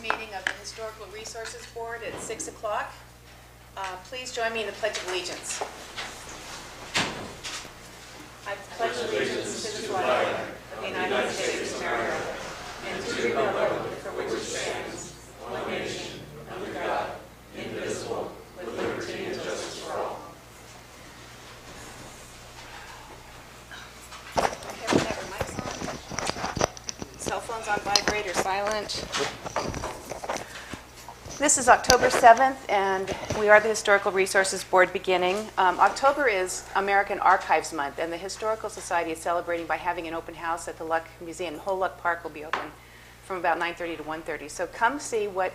meeting of the Historical Resources Board at 6 o'clock. Please join me in the Pledge of Allegiance. I pledge allegiance to the flag of the United States of America and to the republic for which it stands, one nation, under God, indivisible, with liberty and justice for all. Okay, whatever. Mic's on. Cell phone's on vibrate or silent. This is October 7th, and we are the Historical Resources Board beginning. October is American Archives Month, and the Historical Society is celebrating by having an open house at the Luck Museum. The whole Luck Park will be open from about 9:30 to 1:30. So come see what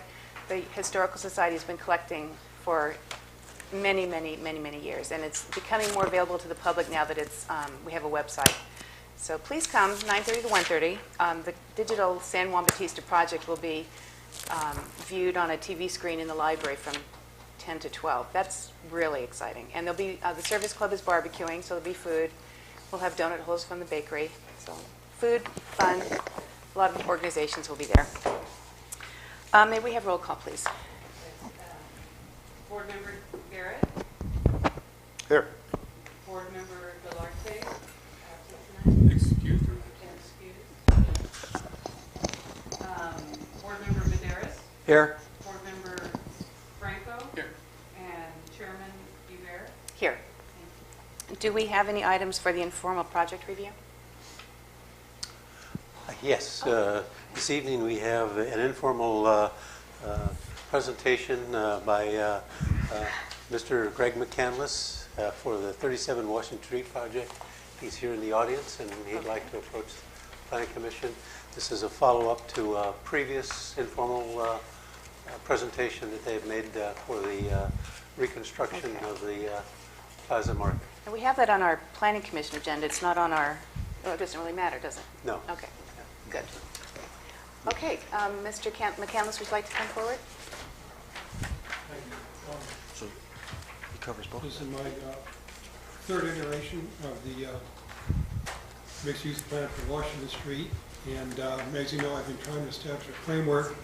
the Historical Society has been collecting for many, many, many, many years, and it's becoming more available to the public now that it's we have a website. So please come, 9:30 to 1:30. The digital San Juan Bautista project will be viewed on a TV screen in the library from 10 to 12. That's really exciting. And there'll be the service club is barbecuing, so there'll be food. We'll have donut holes from the bakery. So food, fun. A lot of organizations will be there. May we have roll call, please? Board Member Garrett. Here. Board Member Galarte. Absent tonight. Excused. Board Member Medeiros. Here. Board Member Franco. Here. And Chairman Yver. Here. Do we have any items for the informal project review? Yes. This evening we have an informal presentation by Mr. Greg McCandless for the 37 Washington Street project. He's here in the audience, and he'd like to approach the Planning Commission. This is a follow-up to a previous informal presentation that they've made for the reconstruction of the Plaza Market. And we have that on our Planning Commission agenda. It's not on our, oh, it doesn't really matter, does it? No. Okay, good. Okay, Mr. McCandless, would you like to come forward? Thank you. So he covers both. This is my third iteration of the mixed-use plan for Washington Street. And as you know, I've been trying to establish a framework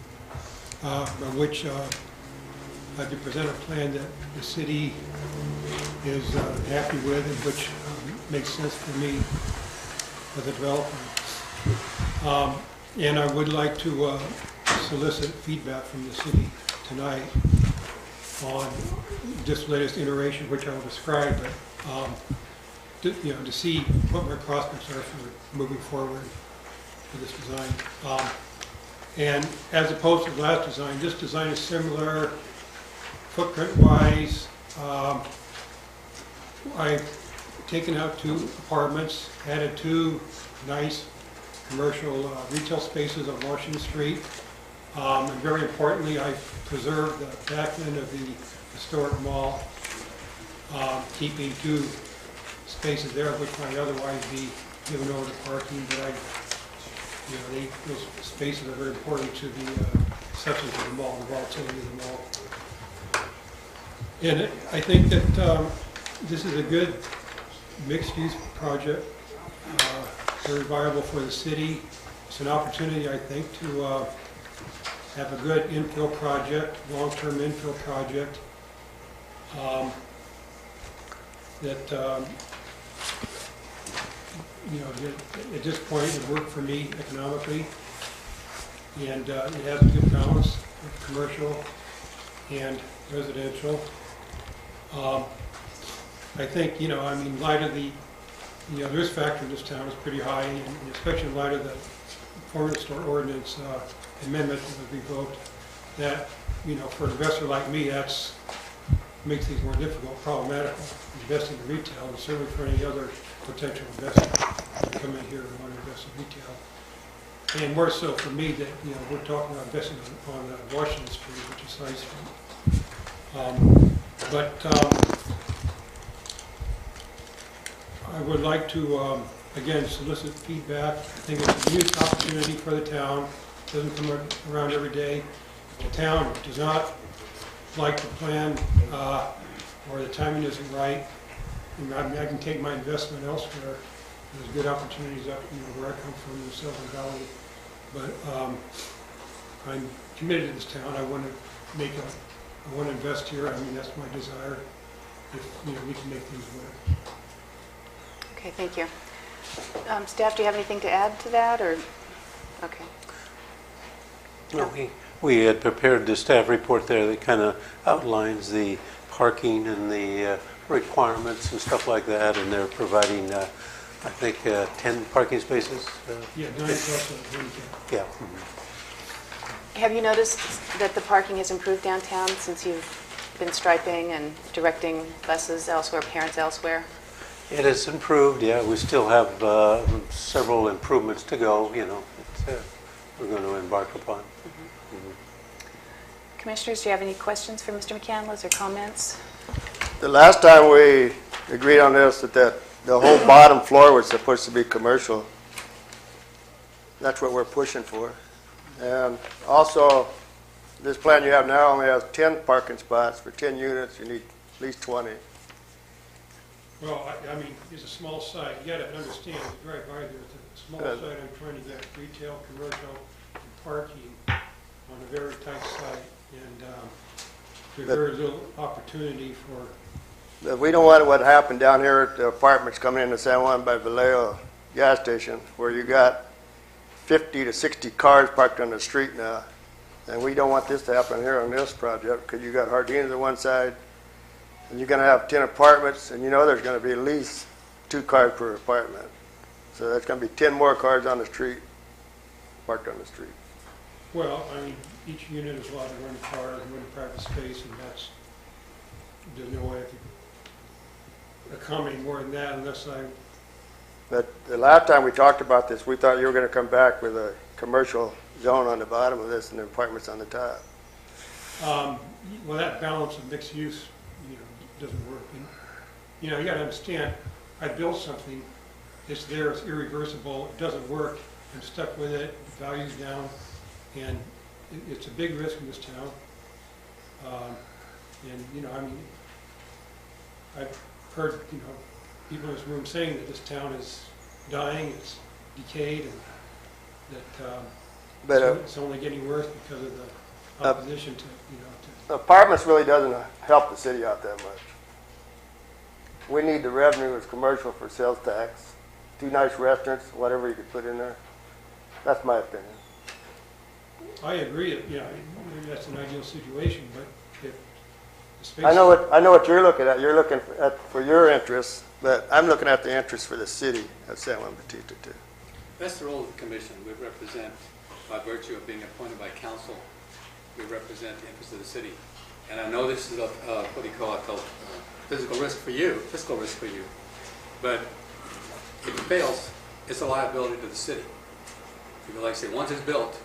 by which I can present a plan that the city is happy with and which makes sense for me as a developer. And I would like to solicit feedback from the city tonight on this latest iteration, which I will describe, but to see what my prospects are for moving forward for this design. And as opposed to the last design, this design is similar footprint-wise. I've taken out 2 apartments, added 2 nice commercial retail spaces on Washington Street. And very importantly, I preserved the back end of the historic mall, keeping 2 spaces there which might otherwise be given over to parking, but those spaces are very important to the substance of the mall, the volatility of the mall. And I think that this is a good mixed-use project, very viable for the city. It's an opportunity, I think, to have a good infill project, long-term infill project that at this point it worked for me economically, and it has a good balance of commercial and residential. I think, in light of the risk factor in this town is pretty high, and especially in light of the performance store ordinance amendment that was revoked, that, for an investor like me, that's makes things more difficult, problematical, investing in retail, and certainly for any other potential investor to come in here and want to invest in retail. And more so for me that, we're talking about investing on Washington Street, which is High Street. I would like to, again, solicit feedback. I think it's a unique opportunity for the town. It doesn't come around every day. If the town does not like the plan or the timing isn't right, I can take my investment elsewhere. There's good opportunities up where I come from in the Silver Valley. But I'm committed to this town. I want to invest here. I mean, that's my desire. If, you know, we can make things work. Okay, thank you. Staff, do you have anything to add to that, or? Okay. No, we had prepared the staff report there that kind of outlines the parking and the requirements and stuff like that, and they're providing, I think, 10 parking spaces. Yeah, 9 plus a handicap. Yeah. Have you noticed that the parking has improved downtown since you've been striping and directing buses elsewhere, parents elsewhere? It has improved, yeah. We still have several improvements to go, you know, we're going to embark upon. Commissioners, do you have any questions for Mr. McCandless or comments? The last time we agreed on this, that the whole bottom floor was supposed to be commercial. That's what we're pushing for. And also, this plan you have now only has 10 parking spots. For 10 units, you need at least 20. Well, I mean, it's a small site. You got to understand, as you drive by there, it's a small site. I'm trying to get retail, commercial, and parking on a very tight site, and there's very little opportunity for. But we don't want what happened down here at the apartments coming into San Juan by Vallejo gas station, where you got 50 to 60 cars parked on the street now. And we don't want this to happen here on this project, because you got Hardina's on one side, and you're going to have 10 apartments, and you know there's going to be at least 2 cars per apartment. So that's going to be 10 more cars on the street, parked on the street. Well, I mean, each unit is allowed to run cars and run private space, and there's no way I could accommodate more than that unless I. But the last time we talked about this, we thought you were going to come back with a commercial zone on the bottom of this and the apartments on the top. Well, that balance of mixed use, you know, doesn't work. And, you know, you got to understand, I built something, it's there, it's irreversible, it doesn't work, I'm stuck with it, the value's down, and it's a big risk in this town. And, you know, I mean, I've heard, you know, people in this room saying that this town is dying, it's decayed, and that it's only getting worse because of the opposition to, you know, Apartments really doesn't help the city out that much. We need the revenue as commercial for sales tax, 2 nice restaurants, whatever you could put in there. That's my opinion. I agree that, yeah, maybe that's an ideal situation, but if the space. I know what you're looking at. You're looking for your interests, but I'm looking at the interests for the city of San Juan Bautista too. That's the role of the commission. We represent, by virtue of being appointed by council, we represent the interests of the city. And I know this is a, what do you call it, fiscal risk for you, but if it fails, it's a liability to the city. Because like I say, once it's built,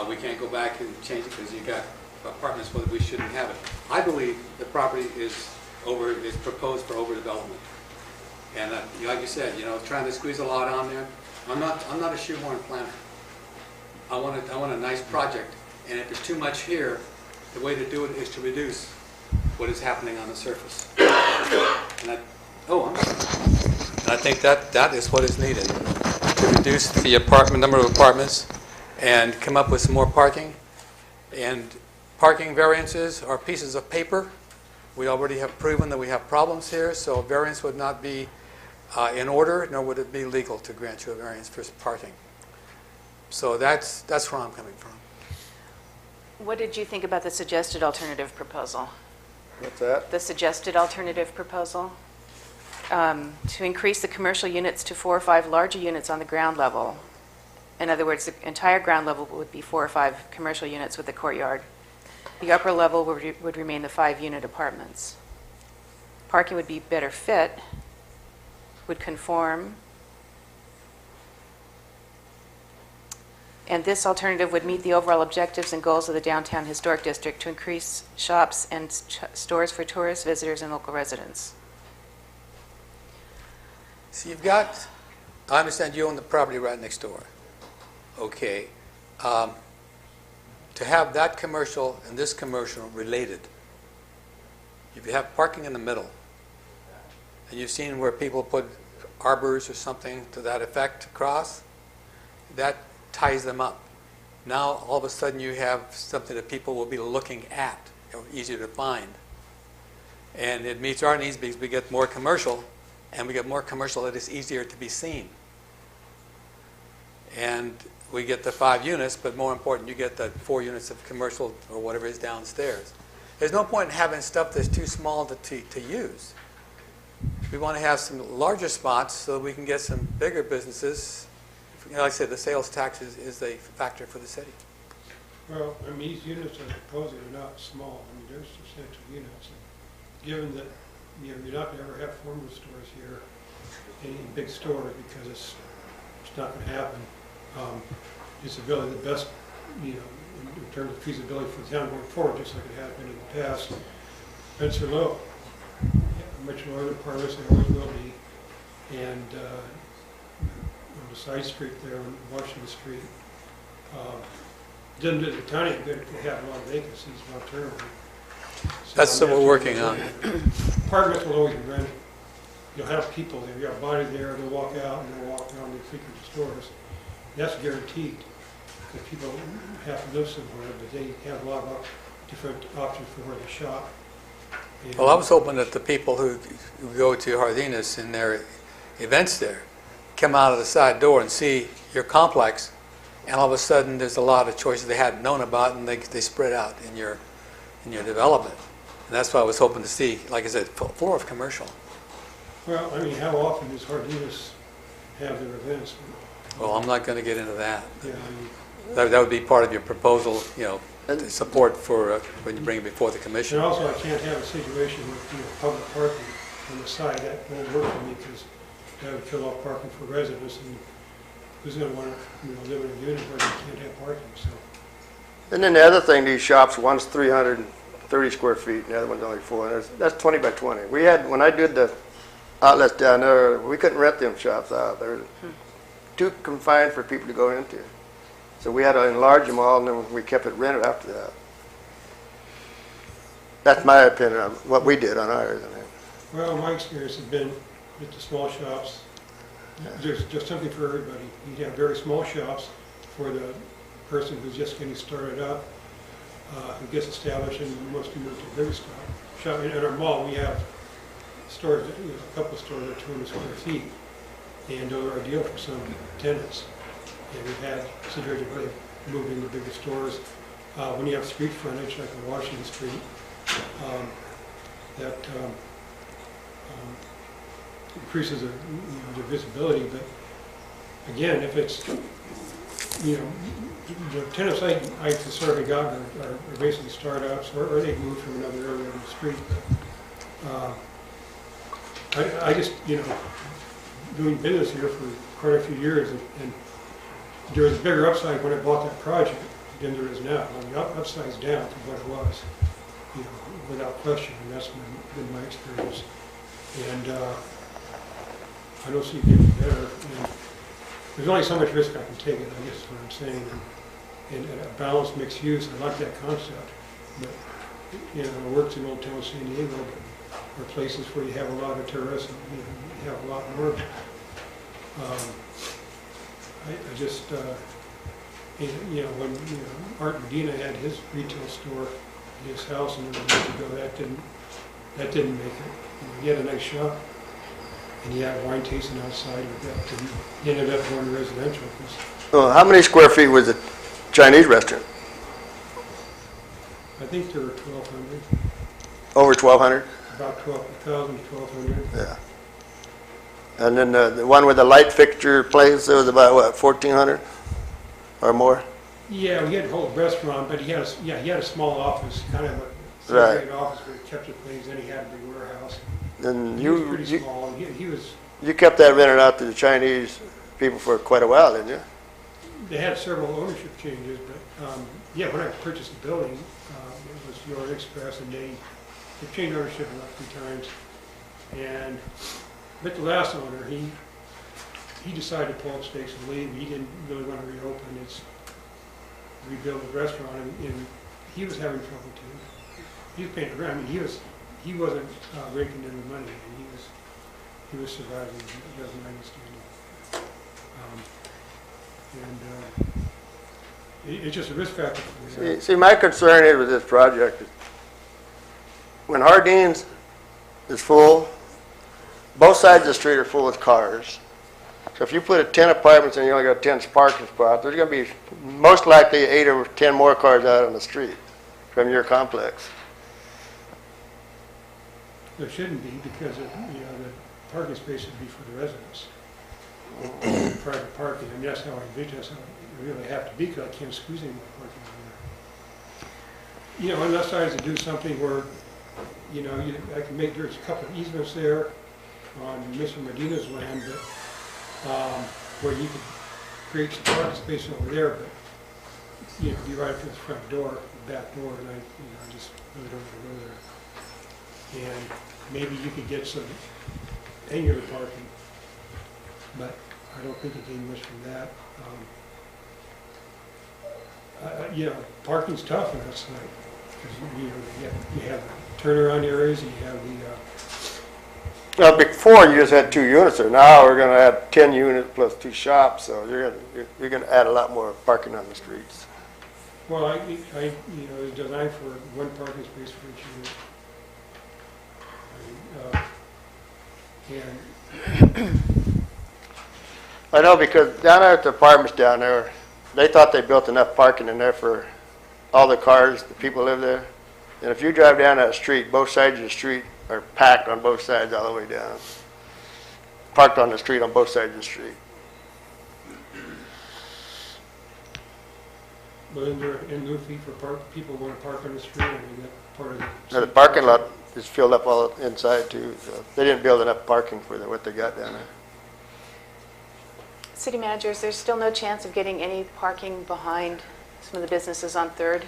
we can't go back and change it because you got apartments where we shouldn't have it. I believe the property is proposed for overdevelopment. And like you said, you know, trying to squeeze a lot on there. I'm not a shoehorn planner. I want a nice project, and if there's too much here, the way to do it is to reduce what is happening on the surface. And I think that is what is needed, to reduce the number of apartments and come up with some more parking. And parking variances are pieces of paper. We already have proven that we have problems here, so a variance would not be in order, nor would it be legal to grant you a variance for parking. So that's where I'm coming from. What did you think about the suggested alternative proposal? What's that? The suggested alternative proposal? To increase the commercial units to 4 or 5 larger units on the ground level. In other words, the entire ground level would be 4 or 5 commercial units with a courtyard. The upper level would remain the 5-unit apartments. Parking would be better fit, would conform, and this alternative would meet the overall objectives and goals of the downtown historic district to increase shops and stores for tourists, visitors, and local residents. So I understand you own the property right next door. Okay. To have that commercial and this commercial related, if you have parking in the middle, and you've seen where people put arbors or something to that effect across, that ties them up. Now, all of a sudden, you have something that people will be looking at, easier to find. And it meets our needs because we get more commercial, and we get more commercial that is easier to be seen. And we get the 5 units, but more important, you get the 4 units of commercial or whatever is downstairs. There's no point in having stuff that's too small to use. We want to have some larger spots so that we can get some bigger businesses. Like I said, the sales tax is a factor for the city. Well, I mean, these units are proposing are not small. I mean, they're substantial units. And given that, you know, you're not going to ever have formula stores here, any big stores, because it's not going to happen. It's really the best, you know, in terms of feasibility for the town going forward, just like it has been in the past. Rents are low. Much lower than part of this, they always will be. And on the side street there on Washington Street, doesn't do the town any good if they have a lot of vacancies, a lot of turnover. So That's what we're working on. Apartments will always be rented. You'll have people there, you'll have body there, they'll walk out and they'll walk around the frequent stores. That's guaranteed, because people have to live somewhere, but they have a lot of different options for where to shop. And Well, I was hoping that the people who go to Jardines in their events there come out of the side door and see your complex, and all of a sudden there's a lot of choices they hadn't known about, and they spread out in your development. And that's what I was hoping to see, like I said, floor of commercial. Well, I mean, how often does Jardines have their events? Well, I'm not going to get into that. Yeah, I mean, That would be part of your proposal, you know, support for when you bring it before the commission. and also I can't have a situation with, you know, public parking on the side. That won't work for me, because that would kill off parking for residents, and who's going to want to, you know, live in a unit where they can't have parking, so. And then the other thing, these shops, one's 330 square feet, and the other one's only 400. That's 20 by 20. We had, when I did the outlets down there, we couldn't rent them shops out. They were too confined for people to go into. So we had to enlarge them all, and then we kept it rented after that. That's my opinion on what we did on ours. Well, my experience has been with the small shops, there's just something for everybody. You have very small shops for the person who's just getting started up, who gets established and wants to move to a bigger shop. In our mall, we have stores, you know, a couple of stores that are 200 square feet, and those are ideal for some tenants. And we've had situations where they've moved into bigger stores. When you have street frontage, like on Washington Street, that increases the visibility. But again, if it's, you know, the tenants I historically got are basically startups, or they moved from another area on the street. But I just, you know, doing business here for quite a few years, and there was a bigger upside when I bought that project than there is now. I mean, upside's down from what it was, you know, without question, and that's been my experience. And I don't see it getting better. And there's only so much risk I can take, I guess is what I'm saying. And a balanced mixed use, I like that concept. But, you know, it works in Old Town San Diego, but or places where you have a lot of tourists, and you have a lot more. I just, you know, when Art Medina had his retail store in his house a number of years ago, that didn't make it. You know, he had a nice shop, and he had wine tasting outside, but that didn't. He ended up going to residential. Well, how many square feet was the Chinese restaurant? I think there were 1,200, Over 1,200? about 1,000 to 1,200. Yeah. And then the one with the light fixture place, it was about, what, 1,400 or more? Yeah, we had a whole restaurant, but he had a small office, kind of a Right. segregated office where he kept his things, then he had a big warehouse. And He was pretty small, and he was, you kept that rented out to the Chinese people for quite a while, didn't you? they had several ownership changes, but, yeah, when I purchased the building, it was York Express, and they changed ownership about 3 times. And, but the last owner, he decided to pull up stakes and leave. He didn't really want to reopen, rebuild the restaurant, and he was having trouble too. He was paying rent. I mean, he wasn't raking in the money, and he was surviving. He doesn't understand it. It's just a risk factor. For me. See, my concern is with this project, is when Hardeen's is full, both sides of the street are full of cars. So if you put 10 apartments and you only got 10 parking spots, there's going to be most likely 8 or 10 more cars out on the street from your complex. There shouldn't be because the parking space would be for the residents. Private parking, and that's how I envision, that's how it really have to be, because I can't squeeze any more parking in there. Unless I was to do something where, I can make, there's a couple of easements there on Mr. Medina's land, but, where you could create some parking space over there, but, be right up to the front door, the back door, and I just really don't want to go there. And maybe you could get some angular parking, but I don't think you gain much from that. Parking's tough on that site, because you have turnaround areas, and you have the, Now, before you just had 2 units there. Now we're going to have 10 units plus 2 shops, so you're going to add a lot more parking on the streets. well, it's designed for one parking space for each unit. And I know, because down there at the apartments down there, they thought they built enough parking in there for all the cars, the people live there. And if you drive down that street, both sides of the street are packed on both sides all the way down. Parked on the street on both sides of the street. But is there an in-lieu fee for people who want to park on the street? I mean, that part of the... Now, the parking lot is filled up all inside too, so they didn't build enough parking for what they got down there. City managers, there's still no chance of getting any parking behind some of the businesses on Third?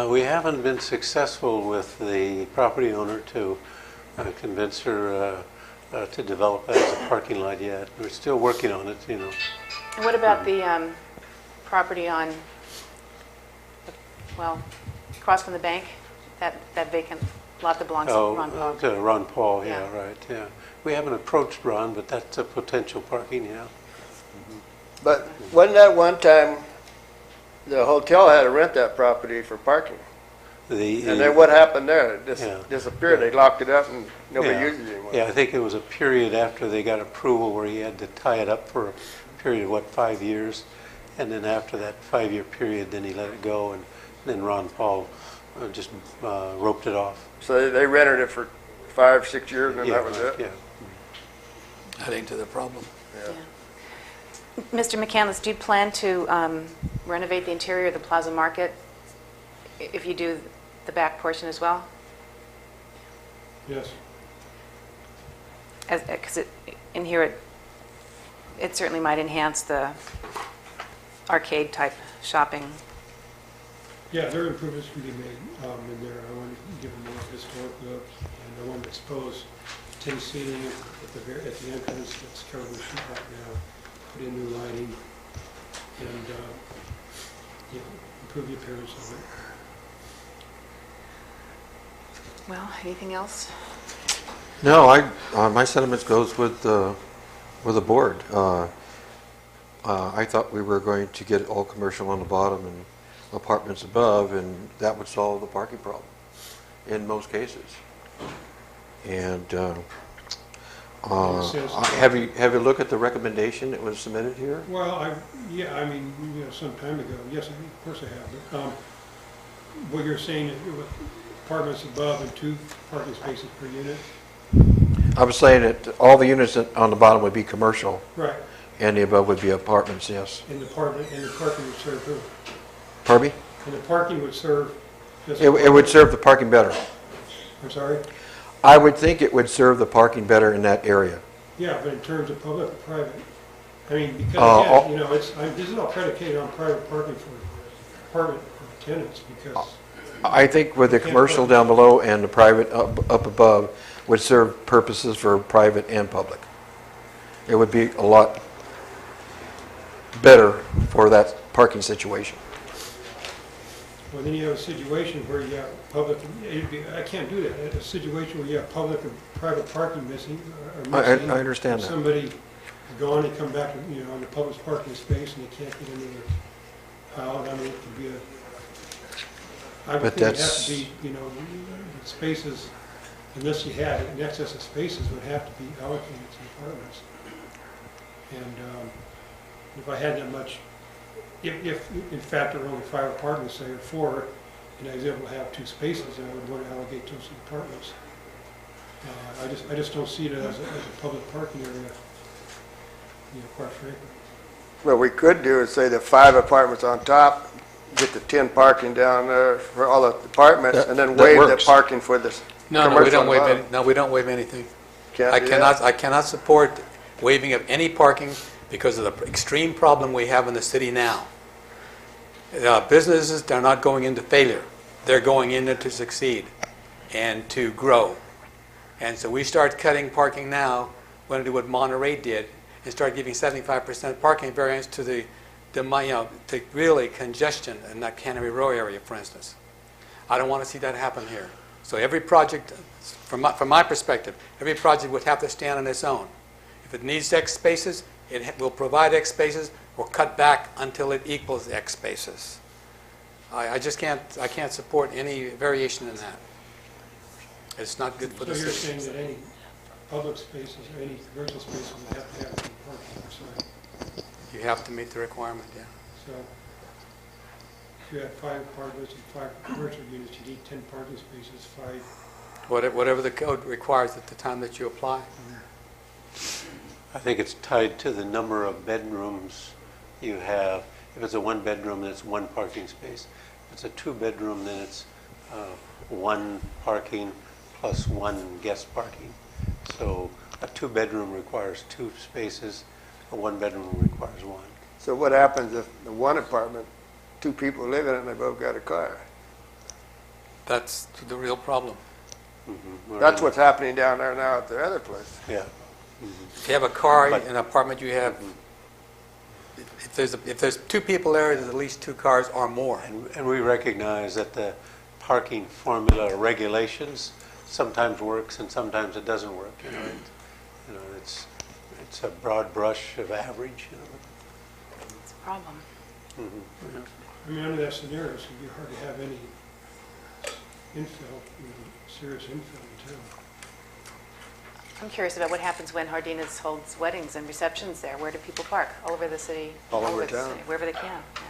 We haven't been successful with the property owner to convince her to develop that as a parking lot yet. We're still working on it, And what about the property on, across from the bank, that vacant lot that belongs to Ron Paul? To Ron Paul, yeah, Yeah. right, yeah. We haven't approached Ron, but that's a potential parking, yeah. But wasn't that one time the hotel had to rent that property for parking? And then what happened there? It just Yeah. disappeared. They locked it up and nobody Yeah. used it anymore. Yeah, I think it was a period after they got approval where he had to tie it up for a period of, 5 years? And then after that 5-year period, then he let it go, and then Ron Paul just roped it off. So they rented it for 5, 6 years and then that was it? Yeah. Adding to the problem. Yeah. Mr. McCandless, do you plan to renovate the interior of the Plaza Market if you do the back portion as well? Yes. Because in here, it certainly might enhance the arcade-type shopping. Yeah, there are improvements can be made in there. I want to give them more historic look, and I want to expose tin seating at the entrance that's covered with sheetrock now, put in new lighting, and improve the appearance of it. Well, anything else? No, my sentiments goes with the board. I thought we were going to get all commercial on the bottom and apartments above, and that would solve the parking problem in most cases. And have you looked at the recommendation that was submitted here? Well, some time ago, yes, of course I have. But what you're saying is with apartments above and 2 parking spaces per unit? I was saying that all the units on the bottom would be commercial, Right. and the above would be apartments, yes. And the parking would serve who? Pardon me? And the parking would serve just... It would serve the parking better. I'm sorry? I would think it would serve the parking better in that area. Yeah, but in terms of public or private? I mean, because again, this is all predicated on private parking for apartment tenants, because... I think with the commercial down below and the private up above would serve purposes for private and public. It would be a lot better for that parking situation. Well, then you have a situation where you have public, I can't do that, a situation where you have public and private parking missing. I understand that. Somebody gone and come back, on the public parking space and they can't get into I mean, it could be I would But think it has that's- to be, the spaces, unless you had an excess of spaces, would have to be allocated to apartments. And if I had that much, if in fact there were only 5 apartments, say, or 4, and I was able to have 2 spaces, I would want to allocate those to apartments. I just don't see it as a public parking area, quite frankly. What we could do is say the 5 apartments on top, get the 10 parking down there for all the apartments, and then That waive the works. parking for the No, we commercial don't waive above. any, no, we don't waive anything. Can't I do that? cannot support waiving of any parking because of the extreme problem we have in the city now. Businesses, they're not going into failure. They're going in there to succeed and to grow. And so we start cutting parking now, we're going to do what Monterey did, and start giving 75% parking variance to the to really congestion in that Cannery Row area, for instance. I don't want to see that happen here. So every project, from my perspective, every project would have to stand on its own. If it needs X spaces, it will provide X spaces or cut back until it equals X spaces. I just can't support any variation in that. It's not good for So the you're city. saying that any public spaces or any commercial spaces would have to have some parking outside? You have to meet the requirement, yeah. So if you have 5 apartments and 5 commercial units, you need 10 parking spaces, 5. Whatever the code requires at the time that you apply. I think it's tied to the number of bedrooms you have. If it's a 1-bedroom, then it's 1 parking space. If it's a 2-bedroom, then it's 1 parking plus 1 guest parking. So a 2-bedroom requires 2 spaces, a 1-bedroom requires 1. So what happens if the 1 apartment, 2 people live in it and they both got a car? That's the real problem. Mhm. That's what's happening down there now at the other place. Yeah. If you have a car But- in an apartment, you have, if there's 2 people there, there's at least 2 cars or more. And we recognize that the parking formula regulations sometimes works and sometimes it doesn't work. It's a broad brush of average. It's a problem. I mean, under that scenario, it's going to be hard to have any infill, serious infill in town. I'm curious about what happens when Hardina's holds weddings and receptions there. Where do people park? All over the city? All over the town. city, wherever they can, yeah.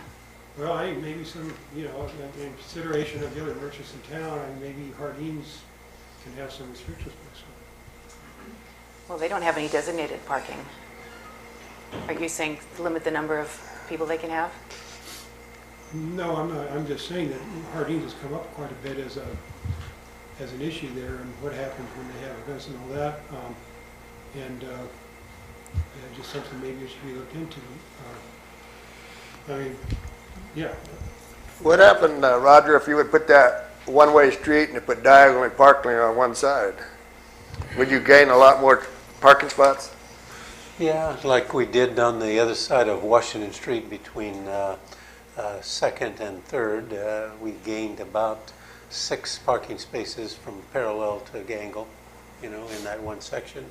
Well, I think maybe some, in consideration of the other merchants in town, and maybe Hardeen's can have some restrictions next one. Well, they don't have any designated parking. Are you saying limit the number of people they can have? No, I'm not. I'm just saying that Hardeen's has come up quite a bit as an issue there, and what happens when they have events and all that. Just something maybe it should be looked into. I mean, yeah. What happened, Roger, if you would put that one-way street and you put diagonally parking on one side? Would you gain a lot more parking spots? Yeah, like we did on the other side of Washington Street between 2nd and 3rd. We gained about 6 parking spaces from parallel to Gangle, in that one section.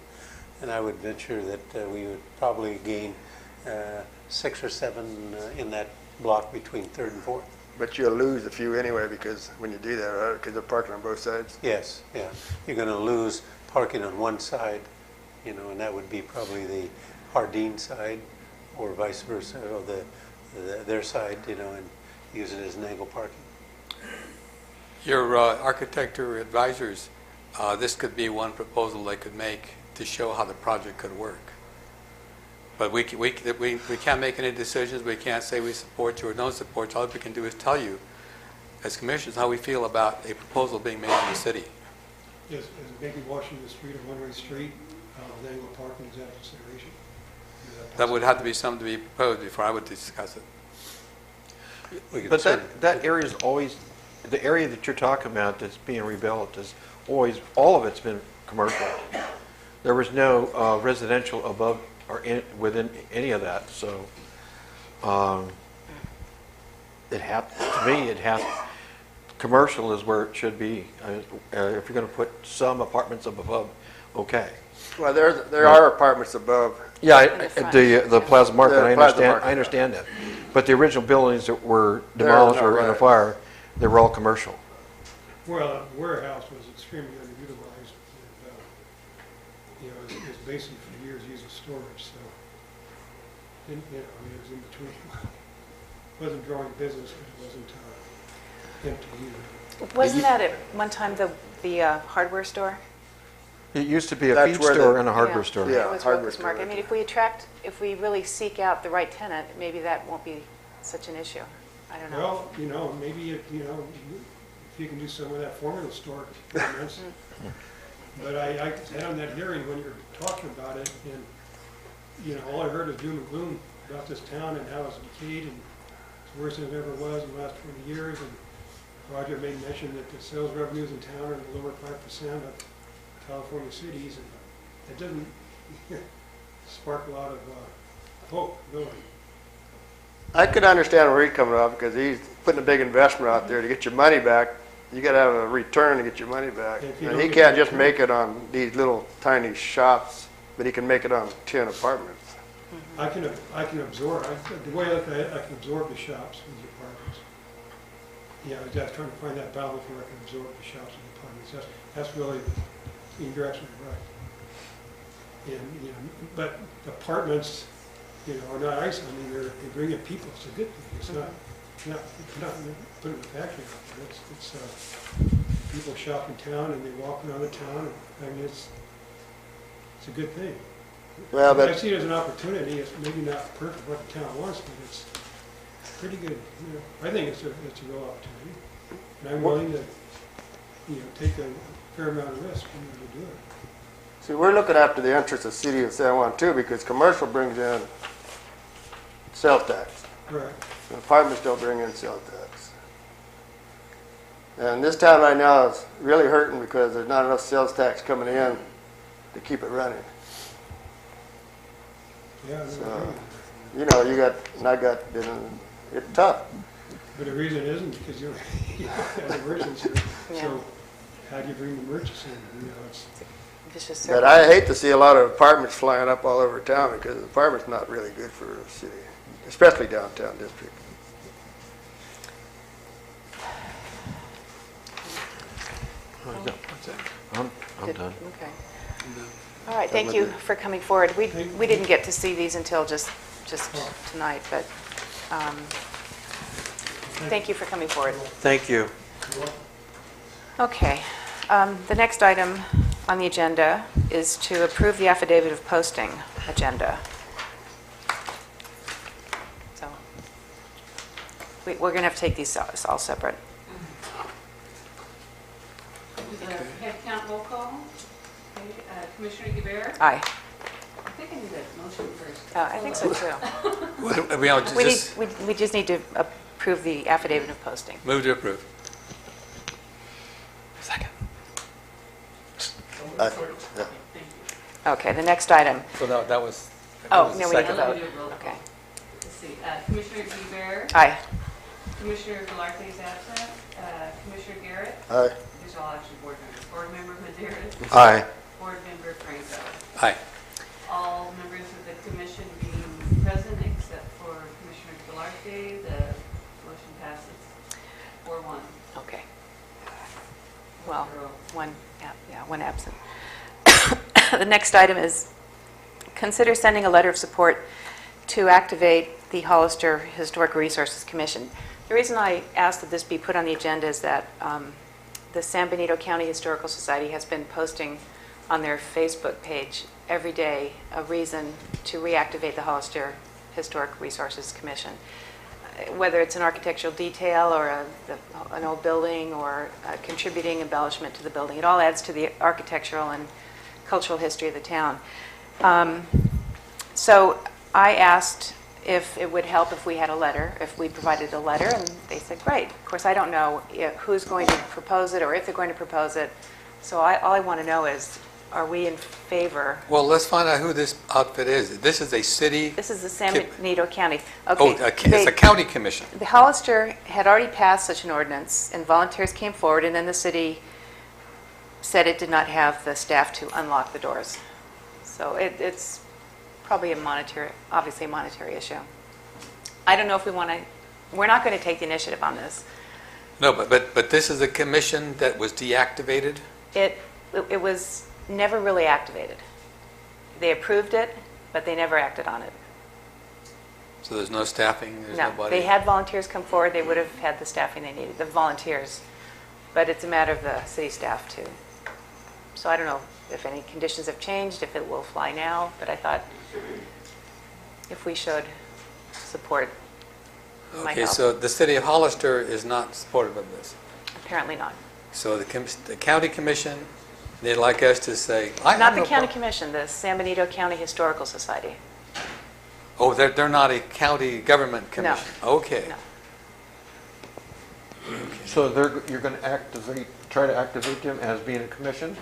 And I would venture that we would probably gain 6 or 7 in that block between 3rd and 4th. But you'll lose a few anyway because when you do that, right? Because they're parking on both sides. Yes, yeah. You're going to lose parking on one side, and that would be probably the Hardeen side or vice versa, or their side, and use it as an angle parking. Your architecture advisors, this could be one proposal they could make to show how the project could work. But we can't make any decisions. We can't say we support you or don't support you. All we can do is tell you, as commissioners, how we feel about a proposal being made in the city. Is making Washington Street a one-way street with angle parking, is that a consideration? That would have to be something to be proposed before I would discuss it. We could But certainly- that area is always, the area that you're talking about that's being rebuilt is always, all of it's been commercial. There was no residential above or within any of that, so to me, commercial is where it should be. If you're going to put some apartments up above, okay. Well, there are apartments above. Yeah, In the front. the Plaza Market, The I Plaza understand, Market. I understand that. But the original buildings that were They're demolished not or in a right. fire, they were all commercial. Well, the warehouse was extremely underutilized, and, it was basically for years used as storage, so, and, it was in between. Wasn't drawing business, but it wasn't empty either. Wasn't that at one time the hardware store? It used to be a That's feed where store the- and a hardware store. Yeah, It was hardware Workers' Market. I store. mean, if we really seek out the right tenant, maybe that won't be such an issue. I don't know. Well, maybe, if you can do some of that formula store payments. But I sat on that hearing when you were talking about it, and, all I heard was doom and gloom about this town and how it's decayed and it's worse than it ever was in the last 20 years. And Roger made mention that the sales revenues in town are in the lower 5% of California cities, and it doesn't spark a lot of hope, really. I could understand where he's coming off, because he's putting a big investment out there to get your money back. You gotta have a return to get your money back. If you And don't he get can't the just return- make it on these little tiny shops, but he can make it on 10 apartments. I can absorb, the way I look at it, I can absorb the shops and the apartments. I was just trying to find that balance where I can absorb the shops and the apartments. That's really, you're absolutely right. And, but apartments, are not ice, they bring in people, it's a good thing. It's not putting a factory out there. It's people shop in town and they walk around the town, and it's a good thing. Well, I but see it as an opportunity. It's maybe not perfect what the town wants, but it's pretty good. I think it's a real opportunity, and I'm willing to, take a fair amount of risk in order to do it. see, we're looking after the interests of the city of San Juan too, because commercial brings in sales tax. Right. And apartments don't bring in sales tax. And this town right now is really hurting because there's not enough sales tax coming in to keep it running. Yeah, I So, agree. you got, and I got, it's tough. But the reason isn't because you have merchants here. Yeah. So how do you bring the merchants in? It's Vicious circle. But I hate to see a lot of apartments flying up all over town, because apartments not really good for the city, especially downtown district. I'm Good. done. Okay. All right, thank you for coming forward. We didn't get to see these until just tonight, but thank you for coming forward. Thank you. Okay. The next item on the agenda is to approve the affidavit of posting agenda. So we're going to have to take these all separate. Head count roll call. Okay, Commissioner Yubert? Aye. I think I need a motion first. I think so, too. We all We just we just need to approve the affidavit of posting. move to approve. Second. Yeah. Thank you. Okay, the next item. So that was. Oh, was no, the we need to second. vote. Let me do a roll call. Okay. Let's see, Commissioner Yubert? Aye. Commissioner Galarte is absent. Commissioner Garrett? Aye. These are all actually board members. Board member Medeiros? Aye. Board member Franco? Aye. All members of the commission being present except for Commissioner Galarte, the motion passes 4-1. Okay. Well, one absent. The next item is consider sending a letter of support to activate the Hollister Historic Resources Commission. The reason I asked that this be put on the agenda is that the San Benito County Historical Society has been posting on their Facebook page every day a reason to reactivate the Hollister Historic Resources Commission. Whether it's an architectural detail or an old building or a contributing embellishment to the building, it all adds to the architectural and cultural history of the town. So I asked if it would help if we had a letter, if we provided a letter, and they said, great. Of course, I don't know who's going to propose it or if they're going to propose it. So all I want to know is, are we in favor? Well, let's find out who this outfit is. This is a city. This is the San Kip- Benito County. Oh, Okay. it's a county commission. The Hollister had already passed such an ordinance, and volunteers came forward, and then the city said it did not have the staff to unlock the doors. So it's probably obviously a monetary issue. I don't know if we want to, we're not going to take the initiative on this. No, but this is a commission that was deactivated? It was never really activated. They approved it, but they never acted on it. So there's no staffing, there's No, nobody? they had volunteers come forward, they would have had the staffing they needed, the volunteers. But it's a matter of the city staff too. So I don't know if any conditions have changed, if it will fly now, but I thought if we showed support, it might Okay, help. so the city of Hollister is not supportive of this. Apparently not. So the county commission, they'd like us to say... I Not have the no county prob- commission, the San Benito County Historical Society. Oh, they're not a county government commission? Okay. No. So you're going to try to activate them as being a commission?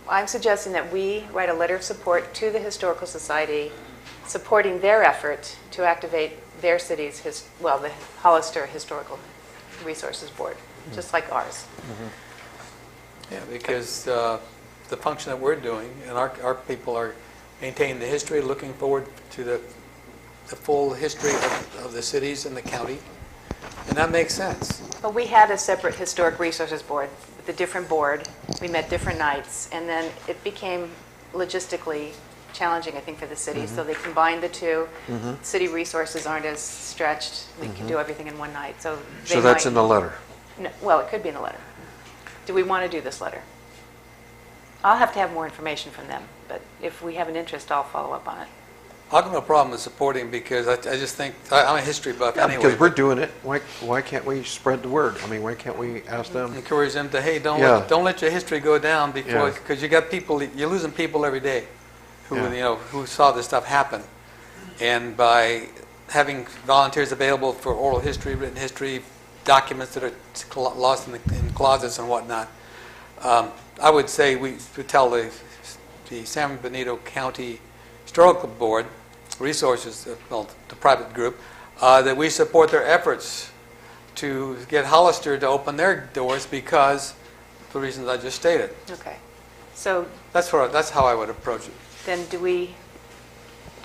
I'm suggesting that we write a letter of support to the Historical Society, supporting their effort to activate their city's, the Hollister Historical Resources Board, just like ours. Yeah, because the function that we're doing, and our people are maintaining the history, looking forward to the full history of the cities and the county, and that makes sense. But we had a separate Historic Resources Board with a different board. We met different nights, and then it became logistically challenging, I think, for the city. So they combined the two. City resources aren't as stretched. We can do everything in one night. So So that's in the letter? No, well, it could be in the letter. Do we want to do this letter? I'll have to have more information from them, but if we have an interest, I'll follow up on it. I've got no problem with supporting because I just think, I'm a history buff anyway. Because we're doing it, why can't we spread the word? I mean, why can't we ask them? Encourage them to, hey, don't Yeah. let your history go down before, Yeah. because you got people, you're losing people every day who, Yeah. who saw this stuff happen. And by having volunteers available for oral history, written history, documents that are lost in closets and whatnot, I would say we would tell the San Benito County Historical Board, Resources, the private group, that we support their efforts to get Hollister to open their doors because of the reasons I just stated. Okay. So That's how I would approach it. then can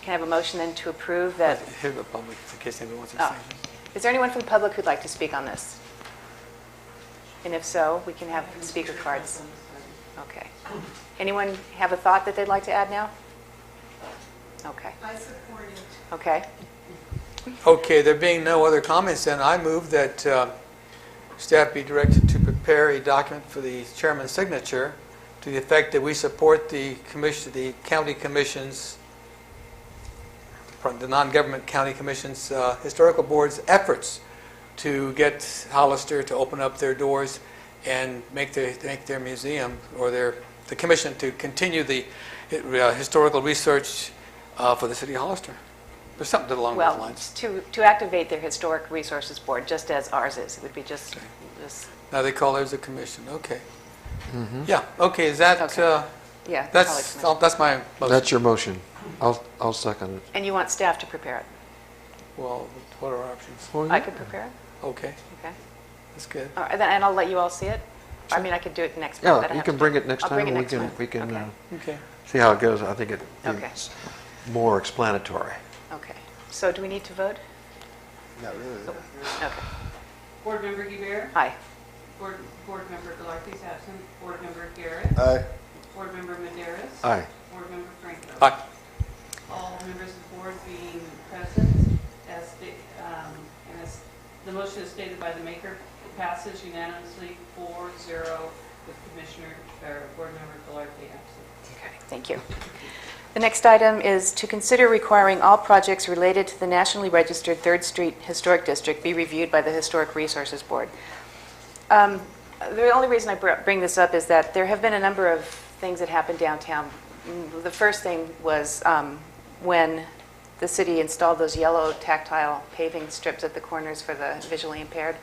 I have a motion then to approve that? Hear the public in case anybody wants to Oh. say. Is there anyone from the public who'd like to speak on this? And if so, we can have speaker cards. Okay. Anyone have a thought that they'd like to add now? Okay. I support it. Okay. Okay, there being no other comments, then I move that staff be directed to prepare a document for the chairman's signature to the effect that we support the county commission's, the non-government county commission's historical board's efforts to get Hollister to open up their doors and make their museum or the commission to continue the historical research for the city of Hollister. There's something along those Well, lines. to activate their Historic Resources Board, just as ours is. It would be just Now they call theirs a commission. Okay. Yeah. Okay. Is that Okay. yeah. probably commission. that's my motion. That's your motion. I'll second it. And you want staff to prepare it? Well, what are our options? I could prepare it? Okay, Okay. that's good. All right, and I'll let you all see it? I mean, I could do it next month. I Yeah, don't you have can to- bring it next I'll time bring it and next month. we can Okay. Okay. see how it goes. I think Okay. it's more explanatory. Okay. So do we need to vote? Not really. Okay. Board Member Guibert? Aye. Board Member Gallardo is absent. Board Member Garrett? Aye. Board Member Maderas? Aye. Board Member Franco? Aye. All members of the board being present, and as the motion is stated by the maker, passes unanimously 4-0 with Board Member Gallardo absent. Okay, thank you. The next item is to consider requiring all projects related to the nationally registered 3rd Street Historic District be reviewed by the Historic Resources Board. The only reason I bring this up is that there have been a number of things that happened downtown. The first thing was when the city installed those yellow tactile paving strips at the corners for the visually impaired.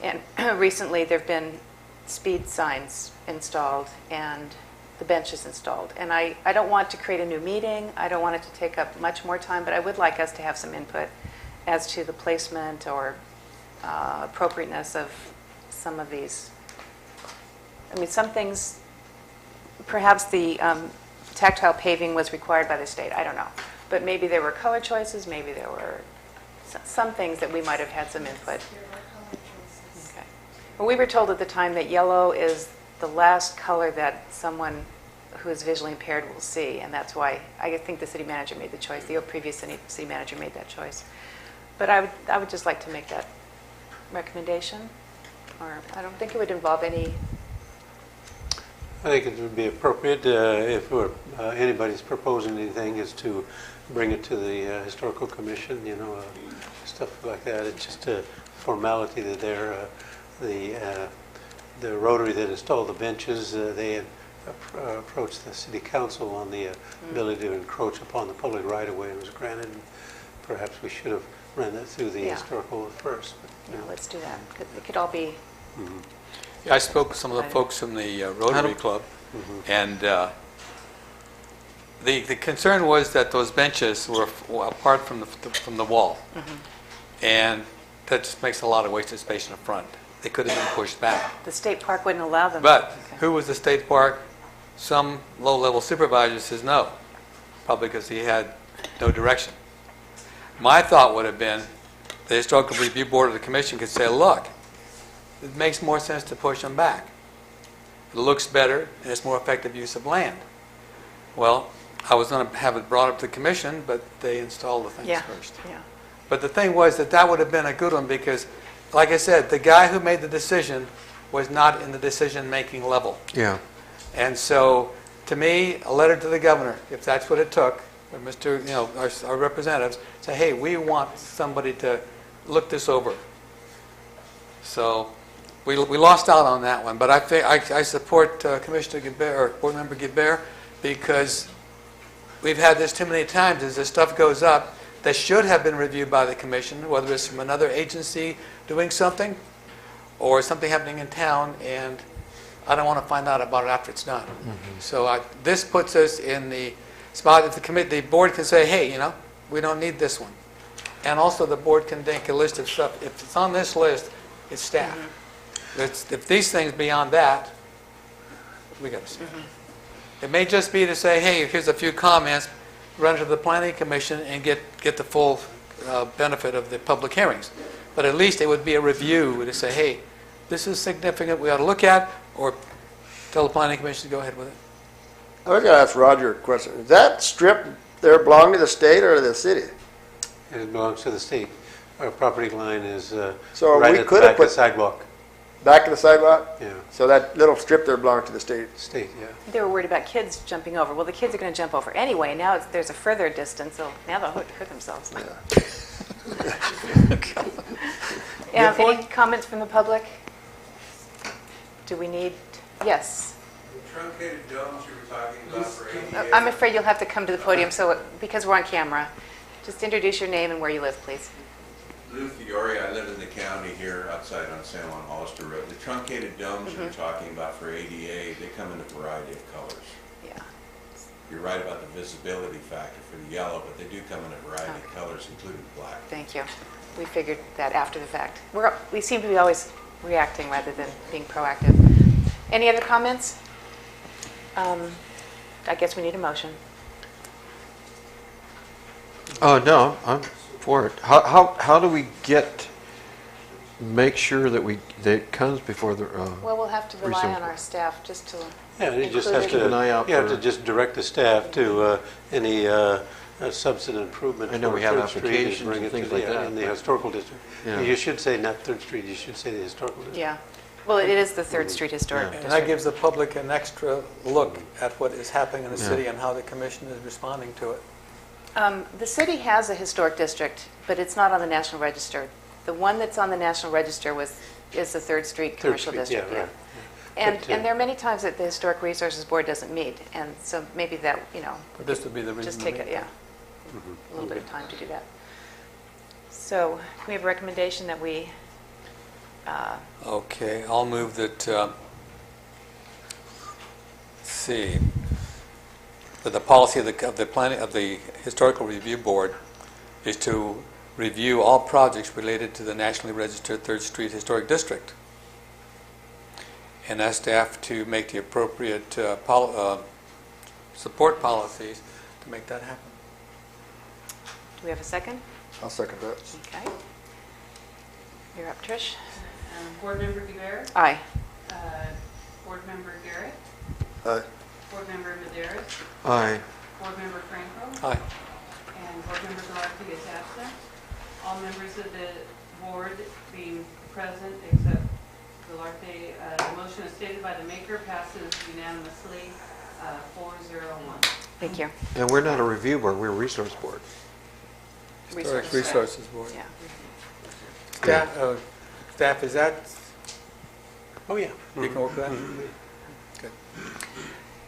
And recently there have been speed signs installed and the benches installed. And I don't want to create a new meeting. I don't want it to take up much more time, but I would like us to have some input as to the placement or appropriateness of some of these. I mean, some things, perhaps the tactile paving was required by the state. I don't know. But maybe there were color choices, maybe there were some things that we might have had some input. Okay. Well, we were told at the time that yellow is the last color that someone who is visually impaired will see, and that's why I think the city manager made the choice. The previous city manager made that choice. But I would just like to make that recommendation, or I don't think it would involve any. I think it would be appropriate if anybody's proposing anything is to bring it to the Historical Commission, stuff like that. It's just a formality that the Rotary that installed the benches, they approached the City Council on the ability to encroach upon the public right-of-way and was granted. Perhaps we should have ran that through the Historical first. Yeah, let's do that. It could all be. Yeah, I spoke with some of the folks from the Rotary Club, and the concern was that those benches were apart from the wall, and that just makes a lot of wasted space in the front. They could have been pushed back. The state park wouldn't allow them. But Okay. who was the state park? Some low-level supervisor says no, probably because he had no direction. My thought would have been the Historical Review Board of the Commission could say, look, it makes more sense to push them back. It looks better, and it's more effective use of land. Well, I was going to have it brought up to the commission, but they installed the things first. Yeah. But the thing was that would have been a good one because, like I said, the guy who made the decision was not in the decision-making level. Yeah. And so, to me, a letter to the governor, if that's what it took, or our representatives, say, hey, we want somebody to look this over. So, we lost out on that one, but I support Commissioner Guibert, or Board Member Guibert, because we've had this too many times as this stuff goes up that should have been reviewed by the commission, whether it's from another agency doing something or something happening in town, and I don't want to find out about it after it's done. So this puts us in the spot that the board can say, hey, we don't need this one. And also the board can make a list of stuff. If it's on this list, it's staff. If these things beyond that, we got to see. It may just be to say, hey, here's a few comments, run to the Planning Commission and get the full benefit of the public hearings. But at least it would be a review to say, hey, this is significant, we ought to look at, or tell the Planning Commission to go ahead with it. I was going to ask Roger a question. Does that strip there belong to the state or the city? And it belongs to the state. Our property line is So right we at the could back have of the put sidewalk. back of the sidewalk? Yeah, So that little strip there belonged to the state. state, yeah. They were worried about kids jumping over. Well, the kids are going to jump over anyway. Now there's a further distance, so now they'll hurt themselves. Any comments from the public? Do we need? Yes. The truncated domes you were talking about for ADA. I'm afraid you'll have to come to the podium because we're on camera. Just introduce your name and where you live, please. Lou Fiore, I live in the county here outside on San Juan Hollister Road. The truncated domes you're talking about for ADA, they come in a variety of colors. Yeah. You're right about the visibility factor for the yellow, but they do come in a variety of colors, including black. Thank you. We figured that after the fact. We seem to be always reacting rather than being proactive. Any other comments? I guess we need a motion. Oh, no, I'm for it. How do we make sure that it comes before the, Well, we'll have to rely on Recent. our staff just to Yeah, you just include have it. Keep an eye out you have for- to just direct the staff to any substantive improvement. I know for we have 3rd Street and applications bring and it to things like that, in the but- historical district. Yeah. You should say not 3rd Street, you should say the historical district. Yeah. Well, it is the 3rd Street Historic Yeah. And District. that gives the public an extra look at what is happening in the Yeah. city and how the commission is responding to it. The city has a historic district, but it's not on the National Register. The one that's on the National Register is the 3rd Street Commercial Street, yeah, District. right. And But, and there are many times that the Historic Resources Board doesn't meet, and so maybe that, But this would be the reason just to take meet. a little bit of time to do that. So, can we have a recommendation that we, Okay, I'll move that, let's see, that the policy of the Historical Review Board is to review all projects related to the nationally registered 3rd Street Historic District, and ask staff to make the appropriate support policies to make that happen. Do we have a second? I'll second that. Okay. You're up, Trish. Board Member Guevara, Aye. Board Member Garrett, Aye. Board Member Maderas, Aye. Board Member Franco, Aye. and Board Member Gallardo is absent. All members of the board being present except Gallardo. The motion as stated by the maker passes unanimously, 401. Thank you. And we're not a review board, we're a resource board. Resources. Resources Board. Yeah. Staff, is that, Oh, yeah. you can work with that? Good.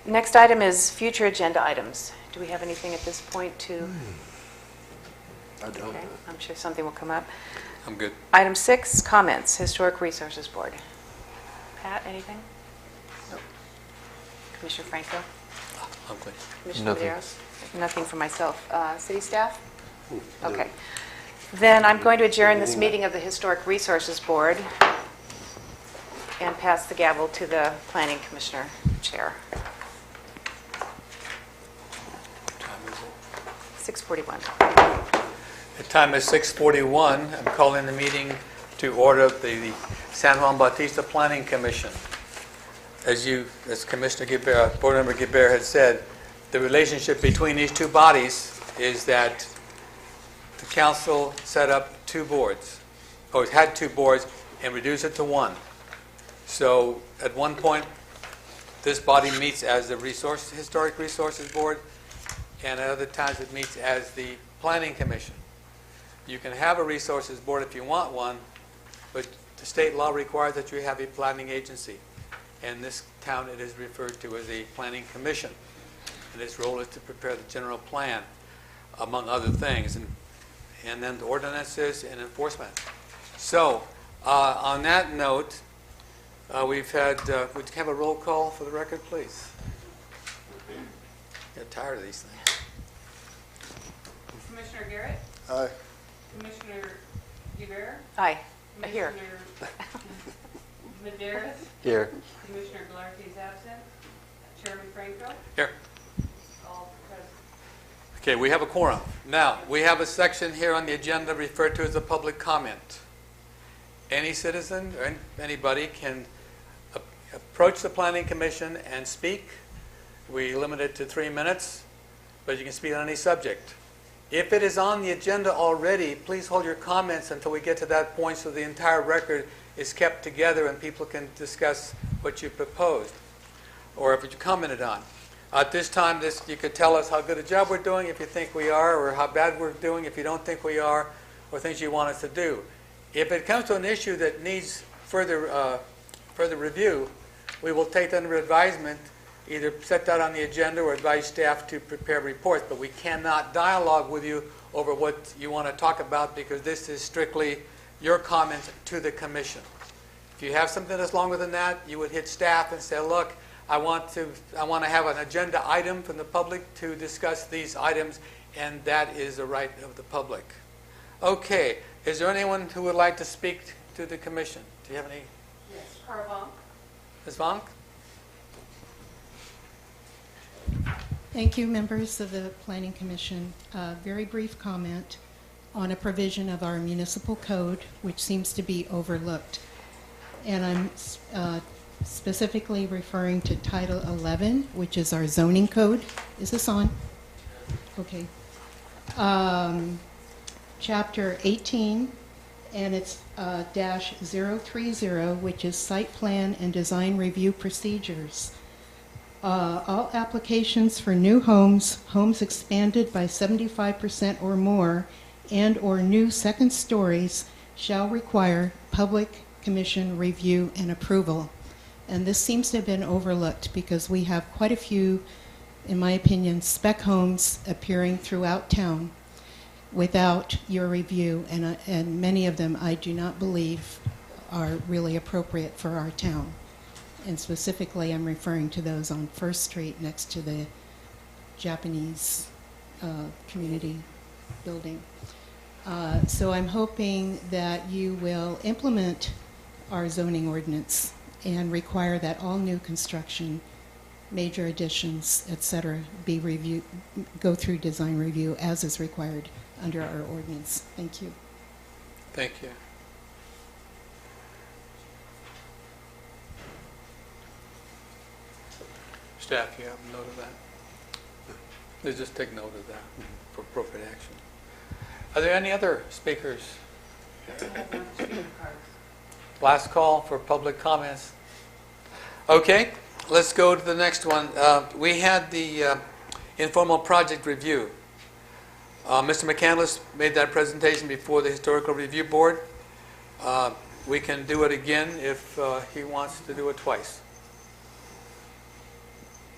Next item is future agenda items. Do we have anything at this point to? I don't. Okay, I'm sure something will come up. I'm good. Item 6, comments, Historic Resources Board. Pat, anything? Nope. Commissioner Franco? I'm good. Commissioner Nothing. Maderos? Nothing for myself. City staff? Okay. Then I'm going to adjourn this meeting of the Historic Resources Board and pass the gavel to the Planning Commissioner Chair. 6:41. The time is 6:41. I'm calling the meeting to order of the San Juan Bautista Planning Commission. As Commissioner Guevara, Board Member Guevara had said, the relationship between these two bodies is that the council set up two boards, or it had two boards, and reduced it to one. So at one point, this body meets as the Historic Resources Board, and at other times it meets as the Planning Commission. You can have a Resources Board if you want one, but the state law requires that you have a planning agency. In this town, it is referred to as a Planning Commission. And its role is to prepare the general plan, among other things, and then the ordinances and enforcement. So, on that note, would you have a roll call for the record, please? Get tired of these things. Commissioner Garrett, Aye. Commissioner Guevara, Aye. Here. Commissioner Maderas, Here. Commissioner Gallardo is absent, Chairman Franco, Here. all present. Okay, we have a quorum. Now, we have a section here on the agenda referred to as a public comment. Any citizen or anybody can approach the Planning Commission and speak. We limit it to 3 minutes, but you can speak on any subject. If it is on the agenda already, please hold your comments until we get to that point so the entire record is kept together and people can discuss what you proposed or if you commented on. At this time, you could tell us how good a job we're doing if you think we are, or how bad we're doing if you don't think we are, or things you want us to do. If it comes to an issue that needs further review, we will take that under advisement, either set that on the agenda or advise staff to prepare reports, but we cannot dialogue with you over what you want to talk about because this is strictly your comments to the commission. If you have something that's longer than that, you would hit staff and say, look, I want to have an agenda item from the public to discuss these items, and that is the right of the public. Okay, is there anyone who would like to speak to the commission? Do you have any? Yes, Carl Ms. Vonk? Thank you, members of the Planning Commission. A very brief comment on a provision of our municipal code which seems to be overlooked. And I'm specifically referring to Title 11, which is our zoning code. Is this on? Okay. Chapter 18, and it's -030, which is Site Plan and Design Review Procedures. All applications for new homes expanded by 75% or more, and/or new second stories shall require public commission review and approval. And this seems to have been overlooked because we have quite a few, in my opinion, spec homes appearing throughout town without your review, and many of them I do not believe are really appropriate for our town. And specifically, I'm referring to those on First Street next to the Japanese community building. So I'm hoping that you will implement our zoning ordinance and require that all new construction, major additions, etc., be reviewed, go through design review as is required under our ordinance. Thank you. Thank you. Staff, you have note of that? Please just take note of that for appropriate action. Are there any other speakers? Last call for public comments. Okay, let's go to the next one. We had the informal project review. Mr. McCandless made that presentation before the Historical Review Board. We can do it again if he wants to do it twice.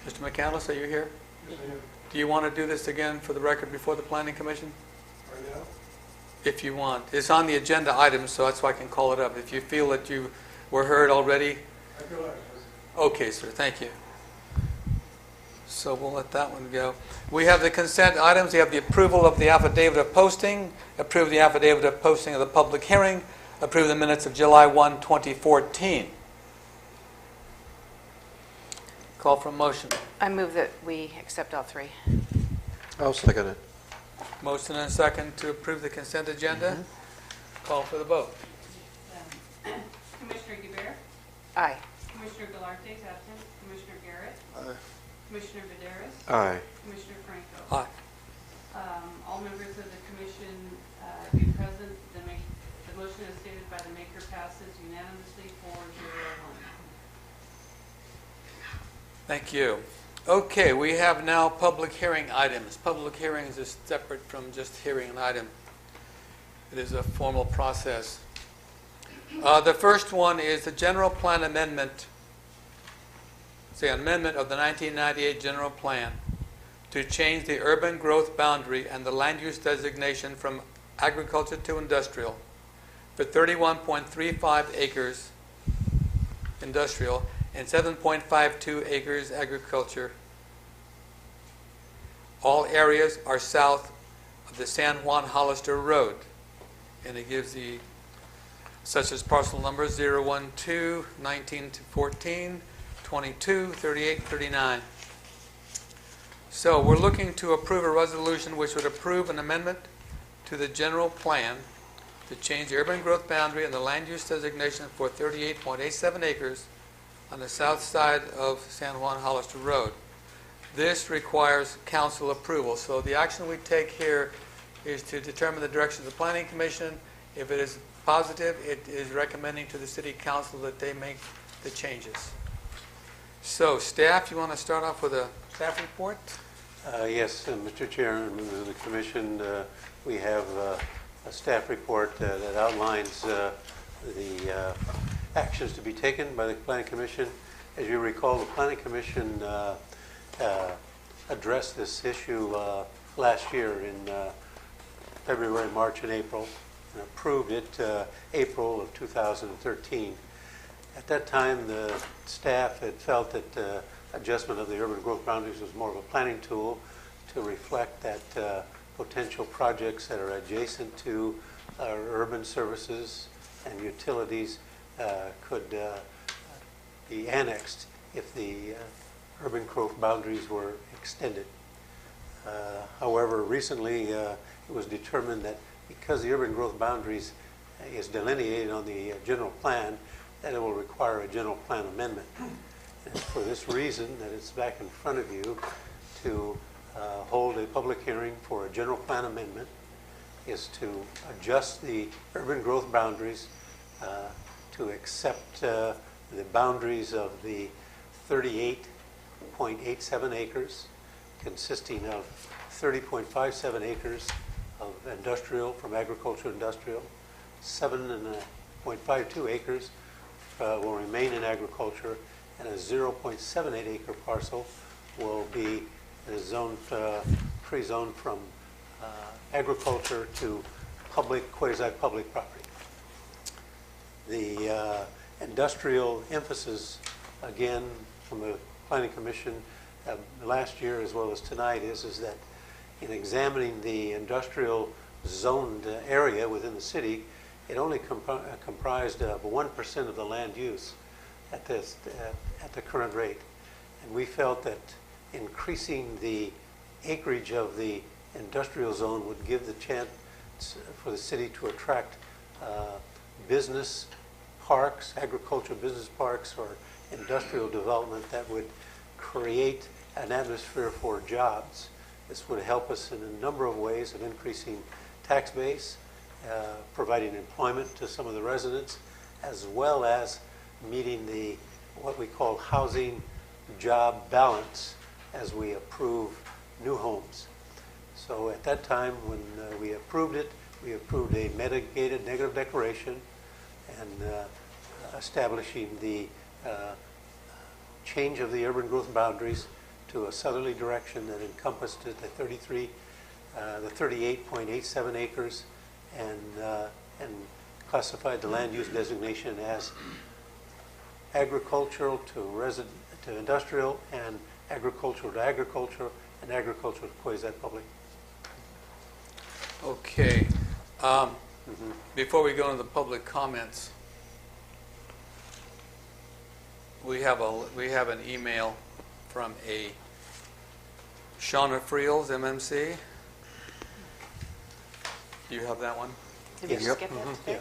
Mr. McCandless, are you here? Yes, I am. Do you want to do this again for the record before the Planning Commission? Right now? If you want. It's on the agenda item, so that's why I can call it up. If you feel that you were heard already. I feel like it. Okay, sir, thank you. So we'll let that one go. We have the consent items. We have the approval of the affidavit of posting, approve the affidavit of posting of the public hearing, approve the minutes of July 1, 2014. Call for a motion. I move that we accept all three. I'll second it. Motion and a second to approve the consent agenda. Call for the vote. Commissioner Guerrero, Aye. Commissioner Galarte is absent, Commissioner Garrett, Aye. Commissioner Vidaris, Aye. Commissioner Franco. Aye. All members of the commission be present. The motion as stated by the maker passes unanimously 4-0-1. Thank you. Okay, we have now public hearing items. Public hearings is separate from just hearing an item. It is a formal process. The first one is the general plan amendment. It's the amendment of the 1998 general plan to change the urban growth boundary and the land use designation from agriculture to industrial for 31.35 acres industrial and 7.52 acres agriculture. All areas are south of the San Juan Hollister Road. And it gives the, such as parcel numbers 012, 19 to 14, 22, 38, 39. So we're looking to approve a resolution which would approve an amendment to the general plan to change the urban growth boundary and the land use designation for 38.87 acres on the south side of San Juan Hollister Road. This requires council approval. So the action we take here is to determine the direction of the Planning Commission. If it is positive, it is recommending to the City Council that they make the changes. So staff, you want to start off with a staff report? Yes, Mr. Chair, and members of the Commission, we have a staff report that outlines the actions to be taken by the Planning Commission. As you recall, the Planning Commission addressed this issue last year in February, March, and April, and approved it April of 2013. At that time, the staff had felt that adjustment of the urban growth boundaries was more of a planning tool to reflect that potential projects that are adjacent to urban services and utilities could be annexed if the urban growth boundaries were extended. However, recently it was determined that because the urban growth boundaries is delineated on the general plan, that it will require a general plan amendment. And it's for this reason that it's back in front of you to hold a public hearing for a general plan amendment, is to adjust the urban growth boundaries to accept the boundaries of the 38.87 acres, consisting of 30.57 acres of industrial from agriculture industrial, 7.52 acres will remain in agriculture, and a 0.78 acre parcel will be zoned, pre-zoned from agriculture to public, quasi-public property. The industrial emphasis, again, from the Planning Commission last year as well as tonight is that in examining the industrial zoned area within the city, it only comprised of 1% of the land use at the current rate. And we felt that increasing the acreage of the industrial zone would give the chance for the city to attract business parks, agricultural business parks, or industrial development that would create an atmosphere for jobs. This would help us in a number of ways of increasing tax base, providing employment to some of the residents, as well as meeting the what we call housing job balance as we approve new homes. So at that time, when we approved it, we approved a mitigated negative declaration and establishing the change of the urban growth boundaries to a southerly direction that encompassed the 38.87 acres and classified the land use designation as agricultural to industrial, and agricultural to agricultural, and agricultural to quasi-public. Okay. Before we go into the public comments, we have an email from a Shauna Friels, MMC. Do you have that one? Did we Yes. skip that? Yeah.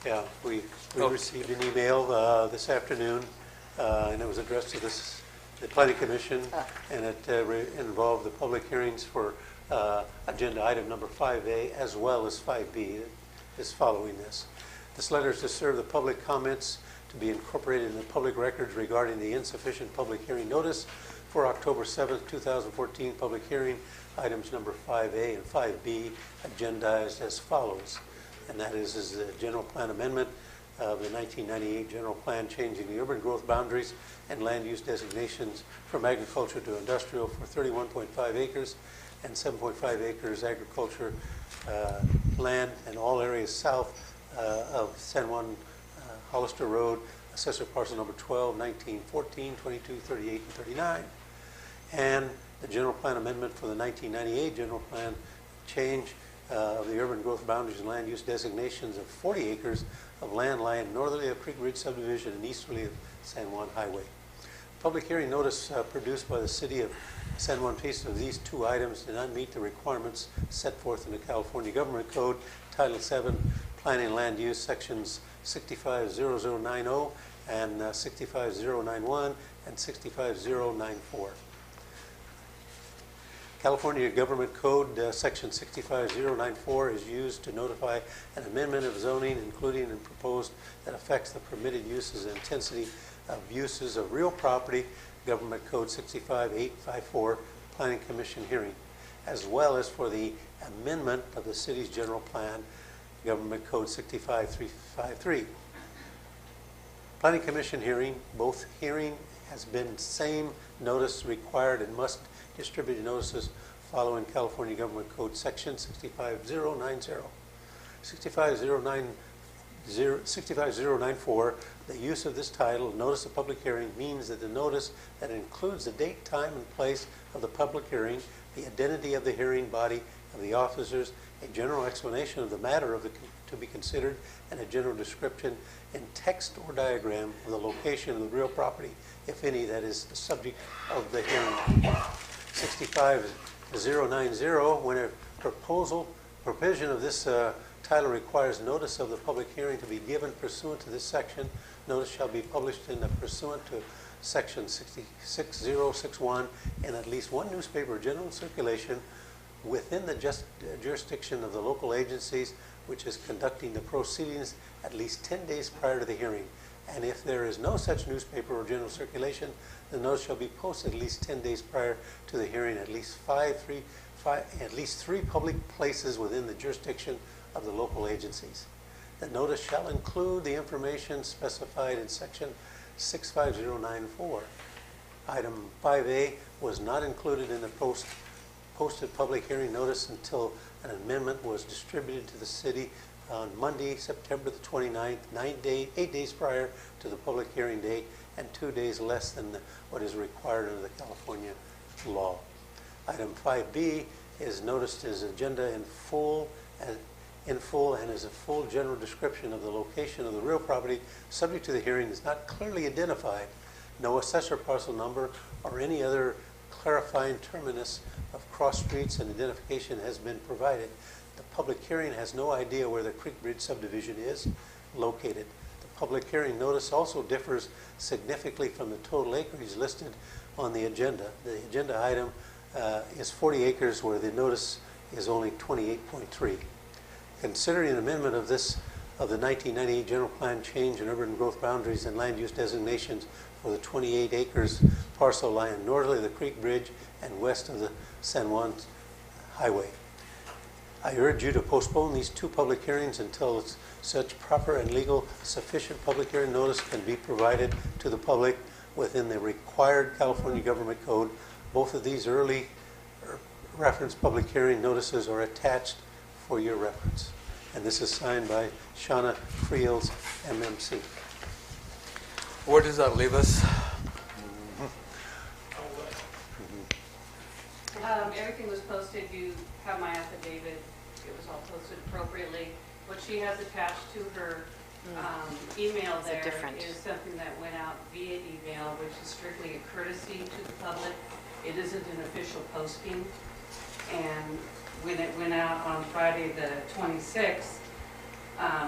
Yeah, we Oh. received an email this afternoon, and it was addressed to the Planning Commission, and it involved the public hearings for agenda item number 5A as well as 5B is following this. This letter is to serve the public comments to be incorporated in the public records regarding the insufficient public hearing notice for October 7th, 2014 public hearing, items number 5A and 5B agendized as follows. And that is the general plan amendment of the 1998 general plan changing the urban growth boundaries and land use designations from agriculture to industrial for 31.5 acres and 7.5 acres agriculture land in all areas south of San Juan Hollister Road, assessor parcel number 12, 19, 14, 22, 38, and 39. And the general plan amendment for the 1998 general plan change of the urban growth boundaries and land use designations of 40 acres of land lying northerly of Creek Ridge subdivision and easterly of San Juan Highway. Public hearing notice produced by the city of San Juan Pisa of these two items did not meet the requirements set forth in the California Government Code, Title 7, Planning and Land Use, Sections 650090 and 65091 and 65094. California Government Code Section 65094 is used to notify an amendment of zoning, including and proposed that affects the permitted uses and intensity of uses of real property, Government Code 65854, Planning Commission hearing, as well as for the amendment of the city's general plan, Government Code 65353. Planning Commission hearing, both hearing has been same notice required and must distribute notices following California Government Code Section 65090. 65094, the use of this title, Notice of Public Hearing, means that the notice that includes the date, time, and place of the public hearing, the identity of the hearing body, of the officers, a general explanation of the matter to be considered, and a general description in text or diagram of the location of the real property, if any, that is the subject of the hearing. 65090, when a provision of this title requires notice of the public hearing to be given pursuant to this section, notice shall be published in the pursuant to Section 6061 in at least one newspaper general circulation within the jurisdiction of the local agencies which is conducting the proceedings at least 10 days prior to the hearing. And if there is no such newspaper or general circulation, the notice shall be posted at least 10 days prior to the hearing at least three public places within the jurisdiction of the local agencies. The notice shall include the information specified in Section 65094. Item 5A was not included in the posted public hearing notice until an amendment was distributed to the city on Monday, September the 29th, 8 days prior to the public hearing date and 2 days less than what is required under the California law. Item 5B is noticed as agenda in full and is a full general description of the location of the real property subject to the hearing is not clearly identified. No assessor parcel number or any other clarifying terminus of cross streets and identification has been provided. The public hearing has no idea where the Creek Bridge subdivision is located. The public hearing notice also differs significantly from the total acreage listed on the agenda. The agenda item is 40 acres where the notice is only 28.3. Considering an amendment of the 1998 general plan change in urban growth boundaries and land use designations for the 28 acres parcel lying northerly of the Creek Bridge and west of the San Juan Highway, I urge you to postpone these two public hearings until such proper and legal sufficient public hearing notice can be provided to the public within the required California Government Code. Both of these early reference public hearing notices are attached for your reference. And this is signed by Shauna Friels, MMC. Where does that leave us? Everything was posted. You have my affidavit. It was all posted appropriately. What she has attached to her email Is it there different? is something that went out via email, which is strictly a courtesy to the public. It isn't an official posting. And when it went out on Friday the 26th,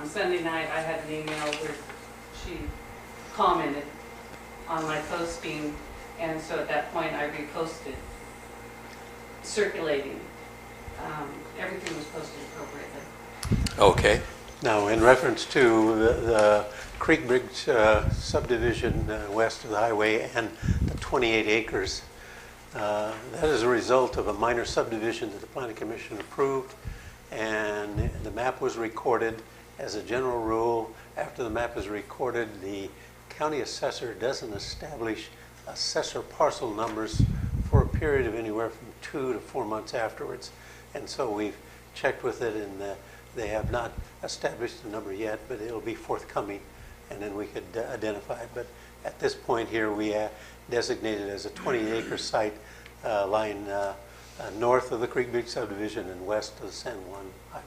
Sunday night, I had an email where she commented on my posting, and so at that point I reposted, circulating. Everything was posted appropriately. Okay. Now, in reference to the Creek Bridge subdivision west of the highway and the 28 acres, that is a result of a minor subdivision that the Planning Commission approved, and the map was recorded. As a general rule, after the map is recorded, the county assessor doesn't establish assessor parcel numbers for a period of anywhere from 2 to 4 months afterwards. And so we've checked with it, and they have not established the number yet, but it'll be forthcoming, and then we could identify it. But at this point here, we designated as a 20-acre site lying north of the Creek Bridge subdivision and west of the San Juan Highway.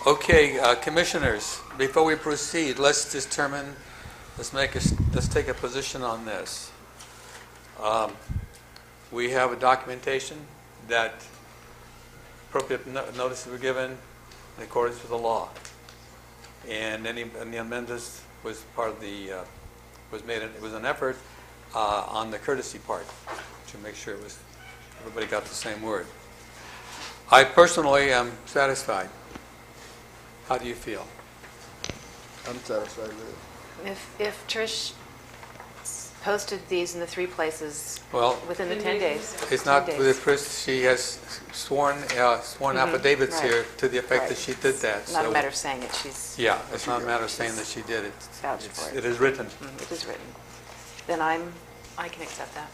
Okay, commissioners, before we proceed, let's take a position on this. We have a documentation that appropriate notices were given in accordance with the law, and the amendments was part of the it was an effort on the courtesy part to make sure everybody got the same word. I personally am satisfied. How do you feel? I'm satisfied with it. If Trish posted these in the 3 places Well, within the 10 days. it's not 10 days. with Chris. She has sworn affidavits right. here to the effect that Right. she did that. It's not so- a matter of saying it, she's Yeah, it's not a matter of saying that she did it. vouched for it. It is written. It is written. Then I can accept that.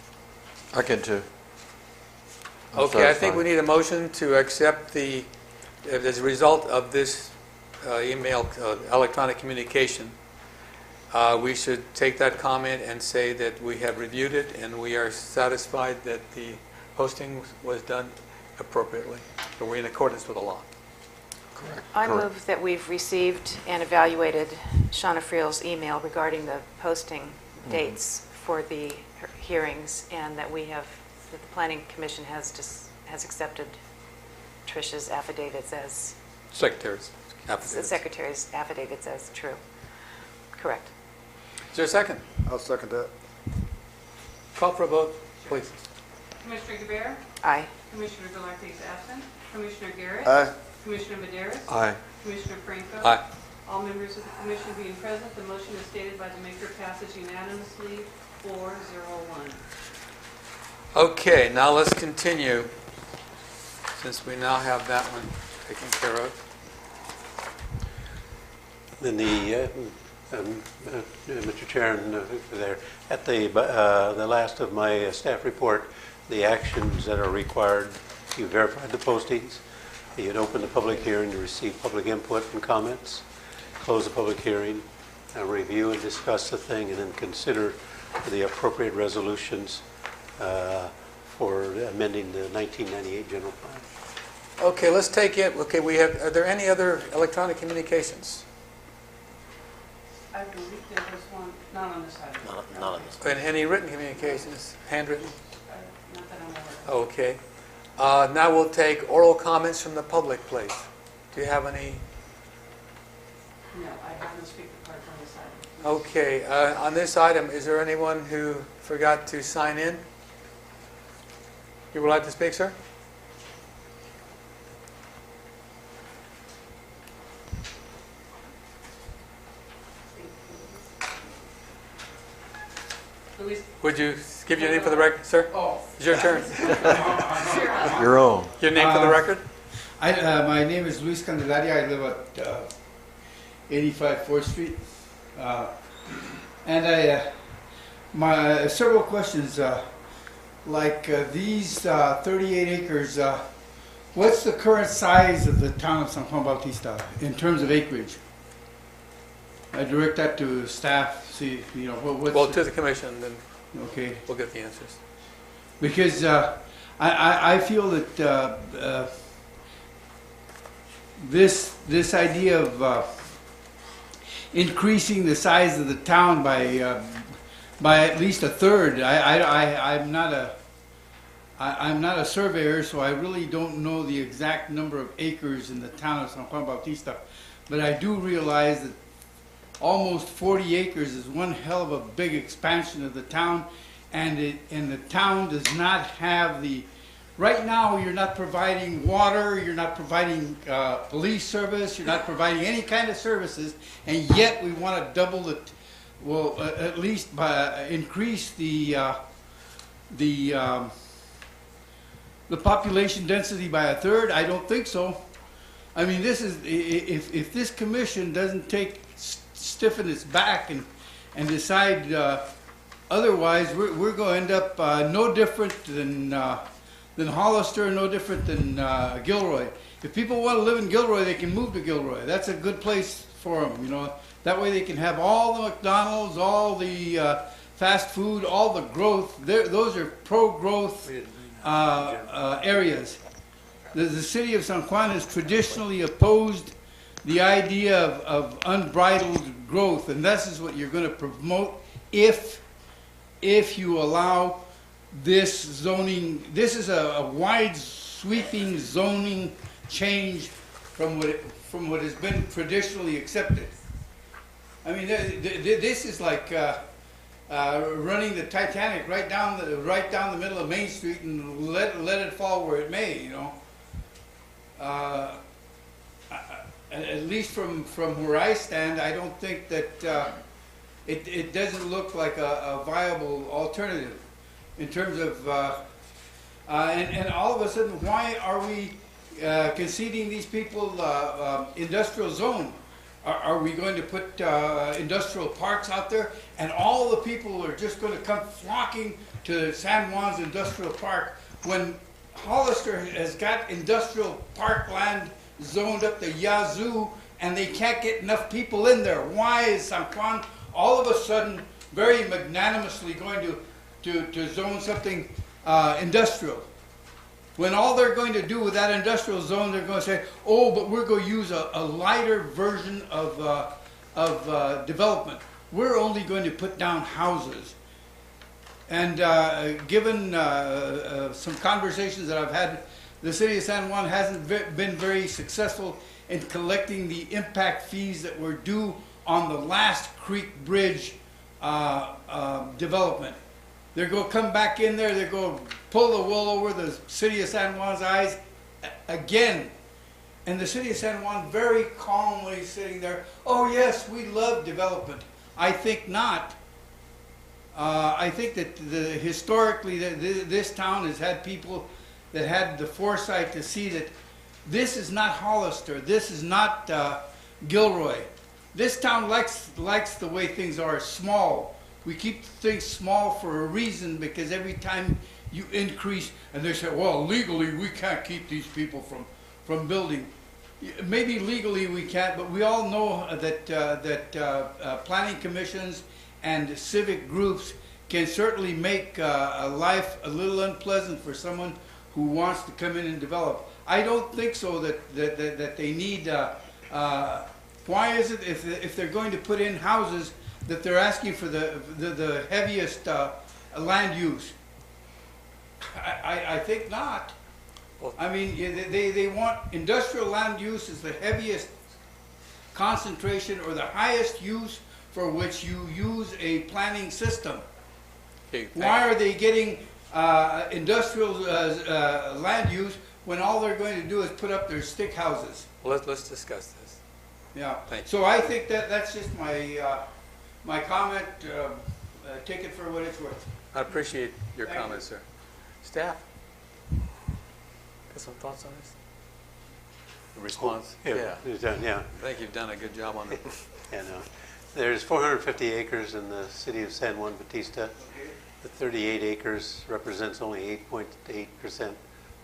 I can too. I'm Okay, I think satisfied. we need a motion to accept as a result of this electronic communication, we should take that comment and say that we have reviewed it and we are satisfied that the posting was done appropriately, but we're in accordance with the law. Correct. I Correct. move that we've received and evaluated Shauna Friel's email regarding the posting dates for the hearings, and that the Planning Commission has accepted Trish's affidavits as, Secretary's the affidavit. Secretary's affidavits as true. Correct. Is there a second? I'll second that. Call for a vote, please. Commissioner Guerrero, Aye. Commissioner Galante is absent. Commissioner Garrett, Aye. Commissioner Medeiros, Aye. Commissioner Franco. Aye. All members of the commission being present, the motion is stated by the maker passes unanimously 401. Okay, now let's continue, since we now have that one taken care of. Then Mr. Chair, and there, at the last of my staff report, the actions that are required, you verified the postings, you'd open the public hearing to receive public input and comments, close the public hearing, review and discuss the thing, and then consider the appropriate resolutions for amending the 1998 general plan. Okay, let's take it. Okay, are there any other electronic communications? I believe there was one, not on this side. Not on this. And any written communications, handwritten? Not that I'm aware of. Okay. Now we'll take oral comments from the public, please. Do you have any? No, I have no speaker card on this item. Okay. On this item, is there anyone who forgot to sign in? You would like to speak, sir? Louise? Would you give your name for the record, sir? Oh, It's your turn. Your own. Your name for the record? my name is Luis Candelaria. I live at 85 4th Street. And my several questions, these 38 acres, what's the current size of the town of San Juan Bautista in terms of acreage? I direct that to staff, see, you know, what's... Well, to the commission, then Okay. we'll get the answers. Because I feel that this idea of increasing the size of the town by at least a third. I'm not a surveyor, so I really don't know the exact number of acres in the town of San Juan Bautista, but I do realize that almost 40 acres is one hell of a big expansion of the town, and the town does not have the. Right now, you're not providing water, you're not providing police service, you're not providing any kind of services, and yet we want to double it. Well, at least by increase the population density by a third. I don't think so. I mean, this is if this commission doesn't stiffen its back and decide otherwise, we're going to end up no different than Hollister, no different than Gilroy. If people want to live in Gilroy, they can move to Gilroy. That's a good place for them, you know. That way they can have all the McDonald's, all the fast food, all the growth. Those are pro-growth areas. The city of San Juan has traditionally opposed the idea of unbridled growth, and this is what you're going to promote if you allow this zoning. This is a wide sweeping zoning change from what has been traditionally accepted. I mean, this is like running the Titanic right down the middle of Main Street and let it fall where it may, you know. At least from where I stand, I don't think that it doesn't look like a viable alternative in terms of and all of a sudden, why are we conceding these people industrial zone? Are we going to put industrial parks out there, and all the people are just going to come flocking to San Juan's industrial park when Hollister has got industrial park land zoned up the yazoo, and they can't get enough people in there? Why is San Juan all of a sudden very magnanimously going to zone something industrial? When all they're going to do with that industrial zone, they're going to say, oh, but we're going to use a lighter version of development. We're only going to put down houses. And given some conversations that I've had, the city of San Juan hasn't been very successful in collecting the impact fees that were due on the last Creek Bridge development. They're going to come back in there, they're going to pull the wool over the city of San Juan's eyes again. And the city of San Juan very calmly sitting there, oh yes, we love development. I think not. I think that historically this town has had people that had the foresight to see that this is not Hollister, this is not Gilroy. This town likes the way things are, small. We keep things small for a reason, because every time you increase, and they say, well, legally we can't keep these people from building. Maybe legally we can't, but we all know that planning commissions and civic groups can certainly make life a little unpleasant for someone who wants to come in and develop. I don't think so that they need Why is it if they're going to put in houses that they're asking for the heaviest land use? I think not. I mean, they want industrial land use as the heaviest concentration or the highest use for which you use a planning system. Okay, Why are they getting industrial land use when all they're going to do is put up their stick houses? Well, let's discuss this. Yeah. Thank you. So I think that's just my comment. Take it for what it's worth. I appreciate your Thank comments, sir. Staff? Got some thoughts on this? The response? It's done, yeah. I think you've done a good job on it. Yeah, no. There's 450 acres in the city of San Juan Bautista. The 38 acres represents only 8.8%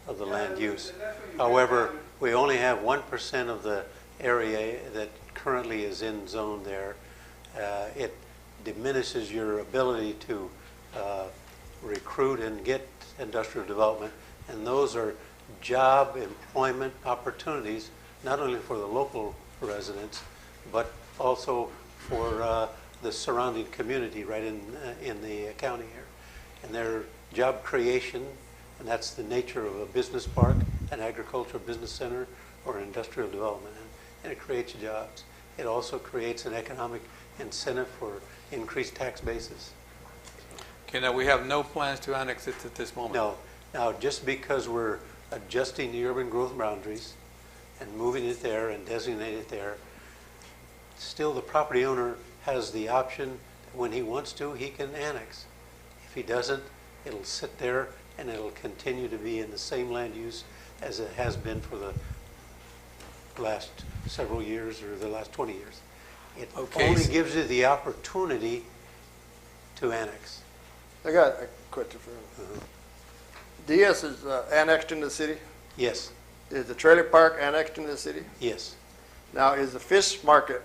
of the land use. However, we only have 1% of the area that currently is in zone there. It diminishes your ability to recruit and get industrial development, and those are job employment opportunities, not only for the local residents, but also for the surrounding community right in the county here. And they're job creation, and that's the nature of a business park, an agricultural business center, or industrial development, and it creates jobs. It also creates an economic incentive for increased tax basis. Okay, now we have no plans to annex it at this moment. No. Now, just because we're adjusting the urban growth boundaries and moving it there and designating it there, still the property owner has the option that when he wants to, he can annex. If he doesn't, it'll sit there and it'll continue to be in the same land use as it has been for the last several years or the last 20 years. It only gives you the opportunity to annex. I got a question for you. DS is annexed into the city? Yes, Is the trailer park annexed into the city? yes. Now, is the fish market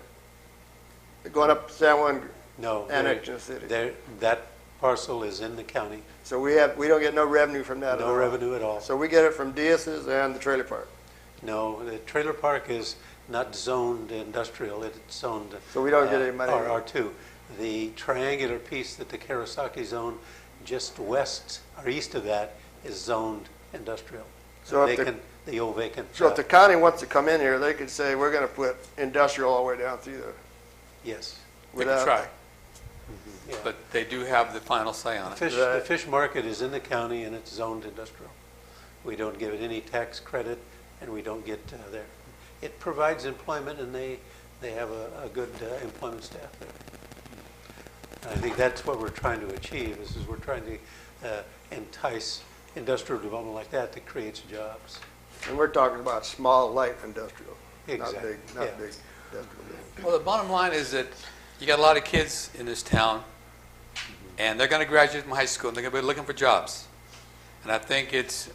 going up San Juan No. annexed in the city? That parcel is in the county. So we don't get no revenue from that at all? No revenue at all. So we get it from DS's and the trailer park? No, the trailer park is not zoned industrial, it's zoned So we don't get any money? R2. The triangular piece that the Karasaki zone just west or east of that is zoned industrial. So if They the- can, the old vacant. So if the county wants to come in here, they could say, we're going to put industrial all the way down through there? Yes. They can without- try, Yeah. but they do have the final say on it. The fish market is in the county and it's zoned industrial. We don't give it any tax credit and we don't get there. It provides employment and they have a good employment staff there. And I think that's what we're trying to achieve is we're trying to entice industrial development like that creates jobs. And we're talking about small, light industrial, Exactly. not big Yeah. industrial. Well, the bottom line is that you got a lot of kids in this town, and they're going to graduate from high school, and they're going to be looking for jobs. And I think it's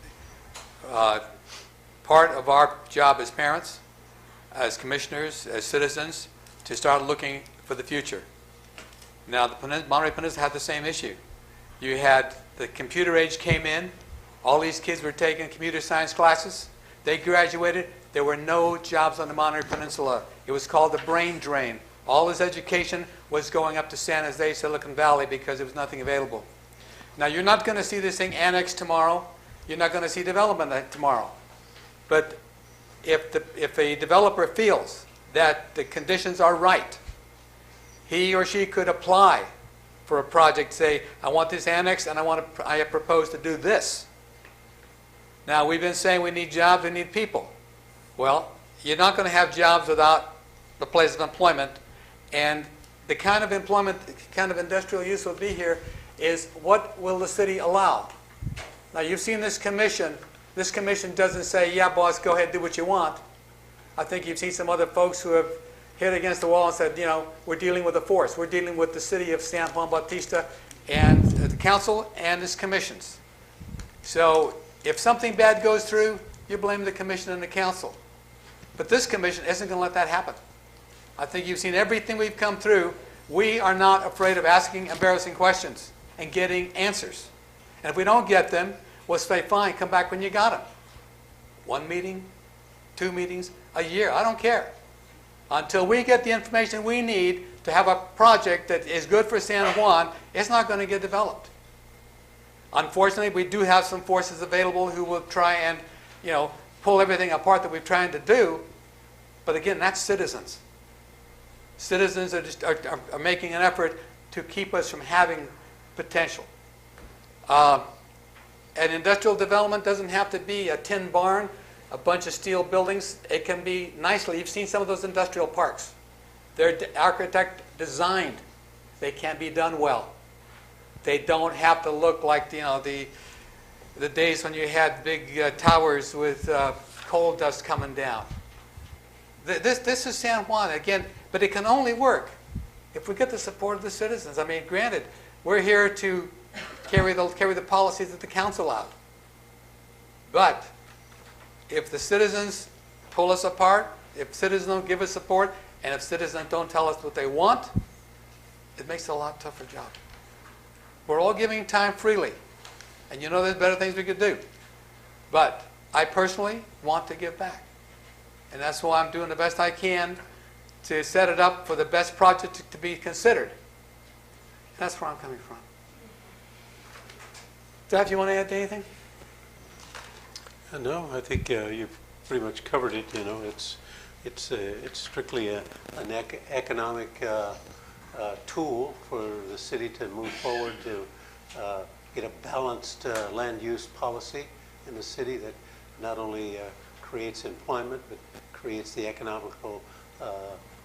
part of our job as parents, as commissioners, as citizens, to start looking for the future. Now, the Monterey Peninsula had the same issue. You had the computer age came in. All these kids were taking computer science classes. They graduated. There were no jobs on the Monterey Peninsula. It was called the brain drain. All his education was going up to San Jose, Silicon Valley, because there was nothing available. Now, you're not going to see this thing annexed tomorrow. You're not going to see development tomorrow. But if a developer feels that the conditions are right, he or she could apply for a project, say, I want this annexed and I have proposed to do this. Now, we've been saying we need jobs, we need people. Well, you're not going to have jobs without the place of employment, and the kind of employment, the kind of industrial use will be here is what will the city allow? Now, you've seen this commission. This commission doesn't say, yeah, boss, go ahead, do what you want. I think you've seen some other folks who have hit against the wall and said, you know, we're dealing with a force. We're dealing with the city of San Juan Bautista and the council and its commissions. So if something bad goes through, you blame the commission and the council. But this commission isn't going to let that happen. I think you've seen everything we've come through. We are not afraid of asking embarrassing questions and getting answers. And if we don't get them, we'll say, fine, come back when you got them. 1 meeting, 2 meetings, a year, I don't care. Until we get the information we need to have a project that is good for San Juan, it's not going to get developed. Unfortunately, we do have some forces available who will try and, pull everything apart that we're trying to do. But again, that's citizens. Citizens are making an effort to keep us from having potential. An industrial development doesn't have to be a tin barn, a bunch of steel buildings. It can be nicely. You've seen some of those industrial parks. They're architect designed. They can be done well. They don't have to look like the days when you had big towers with coal dust coming down. This is San Juan again, but it can only work if we get the support of the citizens. I mean, granted, we're here to carry the policies of the council out. But if the citizens pull us apart, if citizens don't give us support, and if citizens don't tell us what they want, it makes it a lot tougher job. We're all giving time freely. And there's better things we could do. But I personally want to give back. And that's why I'm doing the best I can to set it up for the best project to be considered. That's where I'm coming from. Jeff, you want to add to anything? No, I think you've pretty much covered it. It's strictly an economic tool for the city to move forward to get a balanced land use policy in the city that not only creates employment but creates the economical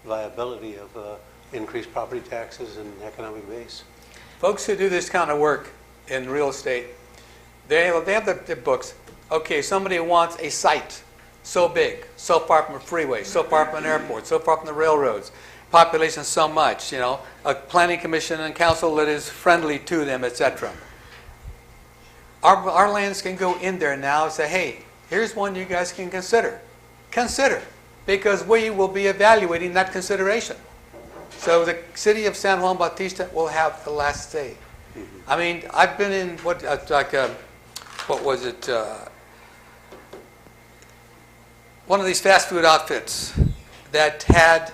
viability of increased property taxes and economic base. Folks who do this kind of work in real estate, they have their books. Okay, somebody wants a site so big, so far from a freeway, so far from an airport, so far from the railroads, population so much, a planning commission and council that is friendly to them, etc. Our lands can go in there now and say, hey, here's one you guys can consider. Consider, because we will be evaluating that consideration. So the city of San Juan Bautista will have the last say. I mean, I've been in what was it? One of these fast food outfits that had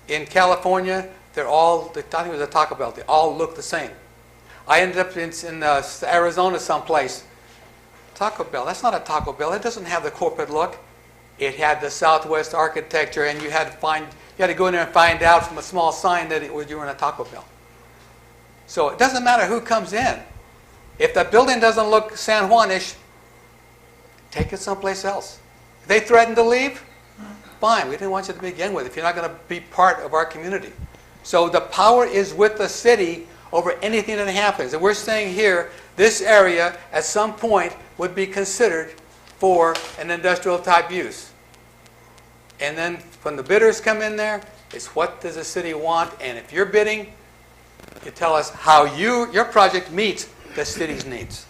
in California, I think it was a Taco Bell, they all look the same. I ended up in Arizona someplace. Taco Bell, that's not a Taco Bell. It doesn't have the corporate look. It had the Southwest architecture, and you had to go in there and find out from a small sign that you were in a Taco Bell. So it doesn't matter who comes in. If the building doesn't look San Juanish, take it someplace else. If they threaten to leave, fine. We didn't want you to begin with if you're not going to be part of our community. So the power is with the city over anything that happens. And we're saying here, this area at some point would be considered for an industrial type use. And then when the bidders come in there, it's what does the city want? And if you're bidding, you tell us how your project meets the city's needs.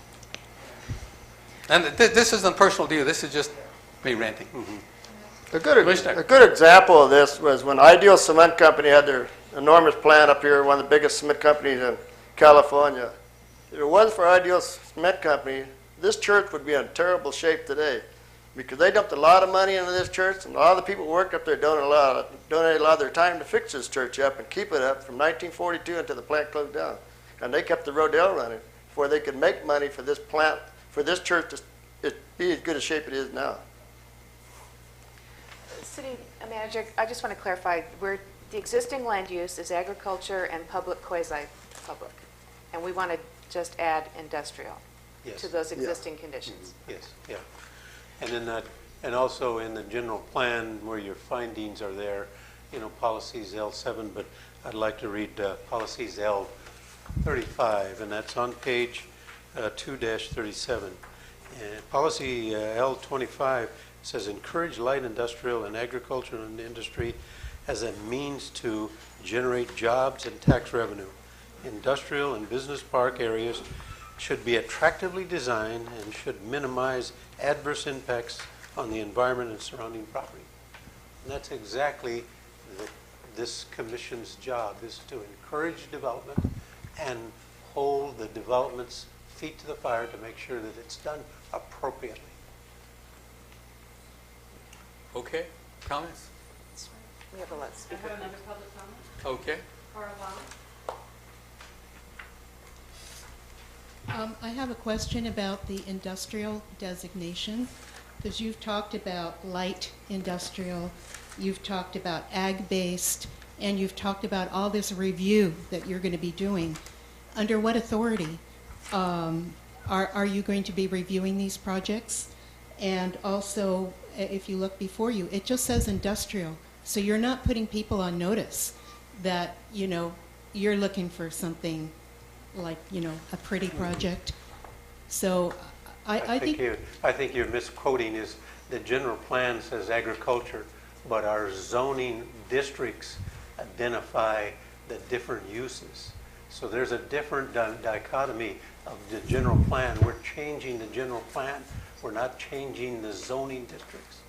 And this isn't personal to you. This is just me ranting. A good example of this was when Ideal Cement Company had their enormous plant up here, one of the biggest cement companies in California. If it wasn't for Ideal Cement Company, this church would be in terrible shape today because they dumped a lot of money into this church, and a lot of the people who worked up there donated a lot of their time to fix this church up and keep it up from 1942 until the plant closed down. And they kept the Rodale running before they could make money for this plant, for this church to be as good a shape it is now. City Manager, I just want to clarify, the existing land use is agriculture and public quasi-public, and we want to just add industrial to those existing conditions. Yes, yeah. And in that, and also in the general plan where your findings are there, policies L7, but I'd like to read policies L35, and that's on page 2-37. And policy L25 says encourage light industrial and agricultural industry as a means to generate jobs and tax revenue. Industrial and business park areas should be attractively designed and should minimize adverse impacts on the environment and surrounding property. And that's exactly this commission's job, is to encourage development and hold the development's feet to the fire to make sure that it's done appropriately. Okay, comments? We have a lot of I speaker. have another public comment. Okay. Carla? I have a question about the industrial designation, because you've talked about light industrial, you've talked about ag-based, and you've talked about all this review that you're going to be doing. Under what authority are you going to be reviewing these projects? And also, if you look before you, it just says industrial. So you're not putting people on notice that, you know, you're looking for something like, you know, a pretty project. So I think I think you're misquoting. Is the general plan says agriculture, but our zoning districts identify the different uses. So there's a different dichotomy of the general plan. We're changing the general plan. We're not changing the zoning districts.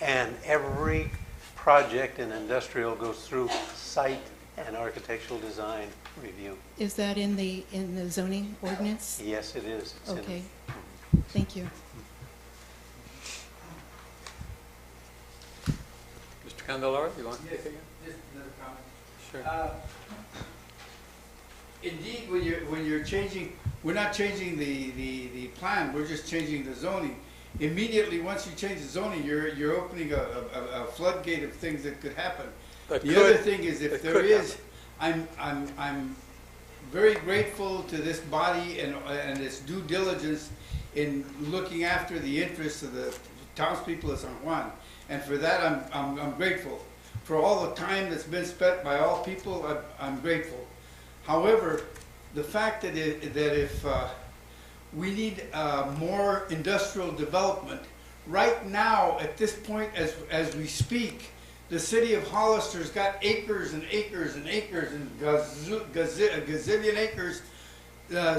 And every project in industrial goes through site and architectural design review. is that in the zoning ordinance? Yes, it is. It's in it. Okay, thank you. Mr. Candelara, you want to Yes, take it? just another comment. Sure. Indeed, when you're changing, we're not changing the plan, we're just changing the zoning. Immediately, once you change the zoning, you're opening a floodgate of things that could happen. That The could- other thing is, if that there could is, I'm very grateful to this body and its due diligence in looking after the interests of the townspeople of San Juan. And for that, I'm grateful. For all the time that's been spent by all people, I'm grateful. However, the fact that if we need more industrial development, right now, at this point, as we speak, the city of Hollister's got acres and acres and acres and a gazillion acres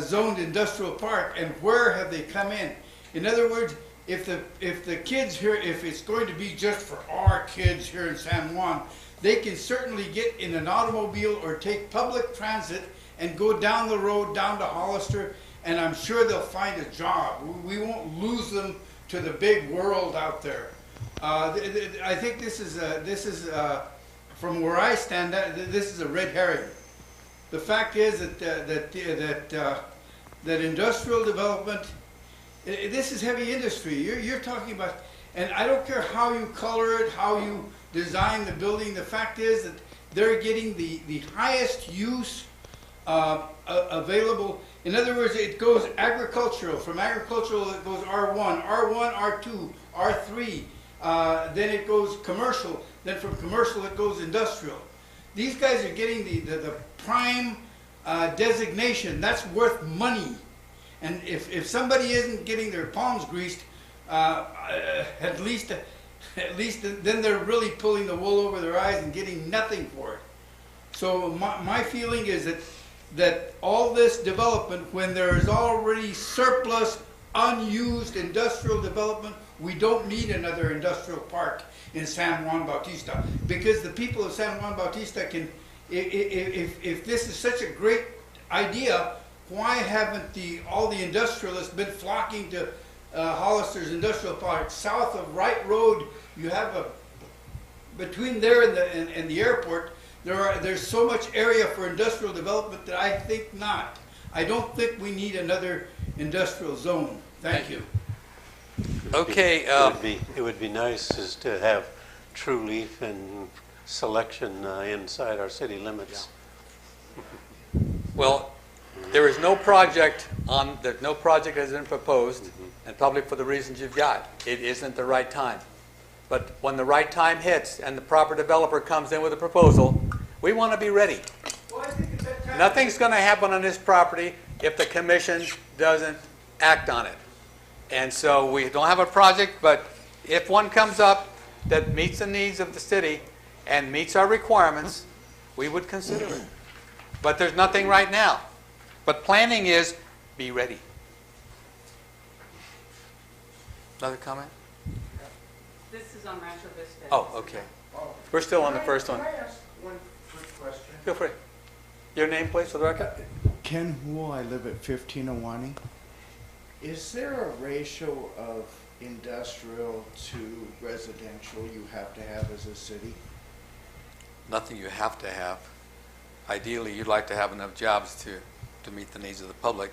zoned industrial park, and where have they come in? In other words, if the kids here, if it's going to be just for our kids here in San Juan, they can certainly get in an automobile or take public transit and go down the road down to Hollister, and I'm sure they'll find a job. We won't lose them to the big world out there. I think this is from where I stand, this is a red herring. The fact is that industrial development, this is heavy industry. You're talking about, and I don't care how you color it, how you design the building. The fact is that they're getting the highest use available. In other words, it goes agricultural. From agricultural, it goes R1, R2, R3. Then it goes commercial. Then from commercial, it goes industrial. These guys are getting the prime designation. That's worth money. And if somebody isn't getting their palms greased, at least then they're really pulling the wool over their eyes and getting nothing for it. So my feeling is that all this development, when there is already surplus, unused industrial development, we don't need another industrial park in San Juan Bautista, because the people of San Juan Bautista can, if this is such a great idea, why haven't all the industrialists been flocking to Hollister's industrial park? South of Wright Road, you have between there and the airport, there's so much area for industrial development that I think not. I don't think we need another industrial zone. Thank you. Okay. It would be nice is to have true leaf and selection inside our city limits. Well, there is no project there's no project has been proposed, and probably for the reasons you've got. It isn't the right time. But when the right time hits and the proper developer comes in with a proposal, we want to be ready. Well, I think at that time, Nothing's going to happen on this property if the commission doesn't act on it. And so we don't have a project, but if one comes up that meets the needs of the city and meets our requirements, we would consider it. But there's nothing right now. But planning is be ready. Another comment? This is on Rancho Vista. Oh, okay. We're still on the first one. Can I ask one quick question? Feel free. Your name, please, for the record? Ken Hool, I live at 15 Awani. Is there a ratio of industrial to residential you have to have as a city? Nothing you have to have. Ideally, you'd like to have enough jobs to meet the needs of the public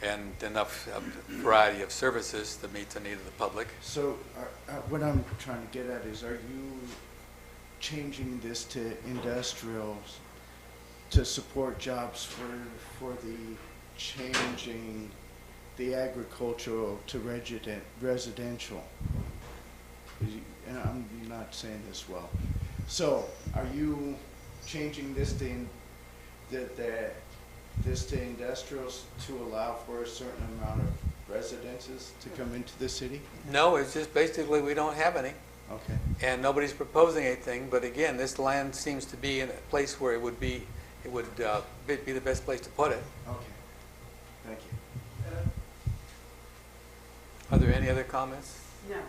and enough variety of services to meet the need of the public. So what I'm trying to get at is, are you changing this to industrials to support jobs for the changing the agricultural to residential? And I'm not saying this well. So are you changing this to industrials to allow for a certain amount of residences to come into the city? No, it's just basically we don't have any. Okay. And nobody's proposing anything, but again, this land seems to be in a place where it would be the best place to put it. Okay. Thank you. Are there any other comments? No, I have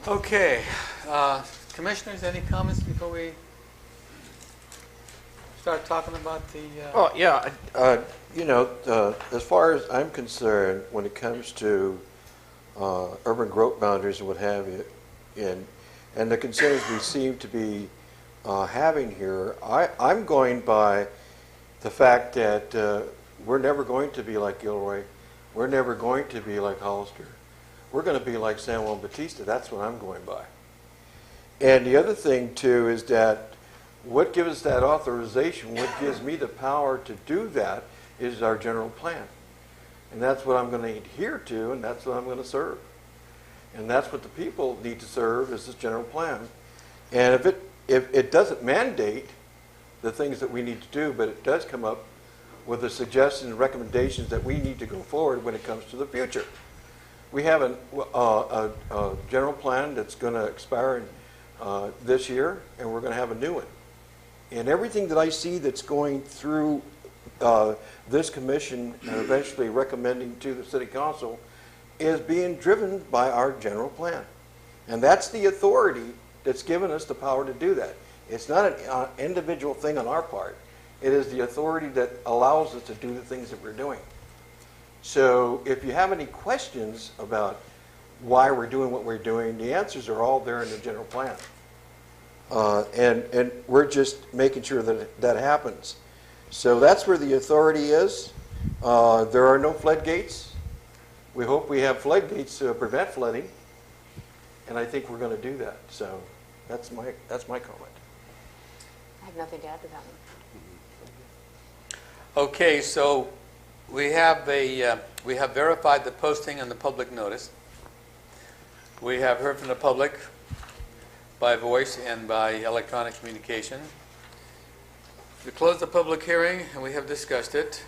no other speakers. Okay. Commissioners, any comments before we start talking about the... Oh, yeah. As far as I'm concerned, when it comes to urban growth boundaries and what have you, and the concerns we seem to be having here, I'm going by the fact that we're never going to be like Gilroy. We're never going to be like Hollister. We're going to be like San Juan Bautista. That's what I'm going by. And the other thing, too, is that what gives us that authorization, what gives me the power to do that, is our general plan. And that's what I'm going to adhere to, and that's what I'm going to serve. And that's what the people need to serve, is this general plan. And if it doesn't mandate the things that we need to do, but it does come up with the suggestions and recommendations that we need to go forward when it comes to the future. We have a general plan that's going to expire this year, and we're going to have a new one. And everything that I see that's going through this commission and eventually recommending to the city council is being driven by our general plan. And that's the authority that's given us the power to do that. It's not an individual thing on our part. It is the authority that allows us to do the things that we're doing. So if you have any questions about why we're doing what we're doing, the answers are all there in the general plan. And we're just making sure that that happens. So that's where the authority is. There are no floodgates. We hope we have floodgates to prevent flooding. And I think we're going to do that. So that's my comment. I have nothing to add to that one. Okay, so we have verified the posting and the public notice. We have heard from the public by voice and by electronic communication. We closed the public hearing and we have discussed it.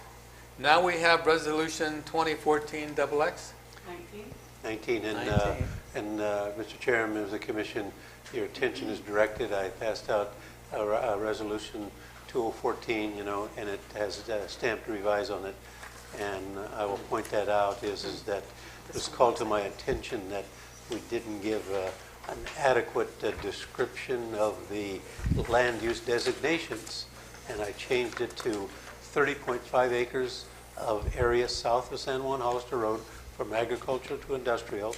Now we have resolution 2014 XX. 19? 19, and Mr. Chair, members of the commission, your attention is directed. I passed out a resolution 2014, and it has stamped revise on it. And I will point that out is that it was called to my attention that we didn't give an adequate description of the land use designations, and I changed it to 30.5 acres of area south of San Juan Hollister Road from agricultural to industrial,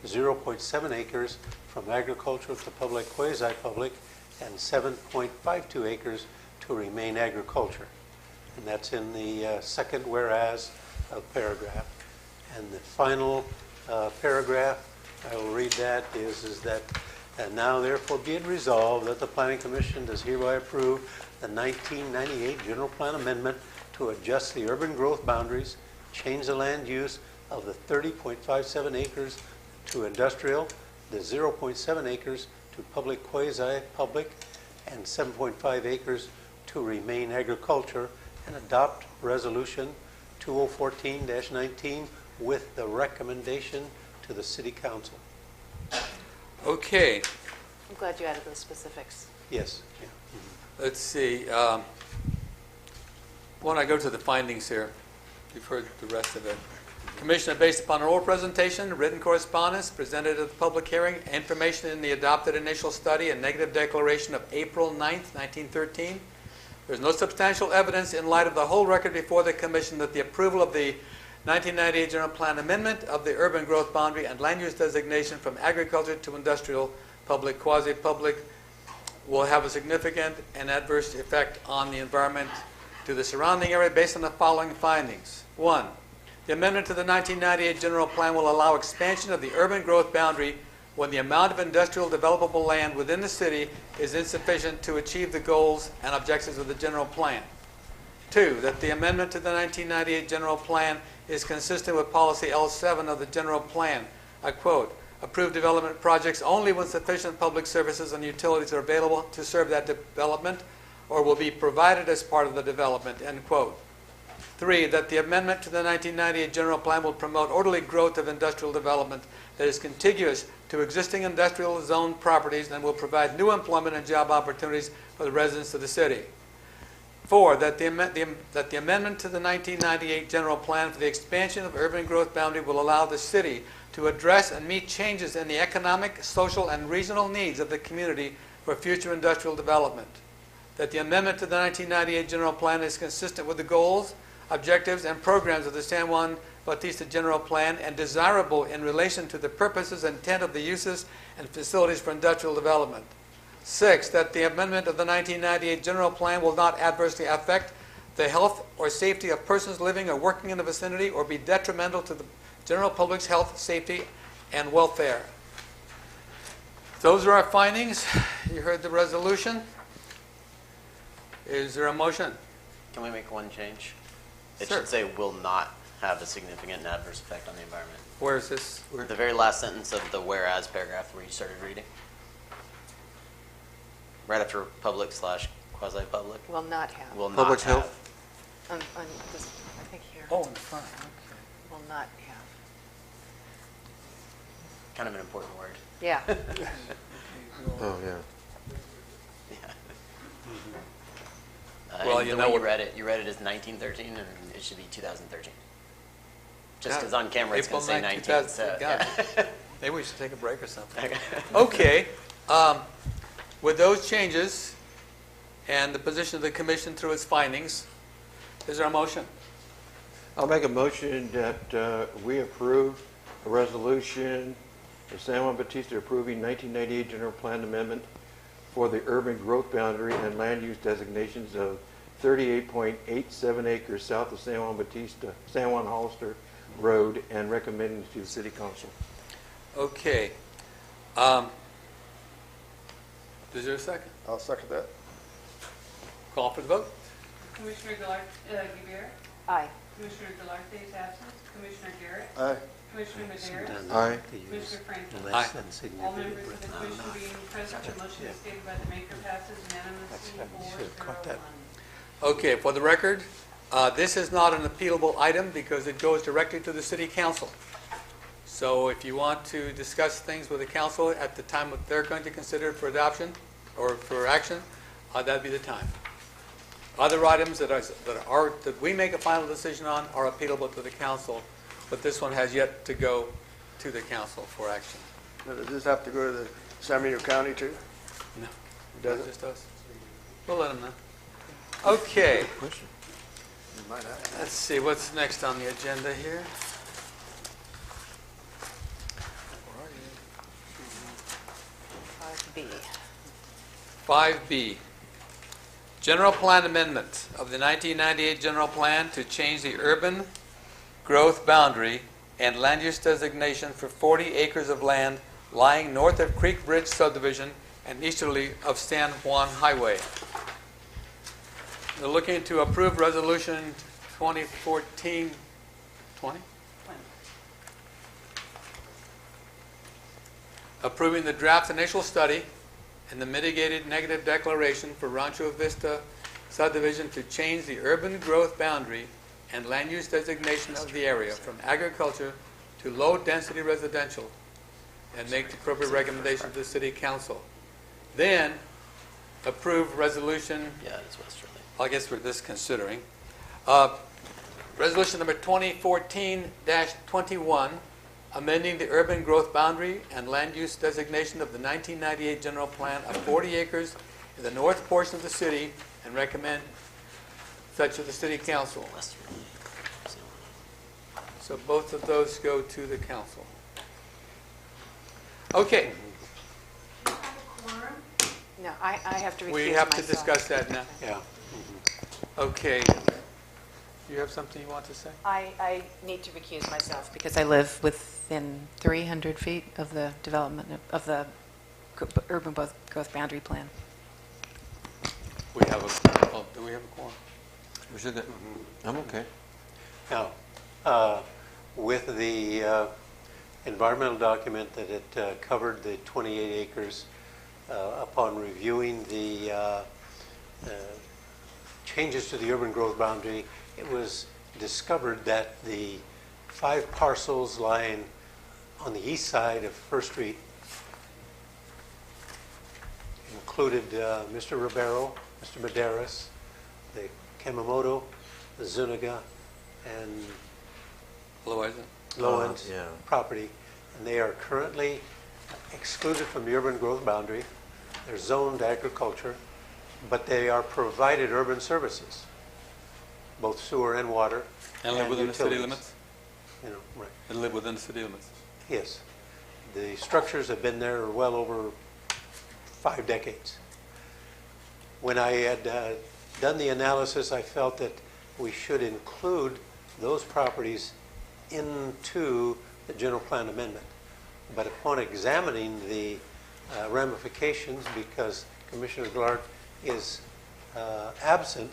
0.7 acres from agricultural to public, quasi-public, and 7.52 acres to remain agriculture. And that's in the second whereas paragraph. And the final paragraph, I will read that, is that, and now therefore be it resolved that the Planning Commission does hereby approve the 1998 General Plan Amendment to adjust the urban growth boundaries, change the land use of the 30.57 acres to industrial, the 0.7 acres to public, quasi-public, and 7.5 acres to remain agriculture, and adopt resolution 2014-19 with the recommendation to the City Council. Okay, I'm glad you added those specifics. Yes. Yeah. let's see. When I go to the findings here, you've heard the rest of it. Commissioner, based upon an oral presentation, written correspondence presented at the public hearing, information in the adopted initial study, and negative declaration of April 9th, 1913, There's no substantial evidence in light of the whole record before the Commission that the approval of the 1998 General Plan amendment of the urban growth boundary and land use designation from agriculture to industrial, public, quasi-public, will have a significant and adverse effect on the environment to the surrounding area based on the following findings. 1. The amendment to the 1998 General Plan will allow expansion of the urban growth boundary when the amount of industrial developable land within the city is insufficient to achieve the goals and objectives of the General Plan. 2. That the amendment to the 1998 General Plan is consistent with Policy L7 of the General Plan. I quote, approve development projects only when sufficient public services and utilities are available to serve that development or will be provided as part of the development, end quote. 3, that the amendment to the 1998 General Plan will promote orderly growth of industrial development that is contiguous to existing industrial zone properties and will provide new employment and job opportunities for the residents of the city. 4, that the amendment to the 1998 General Plan for the expansion of urban growth boundary will allow the city to address and meet changes in the economic, social, and regional needs of the community for future industrial development. That the amendment to the 1998 General Plan is consistent with the goals, objectives, and programs of the San Juan Bautista General Plan and desirable in relation to the purposes and intent of the uses and facilities for industrial development. 6, that the amendment of the 1998 General Plan will not adversely affect the health or safety of persons living or working in the vicinity or be detrimental to the general public's health, safety, and welfare. Those are our findings. You heard the resolution. Is there a motion? Can we make one change? It Sure. should say will not have a significant and adverse effect on the environment. Where is this? The very last sentence of the whereas paragraph where you started reading. Right after public / quasi-public. Will not have. Will Public not health. have. On this, I think here. Oh, in the front. Okay. Will not have. Kind of an important word. Yeah. Oh, yeah. Well, And you the know way you what- read it as 1913, and it should be 2013. Just Yeah. because on camera it's going April to say 9, 19. 2000. So, Got yeah. Maybe we should take a break or something. Okay. Okay. With those changes and the position of the commission through its findings, is there a motion? I'll make a motion that we approve a resolution of San Juan Bautista approving 1998 General Plan Amendment for the urban growth boundary and land use designations of 38.87 acres south of San Juan Bautista, San Juan Hollister Road, and recommending to the City Council. Okay. Is there a second? I'll second that. Call for the vote. Commissioner Guerrero, Aye. Commissioner Delarte is absent, Commissioner Garrett, Aye. Commissioner Medeiros, Aye. Commissioner Franklin. Aye. Less than All significant. members of the commission being present, the motion is stated by the maker passes unanimously 4-0-1. Okay, for the record, this is not an appealable item because it goes directly to the City Council. So if you want to discuss things with the council at the time that they're going to consider for adoption or for action, that'd be the time. Other items that we make a final decision on are appealable to the council, but this one has yet to go to the council for action. Now, does this have to go to the San Benito County too? No, It not doesn't? just us. We'll let them know. Okay, Question. It might have. let's see what's next on the agenda here. 5B. 5B, General Plan Amendment of the 1998 General Plan to change the urban growth boundary and land use designation for 40 acres of land lying north of Creek Bridge subdivision and easterly of San Juan Highway. They're looking to approve Resolution 2014-20? Approving the draft initial study and the mitigated negative declaration for Rancho Vista subdivision to change the urban growth boundary and land use designation of the area from agriculture to low-density residential and make the appropriate recommendation to the City Council. Then approve resolution, Yeah, it's westerly. I guess we're just considering, resolution number 2014-21, amending the urban growth boundary and land use designation of the 1998 General Plan of 40 acres in the north portion of the city and recommend such to the city council. So both of those go to the council. Okay, No, I have to recuse myself. we have to discuss that now. Yeah. Okay. You have something you want to say? I need to recuse myself because I live within 300 feet of the development of the urban growth boundary plan. We have a, do we have a quorum? We should, I'm okay. Now, with the environmental document that it covered the 28 acres, upon reviewing the changes to the urban growth boundary, it was discovered that the 5 parcels lying on the east side of First Street included Mr. Ribeiro, Mr. Medeiros, the Kamamoto, the Zuniga, and Lowen's yeah. property, and they are currently excluded from the urban growth boundary. They're zoned agriculture, but they are provided urban services, both sewer and water. And live within the city utilities. limits? You know, right. And live within the city limits? Yes. The structures have been there well over 5 decades. When I had done the analysis, I felt that we should include those properties into the general plan amendment. But upon examining the ramifications, because Commissioner Glart is absent,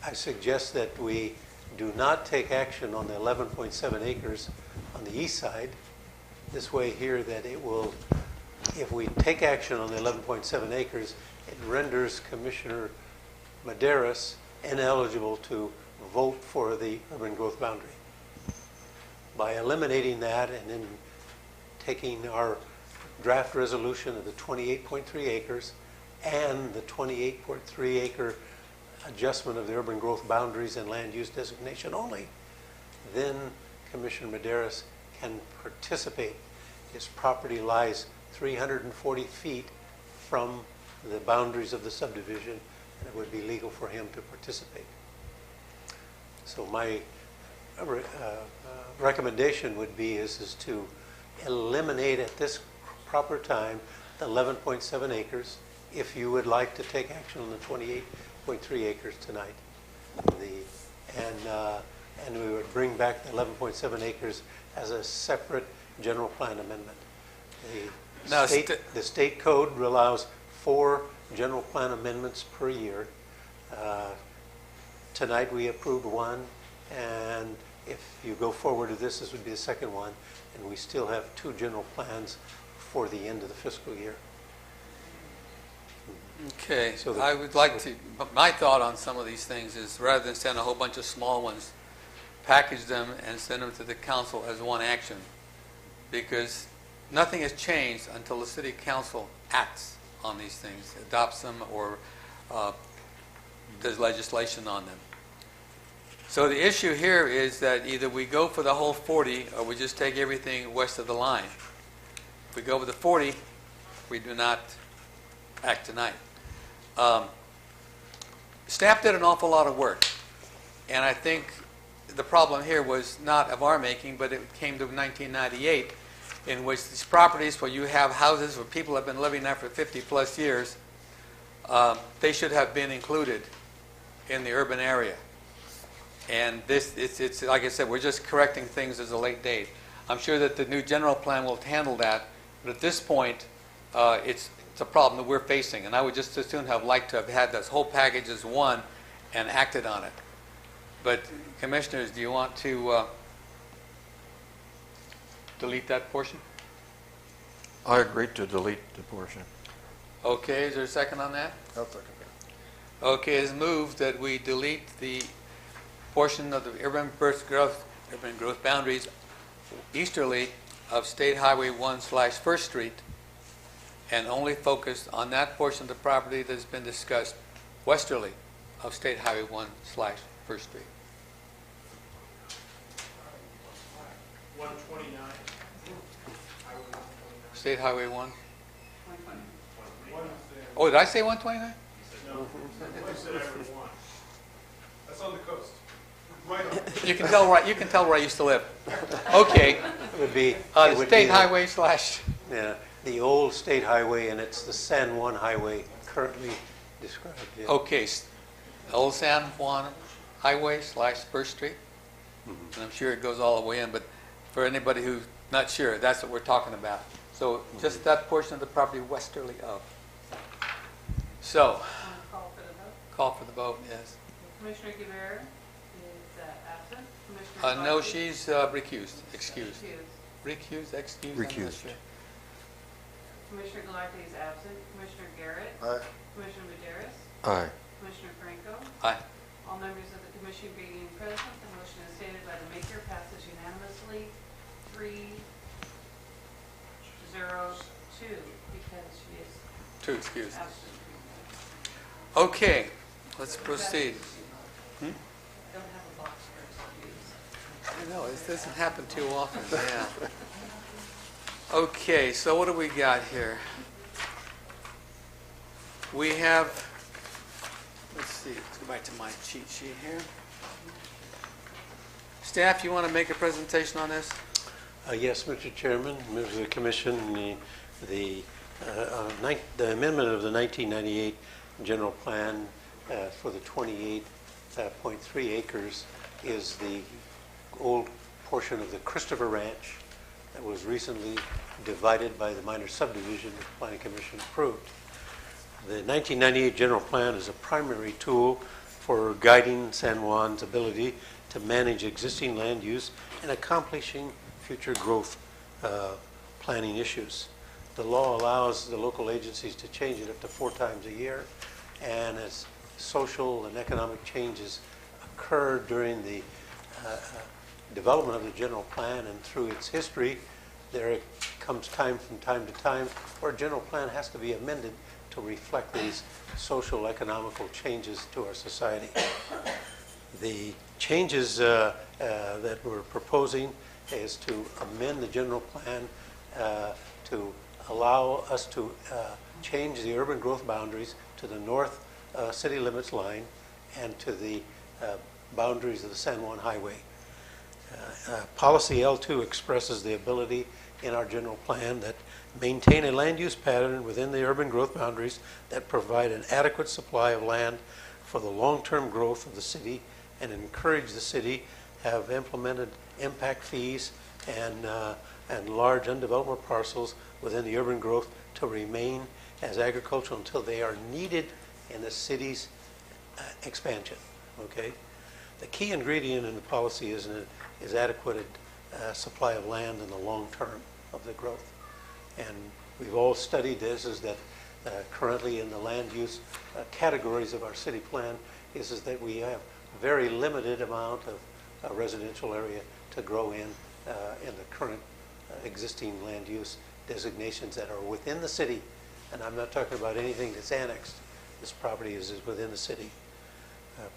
I suggest that we do not take action on the 11.7 acres on the east side. This way here that it will, if we take action on the 11.7 acres, it renders Commissioner Medeiros ineligible to vote for the urban growth boundary. By eliminating that and then taking our draft resolution of the 28.3 acres and the 28.3 acre adjustment of the urban growth boundaries and land use designation only, then Commissioner Medeiros can participate. His property lies 340 feet from the boundaries of the subdivision, and it would be legal for him to participate. So my recommendation would be is to eliminate at this proper time the 11.7 acres if you would like to take action on the 28.3 acres tonight. And we would bring back the 11.7 acres as a separate general plan amendment. The state code allows 4 general plan amendments per year. Tonight we approved 1, and if you go forward to this would be the second one, and we still have 2 general plans for the end of the fiscal year. Okay, So I would like to, my thought on some of these things is rather than send a whole bunch of small ones, package them and send them to the council as one action, because nothing has changed until the city council acts on these things, adopts them, or does legislation on them. So the issue here is that either we go for the whole 40 or we just take everything west of the line. If we go with the 40, we do not act tonight. Staff did an awful lot of work, and I think the problem here was not of our making, but it came to 1998, in which these properties where you have houses where people have been living there for 50 plus years, they should have been included in the urban area. And this, it's like I said, we're just correcting things as a late date. I'm sure that the new general plan will handle that, but at this point, it's a problem that we're facing, and I would just as soon have liked to have had this whole package as one and acted on it. But commissioners, do you want to delete that portion? I agree to delete the portion. Okay, is there a second on that? I'll second that. Okay, it's moved that we delete the portion of the urban growth boundaries easterly of State Highway 1/First Street, and only focus on that portion of the property that's been discussed westerly of State Highway 1/First Street. 129. State Highway 1? 2020. Oh, did I say 129? No, That's on the coast. Right on. You can tell where I used to live. Okay, It would be. it the would state be highway slash, Yeah, the old state highway, and it's the San Juan Highway currently described. Yeah. okay, Old San Juan Highway slash Spur Street. And I'm sure it goes all the way in, but for anybody who's not sure, that's what we're talking about. So just that portion of the property westerly of. So, Call for the vote. call for the vote, yes. Commissioner Guevara is absent. Commissioner No, Duarte- she's recused, excused. Recused, excused? I'm not Recused. sure. Commissioner Galante is absent. Commissioner Garrett. Aye. Commissioner Maderas. Aye. Commissioner Franco. Aye. All members of the commission being present, the motion is stated by the maker passes unanimously, 3-0-2, because she is Two excused. absent. Okay, let's proceed. Don't have a box for excuse. I know, this doesn't happen too often, yeah. Okay, so what do we got here? We have, let's see, let's go back to my cheat sheet here. Staff, you want to make a presentation on this? Yes, Mr. Chairman, members of the commission, the amendment of the 1998 general plan for the 28.3 acres is the old portion of the Christopher Ranch that was recently divided by the minor subdivision that the Planning Commission approved. The 1998 general plan is a primary tool for guiding San Juan's ability to manage existing land use and accomplishing future growth planning issues. The law allows the local agencies to change it up to 4 times a year, and as social and economic changes occur during the development of the general plan and through its history, there comes time from time to time where a general plan has to be amended to reflect these social economical changes to our society. The changes that we're proposing is to amend the general plan to allow us to change the urban growth boundaries to the north city limits line and to the boundaries of the San Juan Highway. Policy L2 expresses the ability in our general plan that maintain a land use pattern within the urban growth boundaries that provide an adequate supply of land for the long-term growth of the city and encourage the city have implemented impact fees and large undeveloped parcels within the urban growth to remain as agricultural until they are needed in the city's expansion. Okay, the key ingredient in the policy is adequate supply of land in the long term of the growth. And we've all studied this, is that currently in the land use categories of our city plan is that we have very limited amount of residential area to grow in the current existing land use designations that are within the city. And I'm not talking about anything that's annexed. This property is within the city.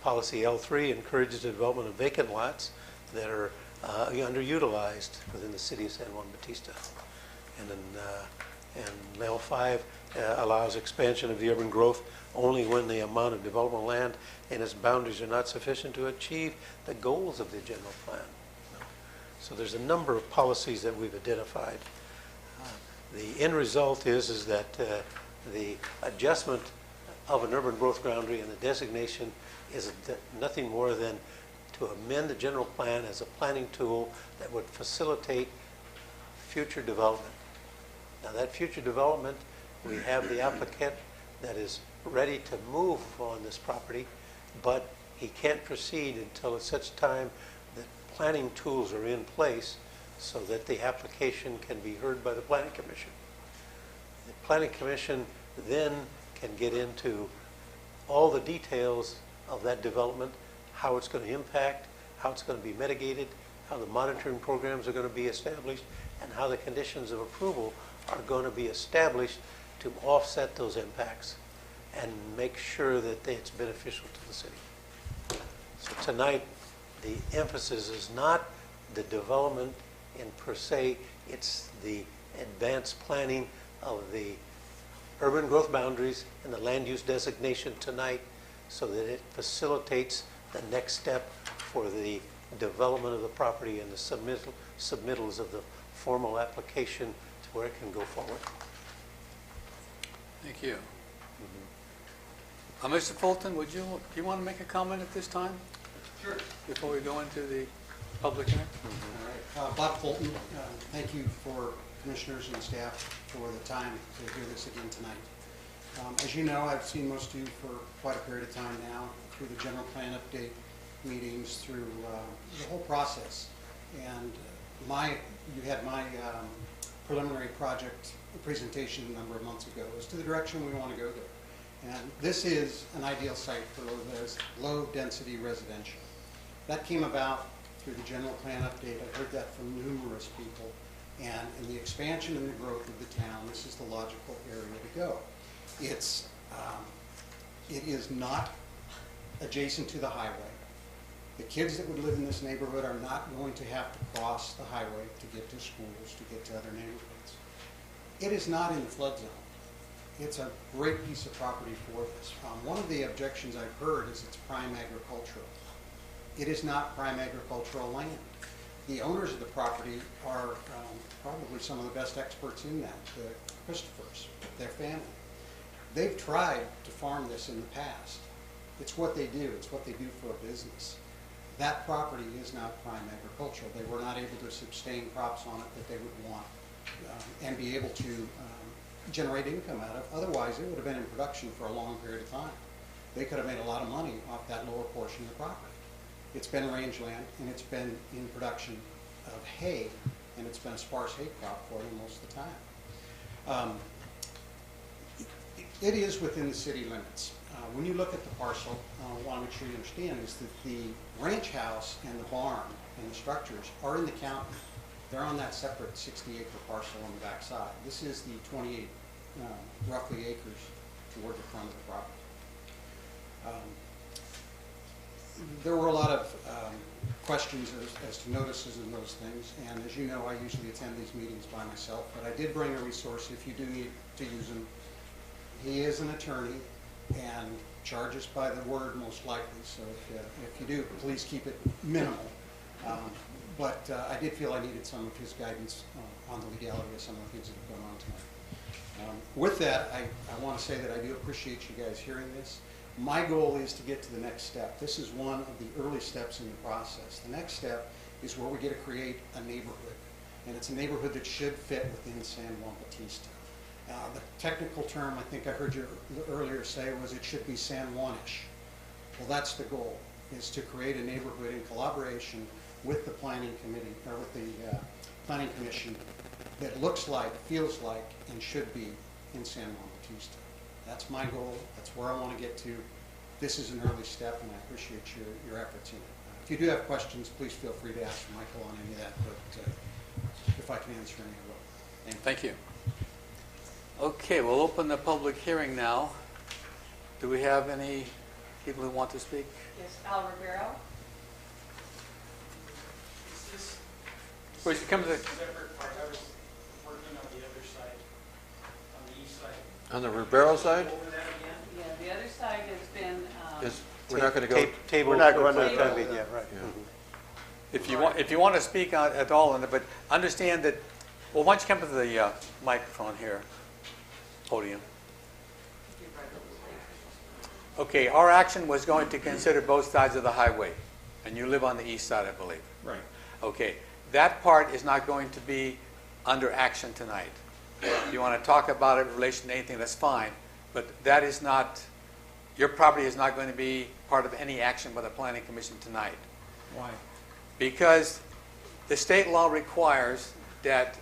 Policy L3 encourages the development of vacant lots that are underutilized within the city of San Juan Bautista. And then L5 allows expansion of the urban growth only when the amount of development land and its boundaries are not sufficient to achieve the goals of the general plan. So there's a number of policies that we've identified. The end result is that the adjustment of an urban growth boundary and the designation is nothing more than to amend the general plan as a planning tool that would facilitate future development. Now that future development, we have the applicant that is ready to move on this property, but he can't proceed until at such time that planning tools are in place so that the application can be heard by the Planning Commission. The Planning Commission then can get into all the details of that development, how it's going to impact, how it's going to be mitigated, how the monitoring programs are going to be established, and how the conditions of approval are going to be established to offset those impacts and make sure that it's beneficial to the city. So tonight, the emphasis is not the development in per se, it's the advanced planning of the urban growth boundaries and the land use designation tonight so that it facilitates the next step for the development of the property and the submittals of the formal application to where it can go forward. Thank you. Mr. Fulton, do you want to make a comment at this time? Sure. Before we go into the public hearing? All right. Bob Fulton, thank you for commissioners and staff for the time to hear this again tonight. As you know, I've seen most of you for quite a period of time now, through the general plan update meetings, through the whole process. And you had my preliminary project presentation a number of months ago as to the direction we want to go there. And this is an ideal site for low-density residential. That came about through the general plan update. I've heard that from numerous people. And in the expansion and the growth of the town, this is the logical area to go. It is not adjacent to the highway. The kids that would live in this neighborhood are not going to have to cross the highway to get to schools, to get to other neighborhoods. It is not in the flood zone. It's a great piece of property for this. One of the objections I've heard is it's prime agricultural. It is not prime agricultural land. The owners of the property are probably some of the best experts in that, the Christophers, their family. They've tried to farm this in the past. It's what they do. It's what they do for a business. That property is not prime agricultural. They were not able to sustain crops on it that they would want and be able to generate income out of. Otherwise, it would have been in production for a long period of time. They could have made a lot of money off that lower portion of the property. It's been rangeland, and it's been in production of hay, and it's been a sparse hay crop for them most of the time. It is within the city limits. When you look at the parcel, what I want to make sure you understand is that the ranch house and the barn and the structures are in the county. They're on that separate 60-acre parcel on the back side. This is the 28, roughly, acres toward the front of the property. There were a lot of questions as to notices and those things, and as you know, I usually attend these meetings by myself, but I did bring a resource if you do need to use him. He is an attorney and charges by the word most likely, so if you do, please keep it minimal. But I did feel I needed some of his guidance on the legality of some of the things that have gone on tonight. With that, I want to say that I do appreciate you guys hearing this. My goal is to get to the next step. This is one of the early steps in the process. The next step is where we get to create a neighborhood, and it's a neighborhood that should fit within San Juan Bautista. The technical term I think I heard you earlier say was it should be San Juanish. Well, that's the goal, is to create a neighborhood in collaboration with the planning committee, or with the planning commission, that looks like, feels like, and should be in San Juan Bautista. That's my goal. That's where I want to get to. This is an early step, and I appreciate your efforts in it. If you do have questions, please feel free to ask Michael on any of that, but if I can answer any, I will. Thank you. Okay, we'll open the public hearing now. Do we have any people who want to speak? Yes, Al Rivero. Is this Wait, come to the... separate part? I was working on the other side, on the east side. On the Ribero side? Over that again? Yeah, the other side has been, We're not going to go. Table. We're not going for to the the time being, yeah, right. Mhm. If you want to speak at all, but understand that, well, why don't you come to the microphone here, podium. Okay, our action was going to consider both sides of the highway, and you live on the east side, I believe. Right. Okay, that part is not going to be under action tonight. If you want to talk about it in relation to anything, that's fine, but that is not, your property is not going to be part of any action by the Planning Commission tonight. Why? Because the state law requires that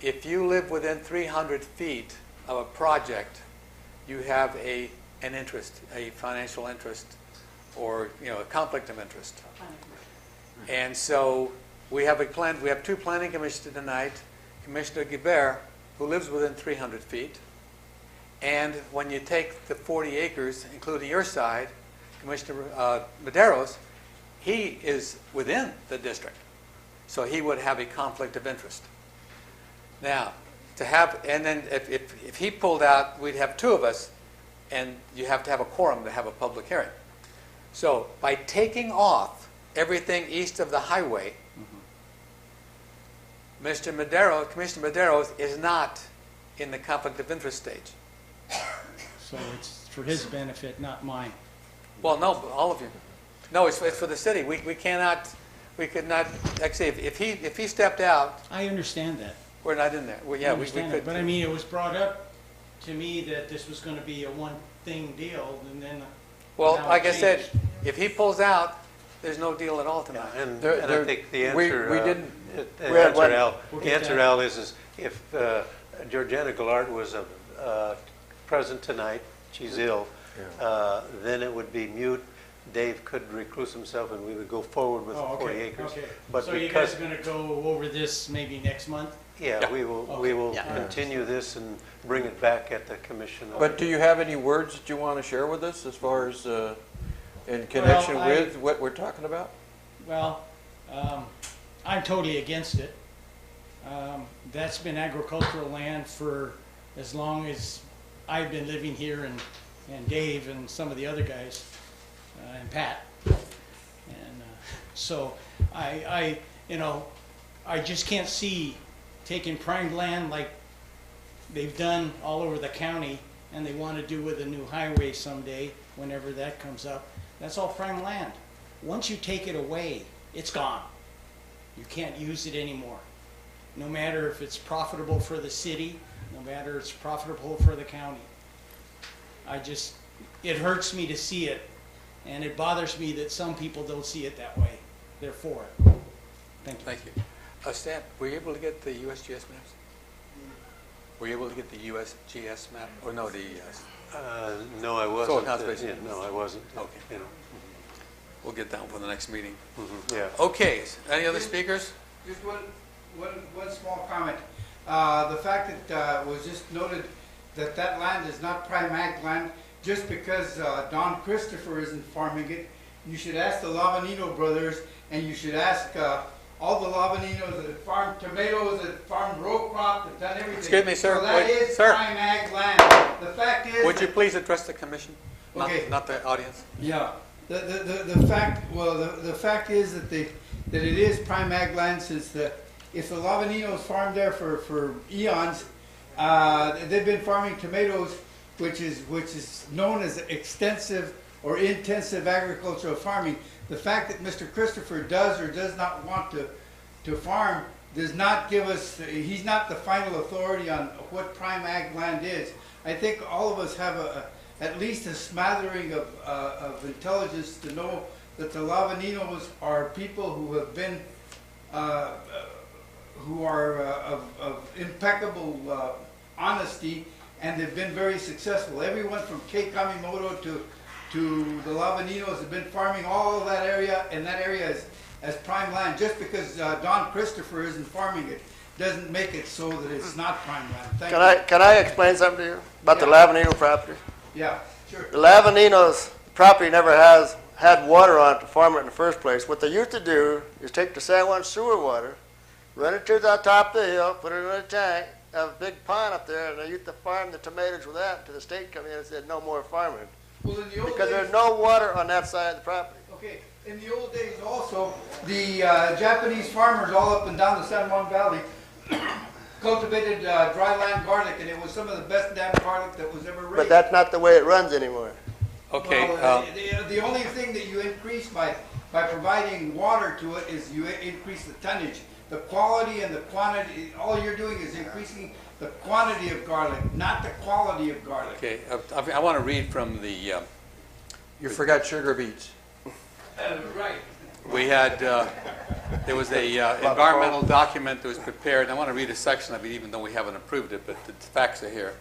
if you live within 300 feet of a project, you have an interest, a financial interest, or a conflict of interest. And so we have two planning commissioners tonight. Commissioner Guibert, who lives within 300 feet, and when you take the 40 acres, including your side, Commissioner Medeiros, he is within the district, so he would have a conflict of interest. Now, to have, and then if he pulled out, we'd have two of us, and you have to have a quorum to have a public hearing. So by taking off everything east of the highway, Mr. Madero, Commissioner Madero is not in the conflict of interest stage. So it's for his benefit, not mine. Well, no, all of you. No, it's for the city. We could not, actually, if he stepped out, I understand that. we're not in there. Well, I yeah, we understand could. that. But I mean, it was brought up to me that this was going to be a one-thing deal, and then Well, now it like I said, changed. if he pulls out, there's no deal at all tonight. And There- and I think the we answer, didn't- the We had answer, one- Al, We'll the get answer, that. Al, is if Georgiana Gillard was present tonight, she's ill, then it would be mute. Dave could recluse himself and we would go forward with the Oh, 40 okay, acres. okay. But So you because, guys are going to go over this maybe next month? yeah, we will Yeah. continue this and bring it back at the commission. But do you have any words that you want to share with us as far as in connection Well, with what we're talking about? Well, I'm totally against it. That's been agricultural land for as long as I've been living here, and Dave and some of the other guys, and Pat. And so I just can't see taking prime land like they've done all over the county, and they want to do with a new highway someday, whenever that comes up. That's all prime land. Once you take it away, it's gone. You can't use it anymore. No matter if it's profitable for the city, no matter if it's profitable for the county. It hurts me to see it, and it bothers me that some people don't see it that way. They're for it. Thank you. Thank you. Stan, were you able to get the USGS maps? Were you able to get the USGS map? Or no, the... No, I wasn't. Soil conservation. Yeah, no, I wasn't. Okay. You know, We'll get that one for the next meeting. yeah. Okay, any other speakers? Just one small comment. The fact that was just noted that that land is not prime ag land, just because Don Christopher isn't farming it, you should ask the Lavanino brothers, and you should ask all the Lavaninos that have farmed tomatoes, that have farmed row crop, that have done everything. Excuse me, sir. So that Wait, is sir. prime ag land. The fact is... Would you please address the commission, Okay. not the audience? Yeah, the fact is that that it is prime ag land, since if the Lavaninos farmed there for eons, they've been farming tomatoes, which is known as extensive or intensive agricultural farming. The fact that Mr. Christopher does or does not want to farm does not give us, he's not the final authority on what prime ag land is. I think all of us have at least a smattering of intelligence to know that the Lavaninos are people who have been, who are of impeccable honesty, and they've been very successful. Everyone from Kei Kamimoto to the Lavaninos have been farming all of that area, and that area as prime land. Just because Don Christopher isn't farming it doesn't make it so that it's not prime land. Thank you. Can I explain something to you about the Lavanino property? Yeah, sure. The Lavaninos property never has had water on it to farm it in the first place. What they used to do is take the San Juan sewer water, run it to the top of the hill, put it in a tank, have a big pond up there, and they used to farm the tomatoes with that until the state come in and said no more farming. Well, in the old Because days, there's no water on that side of the property. okay, in the old days also, the Japanese farmers all up and down the San Juan Valley cultivated dry land garlic, and it was some of the best damn garlic that was ever raised. But that's not the way it runs anymore. Okay. Well, the only thing that you increase by providing water to it is you increase the tonnage. The quality and the quantity, all you're doing is increasing the quantity of garlic, not the quality of garlic. Okay, I want to read from the, You forgot sugar beets. Right. we had, there was a environmental document that was prepared. I want to read a section of it, even though we haven't approved it, but the facts are here.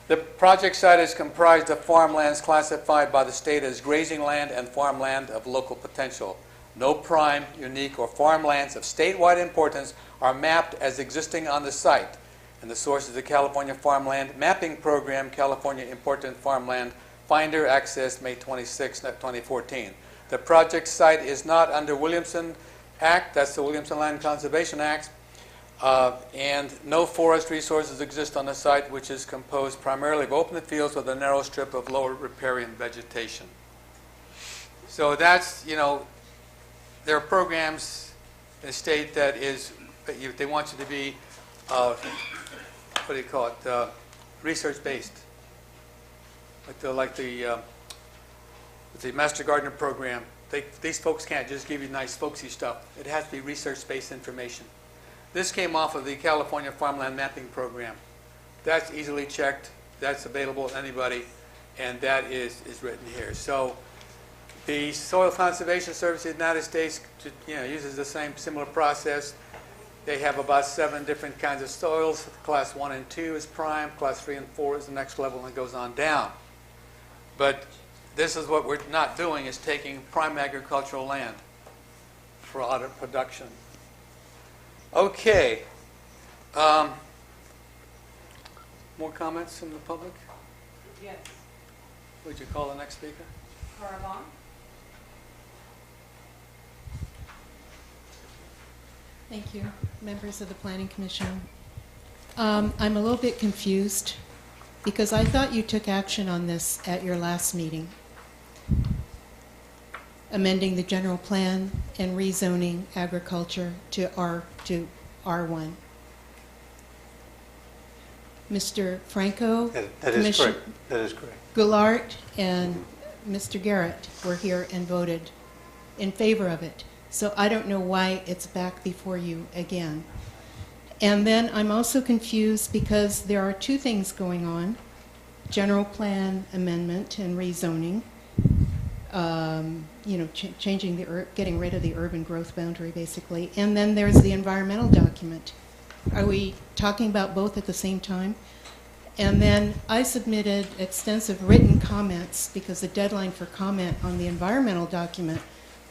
The project site is comprised of farmlands classified by the state as grazing land and farmland of local potential. No prime, unique, or farmlands of statewide importance are mapped as existing on the site. And the source is the California Farmland Mapping Program, California Important Farmland Finder, accessed May 26, 2014. The project site is not under Williamson Act, that's the Williamson Land Conservation Act, And no forest resources exist on the site, which is composed primarily of open fields with a narrow strip of lower riparian vegetation. So that's, there are programs in the state that they want you to be, research-based. Like the Master Gardener program. These folks can't just give you nice folksy stuff. It has to be research-based information. This came off of the California Farmland Mapping Program. That's easily checked. That's available to anybody, and that is written here. So the Soil Conservation Service of the United States uses the same similar process. They have about 7 different kinds of soils. Class 1 and 2 is prime. Class 3 and 4 is the next level, and it goes on down. But this is what we're not doing, is taking prime agricultural land for auto production. Okay. More comments from the public? Yes. Would you call the next speaker? Caravan? Thank you, members of the Planning Commission. I'm a little bit confused because I thought you took action on this at your last meeting, amending the general plan and rezoning agriculture to R1. Mr. Franco, That is correct. That is correct. Goulart, and Mr. Garrett were here and voted in favor of it. So I don't know why it's back before you again. And then I'm also confused because there are 2 things going on: general plan amendment and rezoning, changing getting rid of the urban growth boundary, basically. And then there's the environmental document. Are we talking about both at the same time? And then I submitted extensive written comments because the deadline for comment on the environmental document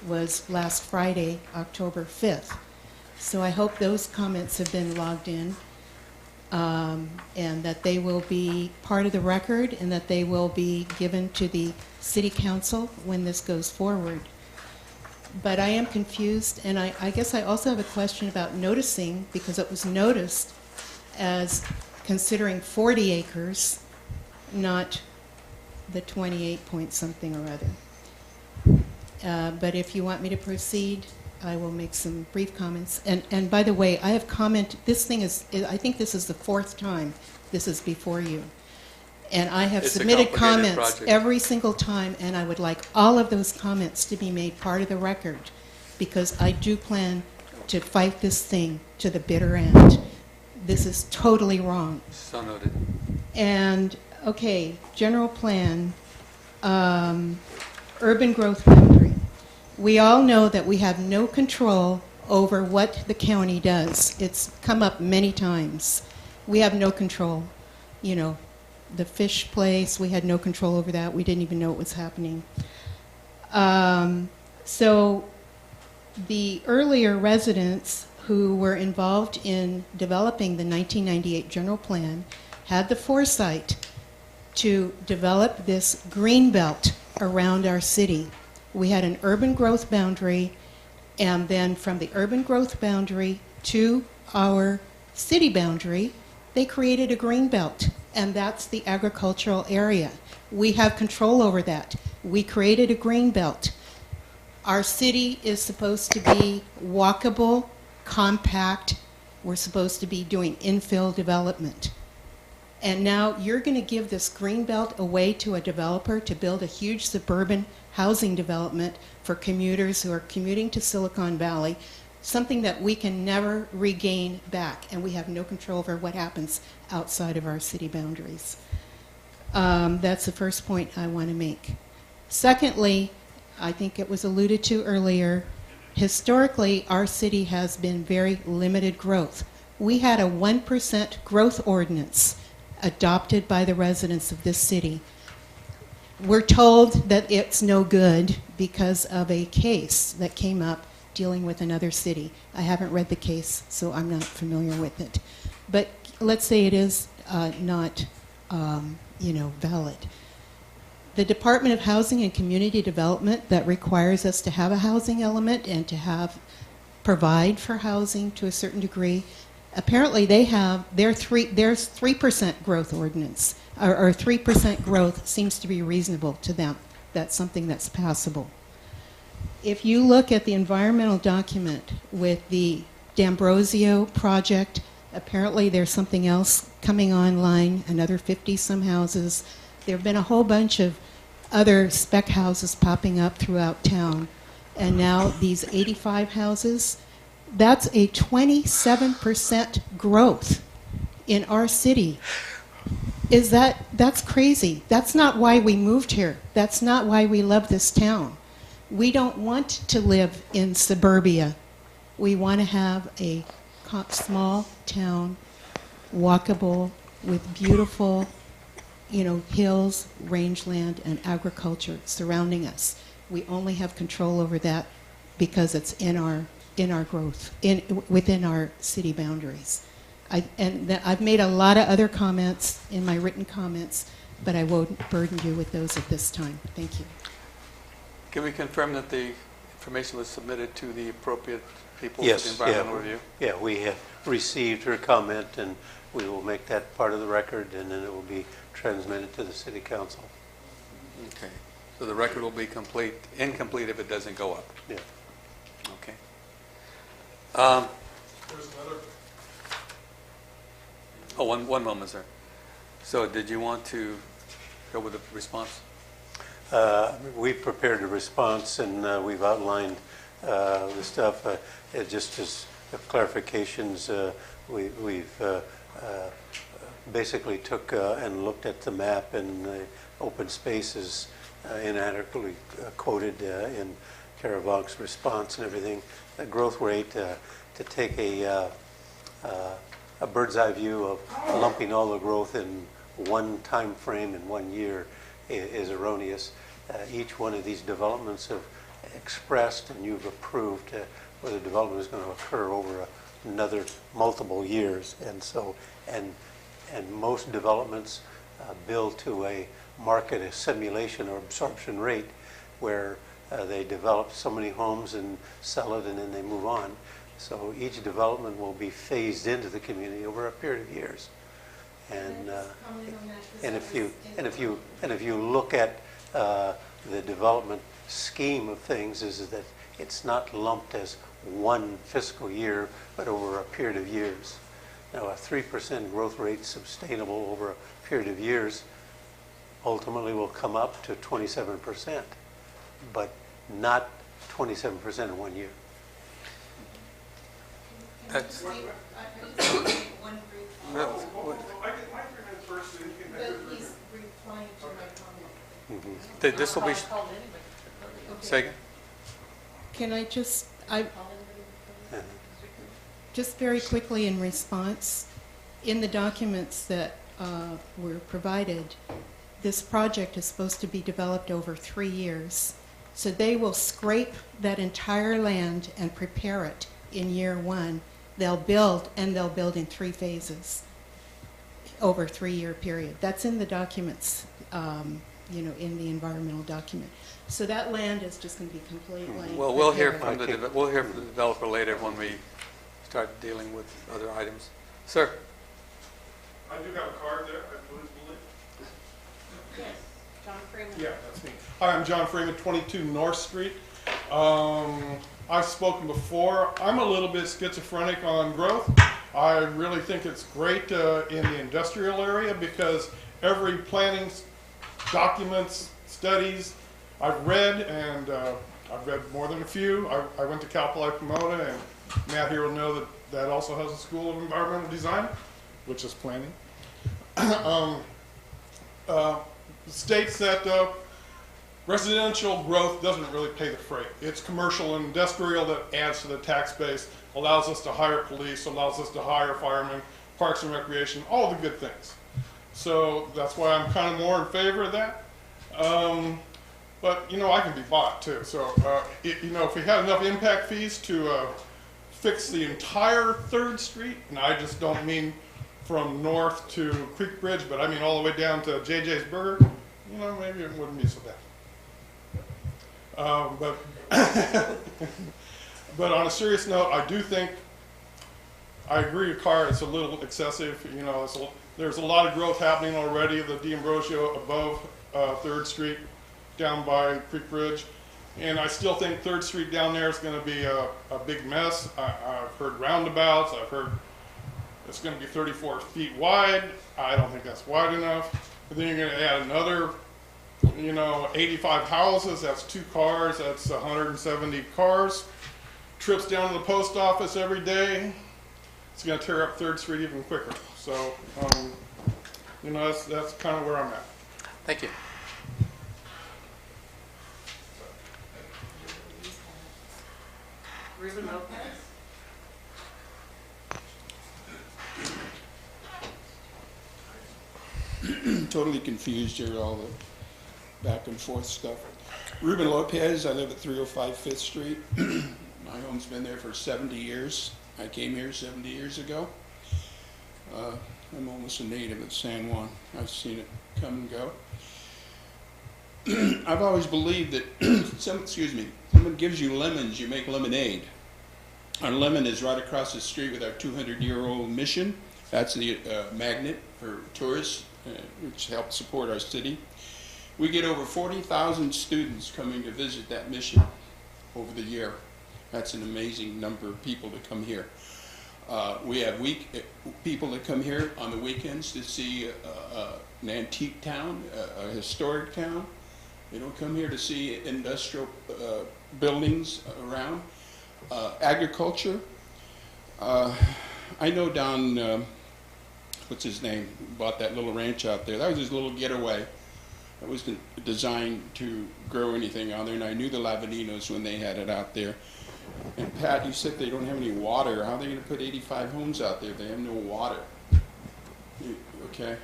was last Friday, October 5th. So I hope those comments have been logged in, and that they will be part of the record and that they will be given to the City Council when this goes forward. But I am confused, and I guess I also have a question about noticing, because it was noticed as considering 40 acres, not the 28 point something or other. But if you want me to proceed, I will make some brief comments. And by the way, I have commented, I think this is the 4th time this is before you. And I have submitted comments every single time, and I would like all of those comments to be made part of the record, because I do plan to fight this thing to the bitter end. This is totally wrong. So noted. And, okay, general plan, urban growth boundary. We all know that we have no control over what the county does. It's come up many times. We have no control. The fish place, we had no control over that. We didn't even know it was happening. So the earlier residents who were involved in developing the 1998 general plan had the foresight to develop this green belt around our city. We had an urban growth boundary, and then from the urban growth boundary to our city boundary, they created a green belt, and that's the agricultural area. We have control over that. We created a green belt. Our city is supposed to be walkable, compact. We're supposed to be doing infill development. And now you're going to give this green belt away to a developer to build a huge suburban housing development for commuters who are commuting to Silicon Valley, something that we can never regain back, and we have no control over what happens outside of our city boundaries. That's the first point I want to make. Secondly, I think it was alluded to earlier, historically our city has been very limited growth. We had a 1% growth ordinance adopted by the residents of this city. We're told that it's no good because of a case that came up dealing with another city. I haven't read the case, so I'm not familiar with it. But let's say it is not, valid. The Department of Housing and Community Development that requires us to have a housing element and to provide for housing to a certain degree Apparently they have, there's 3% growth ordinance, or 3% growth seems to be reasonable to them. That's something that's passable. If you look at the environmental document with the D'Ambrosio project, apparently there's something else coming online, another 50-some houses. There have been a whole bunch of other spec houses popping up throughout town. And now these 85 houses, that's a 27% growth in our city. That's crazy. That's not why we moved here. That's not why we love this town. We don't want to live in suburbia. We want to have a small town, walkable, with beautiful, hills, rangeland, and agriculture surrounding us. We only have control over that because it's in our growth, within our city boundaries. I've made a lot of other comments in my written comments, but I won't burden you with those at this time. Thank you. Can we confirm that the information was submitted to the appropriate people Yes, for the environmental review? Yeah, we have received her comment, and we will make that part of the record, and then it will be transmitted to the city council. Okay. So the record will be incomplete if it doesn't go up. Yeah. Okay. There's another. Oh, one moment, sir. So did you want to go with the response? We've prepared a response, and we've outlined the stuff. Just as clarifications, we've basically took and looked at the map, and the open spaces inadequately quoted in Caravanc's response and everything. The growth rate, to take a bird's eye view of lumping all the growth in one time frame in 1 year is erroneous. Each one of these developments have expressed, and you've approved where the development is going to occur over another multiple years. And so, and most developments build to a market assimilation or absorption rate where they develop so many homes and sell it, and then they move on. So each development will be phased into the community over a period of years. And if you look at the development scheme of things, is that it's not lumped as one fiscal year, but over a period of years. Now, a 3% growth rate sustainable over a period of years ultimately will come up to 27%, but not 27% in 1 year. That's, I can 3 minutes first, so you can have your 3 minutes. replying to my comment. this will be. Second. Can I just very quickly in response, in the documents that were provided, this project is supposed to be developed over 3 years. So they will scrape that entire land and prepare it in year 1. They'll build, and they'll build in 3 phases over a 3-year period. That's in the documents, in the environmental document. So that land is just going to be completely. Well, we'll hear from the developer later when we start dealing with other items. Sir. I do have a card there, I believe. Yes, John Freeman. Yeah, that's me. Hi, I'm John Freeman, 22 North Street. I've spoken before. I'm a little bit schizophrenic on growth. I really think it's great in the industrial area because every planning documents, studies I've read, and I've read more than a few. I went to Cal Poly Pomona, and Matt here will know that also has a School of Environmental Design, which is planning. States that residential growth doesn't really pay the freight. It's commercial and industrial that adds to the tax base, allows us to hire police, allows us to hire firemen, parks and recreation, all the good things. So that's why I'm kind of more in favor of that. But, I can be bought too. So, if we had enough impact fees to fix the entire 3rd Street, and I just don't mean from north to Creek Bridge, but I mean all the way down to JJ's Burger, maybe it wouldn't be so bad. But on a serious note, I do think I agree, your car is a little excessive. You know, there's a lot of growth happening already. The D'Ambrosio above 3rd Street, down by Creek Bridge, and I still think 3rd Street down there is going to be a big mess. I've heard roundabouts. I've heard it's going to be 34 feet wide. I don't think that's wide enough. But then you're going to add another, 85 houses. That's 2 cars. That's 170 cars. Trips down to the post office every day. It's going to tear up 3rd Street even quicker. So, that's kind of where I'm at. Thank you. Ruben Lopez? Totally confused here, all the back and forth stuff. Ruben Lopez, I live at 305 5th Street. My home's been there for 70 years. I came here 70 years ago. I'm almost a native of San Juan. I've seen it come and go. I've always believed that, someone gives you lemons, you make lemonade. Our lemon is right across the street with our 200-year-old mission. That's the magnet for tourists, which helps support our city. We get over 40,000 students coming to visit that mission over the year. That's an amazing number of people to come here. We have people that come here on the weekends to see an antique town, a historic town. They don't come here to see industrial buildings around. Agriculture. I know Don, what's his name, bought that little ranch out there. That was his little getaway. That was designed to grow anything out there, and I knew the Lavadinos when they had it out there. And Pat, you said they don't have any water. How are they going to put 85 homes out there if they have no water? Okay,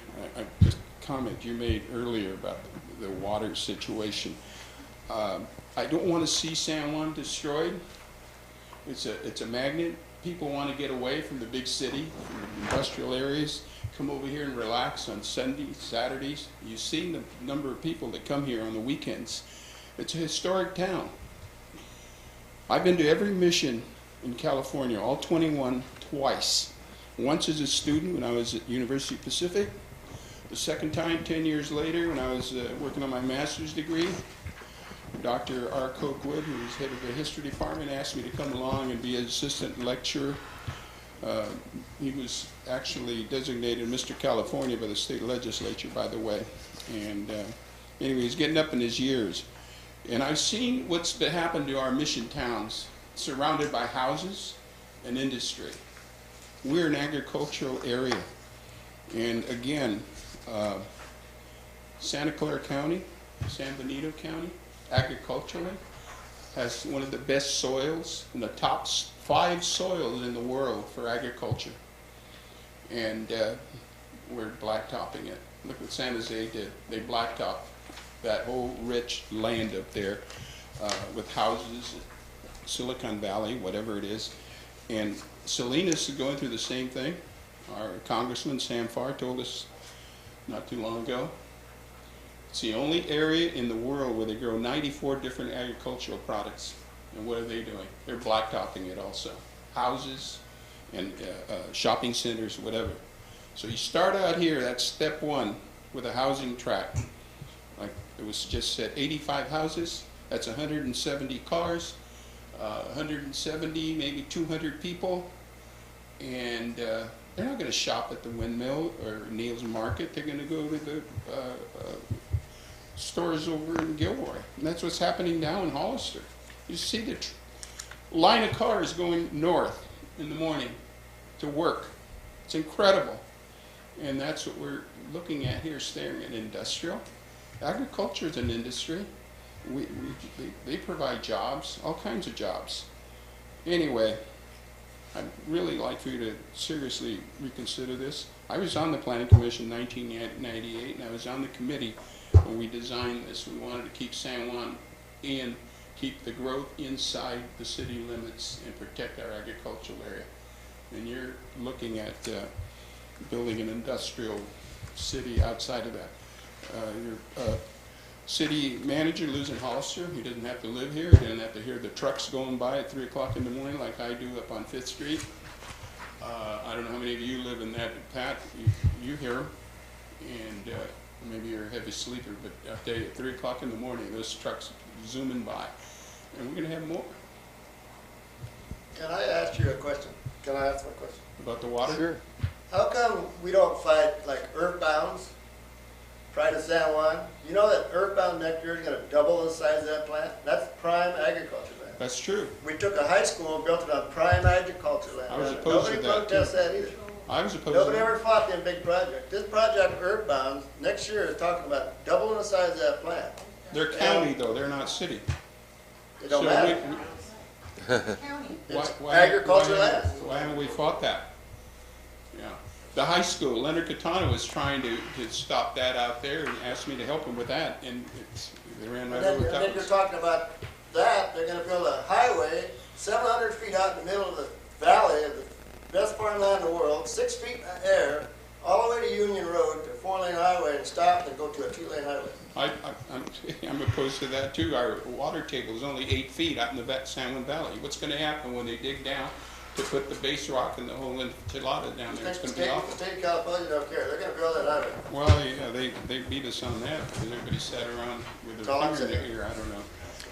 just a comment you made earlier about the water situation. I don't want to see San Juan destroyed. It's a magnet. People want to get away from the big city, from the industrial areas, come over here and relax on Sundays, Saturdays. You've seen the number of people that come here on the weekends. It's a historic town. I've been to every mission in California, all 21, twice. Once as a student when I was at University of Pacific. The second time, 10 years later, when I was working on my master's degree. Dr. R. Cokewood, who was head of the history department, asked me to come along and be an assistant lecturer. He was actually designated Mr. California by the state legislature, by the way. And anyway, he's getting up in his years. And I've seen what's happened to our mission towns, surrounded by houses and industry. We're an agricultural area. And again, Santa Clara County, San Benito County, agriculturally, has one of the best soils, in the top 5 soils in the world for agriculture. And we're blacktopping it. Look what San Jose did. They blacktopped that whole rich land up there with houses, Silicon Valley, whatever it is. And Salinas is going through the same thing. Our Congressman Sam Farr told us not too long ago. It's the only area in the world where they grow 94 different agricultural products. And what are they doing? They're blacktopping it also. Houses and shopping centers, whatever. So you start out here, that's step 1, with a housing tract. Like it was just said, 85 houses, that's 170 cars, 170, maybe 200 people. And they're not going to shop at the Windmill or Neal's Market. They're going to go to the stores over in Gilroy. And that's what's happening now in Hollister. You see the line of cars going north in the morning to work. It's incredible. And that's what we're looking at here, staring at industrial. Agriculture is an industry. They provide jobs, all kinds of jobs. Anyway, I'd really like for you to seriously reconsider this. I was on the Planning Commission in 1998, and I was on the committee when we designed this. We wanted to keep San Juan in, keep the growth inside the city limits, and protect our agricultural area. And you're looking at building an industrial city outside of that. Your city manager lives in Hollister. He doesn't have to live here. He doesn't have to hear the trucks going by at 3 o'clock in the morning like I do up on 5th Street. I don't know how many of you live in that, Pat, you hear them, and maybe you're a heavy sleeper, but I'll tell you, at 3 o'clock in the morning, those trucks zooming by, and we're gonna have more. Can I ask you a question? Can I ask my question? About the water? Sure. How come we don't fight like Earthbound's, Pride of San Juan? You know that Earthbound next year is gonna double the size of that plant? That's prime agriculture land. That's true. We took a high school and built it on prime agriculture land. I was And opposed to nobody that, protests too. that either. I was opposed to Nobody that. ever fought them big projects. This project, Earthbound, next year is talking about doubling the size of that plant. They're county though, they're not city. It don't So matter. Why- It's why- agriculture why land. haven't- Why haven't we fought that? Yeah. The high school, Leonard Catano was trying to stop that out there and asked me to help him with that, and they ran right And then, over and top then of you're us. talking about that, they're gonna build a highway 700 feet out in the middle of the valley of the best farmland in the world, 6 feet in the air, all the way to Union Road, to a 4-lane highway, and stop and go to a 2-lane highway. I'm opposed to that too. Our water table is only 8 feet out in the San Juan Valley. What's gonna happen when they dig down to put the base rock and the whole enchilada down there? It's The gonna be awful. state of California don't care, they're gonna build that highway. Well, yeah, they beat us on that because everybody sat around with That's all I'm their finger in saying. their ear. I don't know.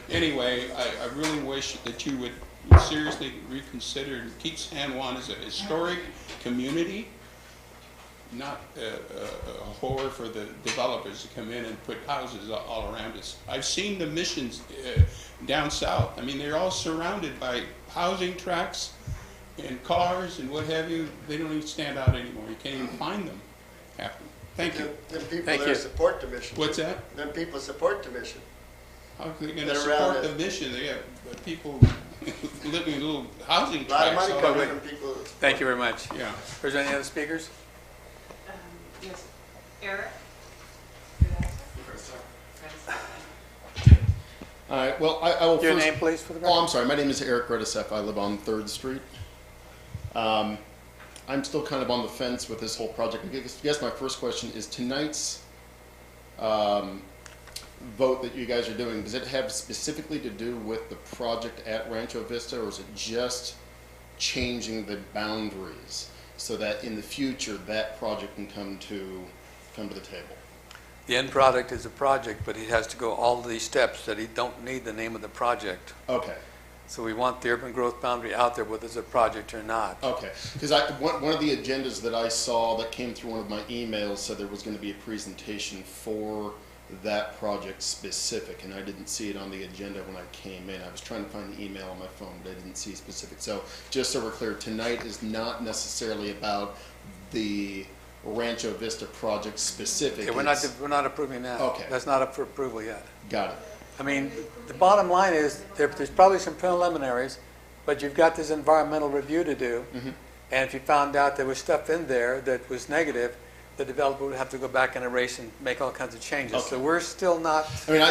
Anyway, I really wish that you would seriously reconsider and keep San Juan as a historic community, not a horror for the developers to come in and put houses all around us. I've seen the missions down south. I mean, they're all surrounded by housing tracts and cars and what have you. They don't even stand out anymore. You can't even find them, half of them. Thank you. Then people Thank there you. support the mission. What's that? Then people support the mission. How are they going to They're around support it. the mission? They have people living in little housing A lot of tracts. money all coming over. from people. Thank you very much. Yeah. Is there any other speakers? Yes, Eric? All right, well, I will Your first... name, please, for the Oh, record. I'm sorry, my name is Eric Redisef, I live on 3rd Street. I'm still kind of on the fence with this whole project. I guess my first question is tonight's vote that you guys are doing, does it have specifically to do with the project at Rancho Vista, or is it just changing the boundaries so that in the future that project can come to the table? The end product is a project, but it has to go all these steps that he don't need the name of the project. Okay. So we want the urban growth boundary out there, whether it's a project or not. Okay, because one of the agendas that I saw that came through one of my emails said there was going to be a presentation for that project specific, and I didn't see it on the agenda when I came in. I was trying to find the email on my phone, but I didn't see specific. So just so we're clear, tonight is not necessarily about the Rancho Vista project specific. Okay, we're not approving that. Okay. That's not up for approval yet. Got it. I mean, the bottom line is, there's probably some preliminaries, but you've got this environmental review to do. Mhm. And if you found out there was stuff in there that was negative, the developer would have to go back and erase and make all kinds of changes. Okay. So we're still not, I mean,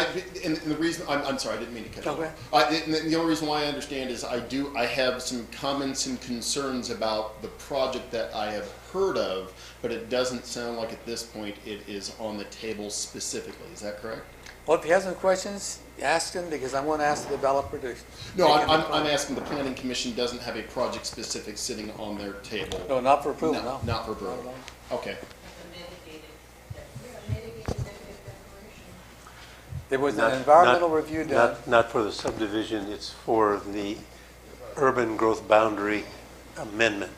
and the reason, I'm sorry, I didn't mean to cut you Okay. off. And the only reason why I understand is I have some comments and concerns about the project that I have heard of, but it doesn't sound like at this point it is on the table specifically. Is that correct? well, if he has some questions, ask him, because I want to ask the developer to. No, take him I'm to- asking the planning commission doesn't have a project specific sitting on their table. No, not for approval, no. Not for approval. Okay. There was Not- an environmental not- review done. Not for the subdivision, it's for the urban growth boundary amendment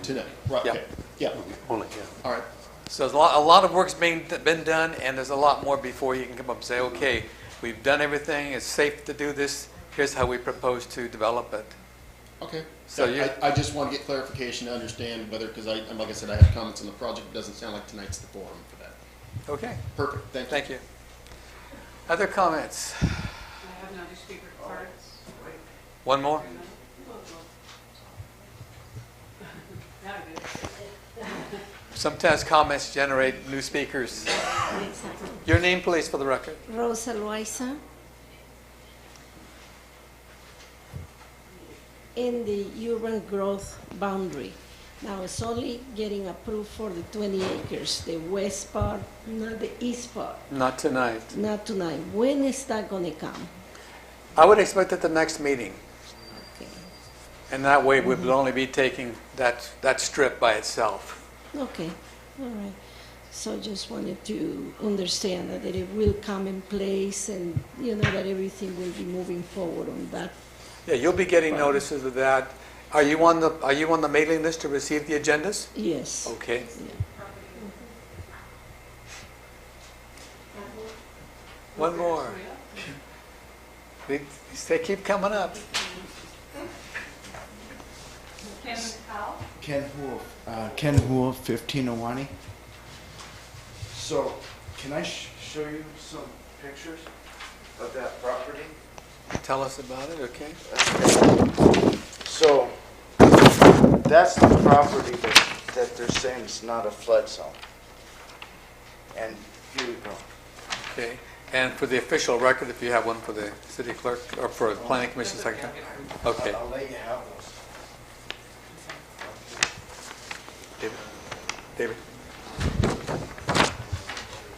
Tonight, right, Yeah. okay. Yeah, only, yeah. all right. So there's a lot of work's been done, and there's a lot more before you can come up and say, okay, we've done everything, it's safe to do this, here's how we propose to develop it. Okay. So Yeah, you- I just want to get clarification to understand whether, because like I said, I have comments on the project. It doesn't sound like tonight's the forum for that. Okay, Perfect, thank you. thank you. Other comments? I have another speaker card. Wait. One more? Now I do. Sometimes comments generate new speakers. Your name, please, for the record. Rosa Loaiza. In the urban growth boundary. Now it's only getting approved for the 20 acres, the west part, not the east part, Not tonight. not tonight. When is that gonna come? I would expect at the next meeting. Okay. And that way, we would only be taking that strip by itself. Okay, all right. So just wanted to understand that it will come in place and, that everything will be moving forward on that. Yeah, you'll be getting notices of that. Are you on the mailing list to receive the agendas? Yes. Okay. Yeah. One more. They keep coming up. Ken Hool, 15 Awani. So, can I show you some pictures of that property? Tell us about it, okay? So, that's the property that they're saying is not a flood zone. And here we go. Okay. And for the official record, if you have one for the city clerk or for the planning commission secretary? Okay. I'll let you have those. David?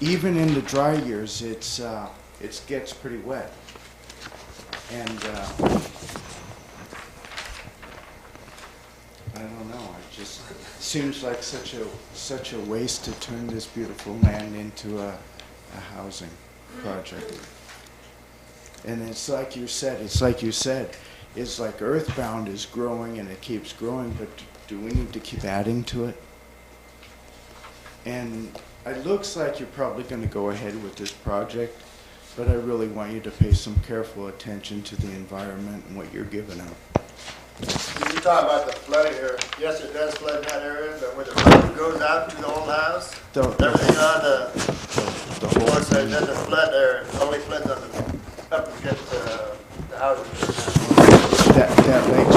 Even in the dry years, it gets pretty wet. And I don't know, it just seems like such a waste to turn this beautiful land into a housing project. And it's like you said, it's like Earthbound is growing and it keeps growing, but do we need to keep adding to it? And it looks like you're probably going to go ahead with this project, but I really want you to pay some careful attention to the environment and what you're giving up. You talk about the flooding here. Yes, it does flood in that area, but where the road goes out to the old house, everything on the whole side doesn't flood there. It only floods on the up against the houses. That makes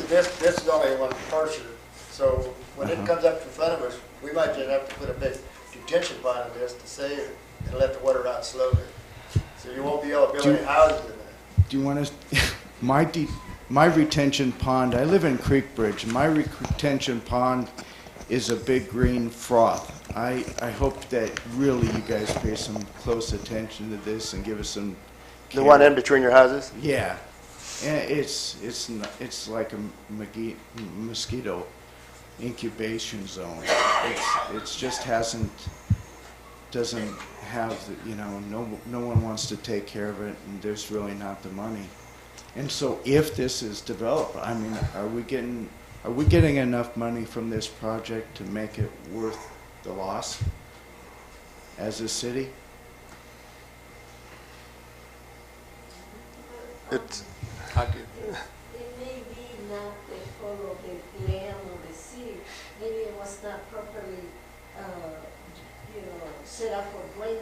this is only one portion. So when it comes up in front of us, we might just have to put a big detention pond in this to save it and let the water out slowly. So you won't be able to build any houses in there. Do you want to? My retention pond, I live in Creek Bridge. My retention pond is a big green froth. I hope that really you guys pay some close attention to this and give us some care. The one in between your houses? Yeah. And it's like a mosquito incubation zone. It's just doesn't have, no one wants to take care of it, and there's really not the money. And so if this is developed, I mean, are we getting enough money from this project to make it worth the loss as a city? It's It may be not the follow the plan of the city. Maybe it was not properly, set up for drainage.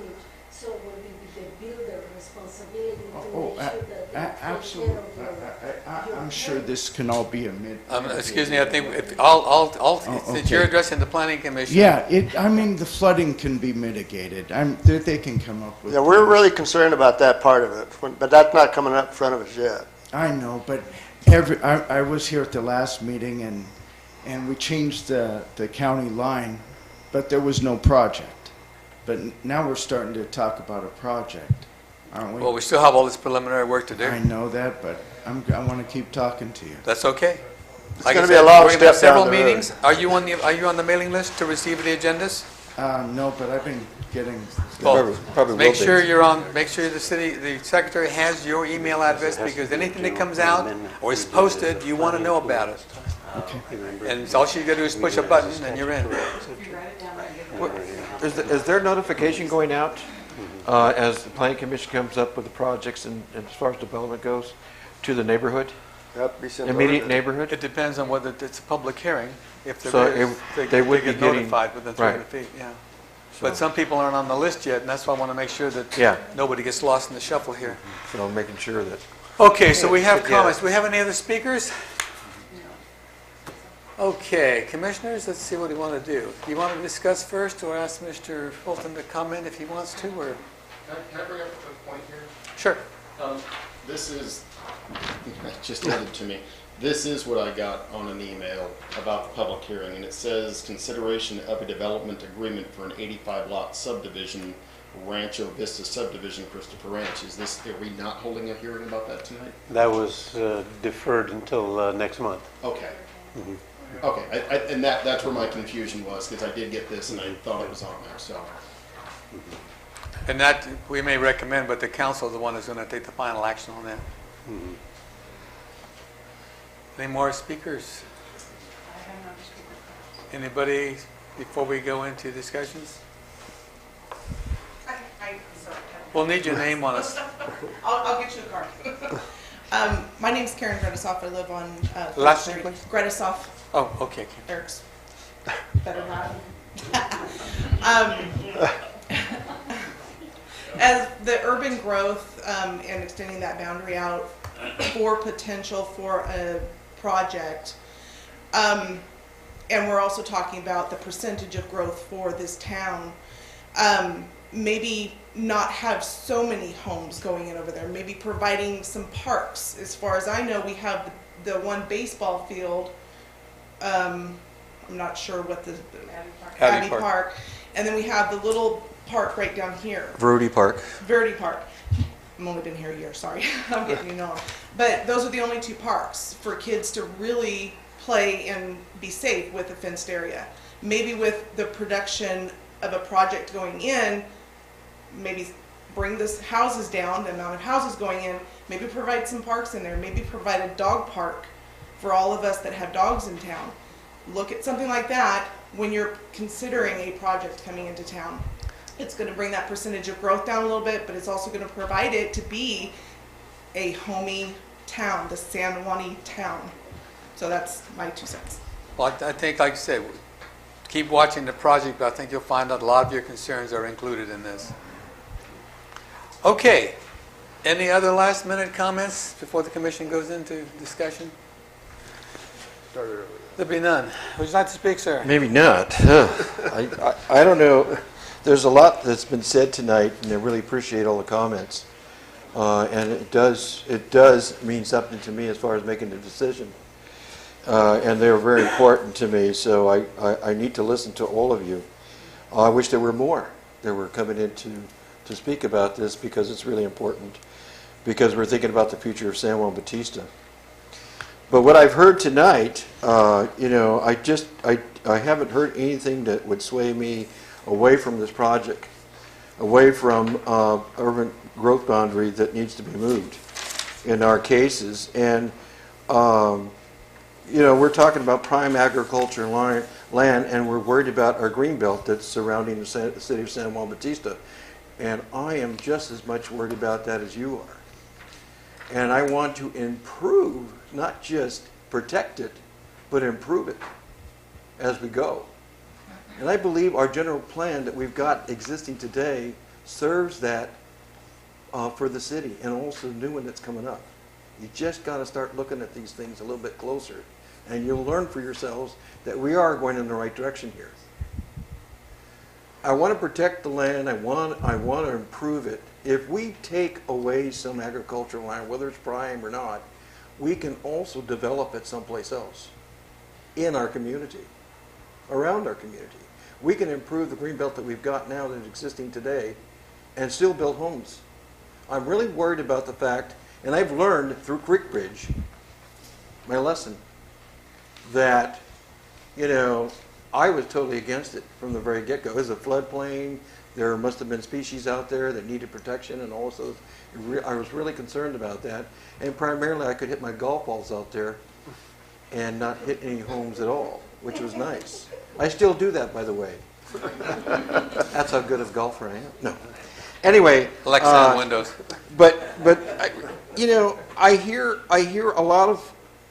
So it will be the builder's responsibility to make sure that they absolutely. take care of I'm sure this can all be a mid. Excuse me, I think since you're addressing the planning commission. Yeah, I mean, the flooding can be mitigated. They can come up with. Yeah, we're really concerned about that part of it, but that's not coming up in front of us yet. I know, but I was here at the last meeting and we changed the county line, but there was no project. But now we're starting to talk about a project, aren't we? Well, we still have all this preliminary work to do. I know that, but I want to keep talking to you. That's okay. It's going to be a long step down several the road. meetings. Are you on the mailing list to receive the agendas? No, but I've been getting. Well, Probably make will be. sure you're on. Make sure the secretary has your email address, because anything that comes out or is posted, you want to know about it. Okay. And all you got to do is push a button, and you're in. Is there notification going out as the planning commission comes up with the projects and as far as development goes to the neighborhood? Yep, be sent Immediate over. neighborhood? It depends on whether it's a public hearing. If there So is, they would get be getting- notified within 300 right. feet. Yeah. But some people aren't on the list yet, and that's why I want to make sure that Yeah. nobody gets lost in the shuffle here. So I'm making sure that. Okay, so we have Yeah. comments. Do we have any other speakers? Okay, commissioners, let's see what we want to do. Do you want to discuss first, or ask Mr. Fulton to comment if he wants to, or? Can I bring up a point here? Sure. This is, just handed to me, this is what I got on an email about the public hearing, and it says consideration of a development agreement for an 85 lot subdivision Rancho Vista subdivision, Christopher Ranch. Are we not holding a hearing about that tonight? That was deferred until next month. Okay. Mhm. Okay, and that's where my confusion was, because I did get this and I thought it was on there, so. And that, we may recommend, but the council is the one that's going to take the final action on that. Mhm. Any more speakers? Anybody before we go into discussions? Sorry. We'll need your name on us. I'll get you a card. My name's Karen Gretasoff. I live on Last name, Street. please? Gretasoff. Oh, okay. Eric's better Latin. As the urban growth and extending that boundary out for potential for a project, and we're also talking about the percentage of growth for this town, maybe not have so many homes going in over there, maybe providing some parks. As far as I know, we have the one baseball field, I'm not sure what the Abbey Park, and then we have the little park right down here. Verdi Park. Verdi Park. I've only been here a year, sorry. I'm getting you know. But those are the only two parks for kids to really play and be safe with a fenced area. Maybe with the production of a project going in, maybe bring the houses down, the amount of houses going in, maybe provide some parks in there, maybe provide a dog park for all of us that have dogs in town. Look at something like that when you're considering a project coming into town. It's going to bring that percentage of growth down a little bit, but it's also going to provide it to be a homey town, the San Juanita town. So that's my 2 cents. Well, I think, like you said, keep watching the project, but I think you'll find that a lot of your concerns are included in this. Okay. Any other last minute comments before the commission goes into discussion? There'll be none. Would you like to speak, sir? Maybe not. I don't know. There's a lot that's been said tonight, and I really appreciate all the comments. And it does mean something to me as far as making the decision. And they're very important to me, so I need to listen to all of you. I wish there were more that were coming in to speak about this, because it's really important, because we're thinking about the future of San Juan Bautista. But what I've heard tonight, I haven't heard anything that would sway me away from this project, away from urban growth boundary that needs to be moved in our cases. And, we're talking about prime agriculture land, and we're worried about our green belt that's surrounding the city of San Juan Bautista. And I am just as much worried about that as you are. And I want to improve, not just protect it, but improve it as we go. And I believe our general plan that we've got existing today serves that for the city, and also the new one that's coming up. You just got to start looking at these things a little bit closer, and you'll learn for yourselves that we are going in the right direction here. I want to protect the land. I want to improve it. If we take away some agricultural land, whether it's prime or not, we can also develop it someplace else in our community, around our community. We can improve the green belt that we've got now that's existing today and still build homes. I'm really worried about the fact, and I've learned through Creek Bridge, my lesson, that, I was totally against it from the very get-go. It was a floodplain. There must have been species out there that needed protection, and also I was really concerned about that. And primarily I could hit my golf balls out there and not hit any homes at all, which was nice. I still do that, by the way. That's how good of a golfer I am. No. Anyway. Alexa on Windows. But I hear a lot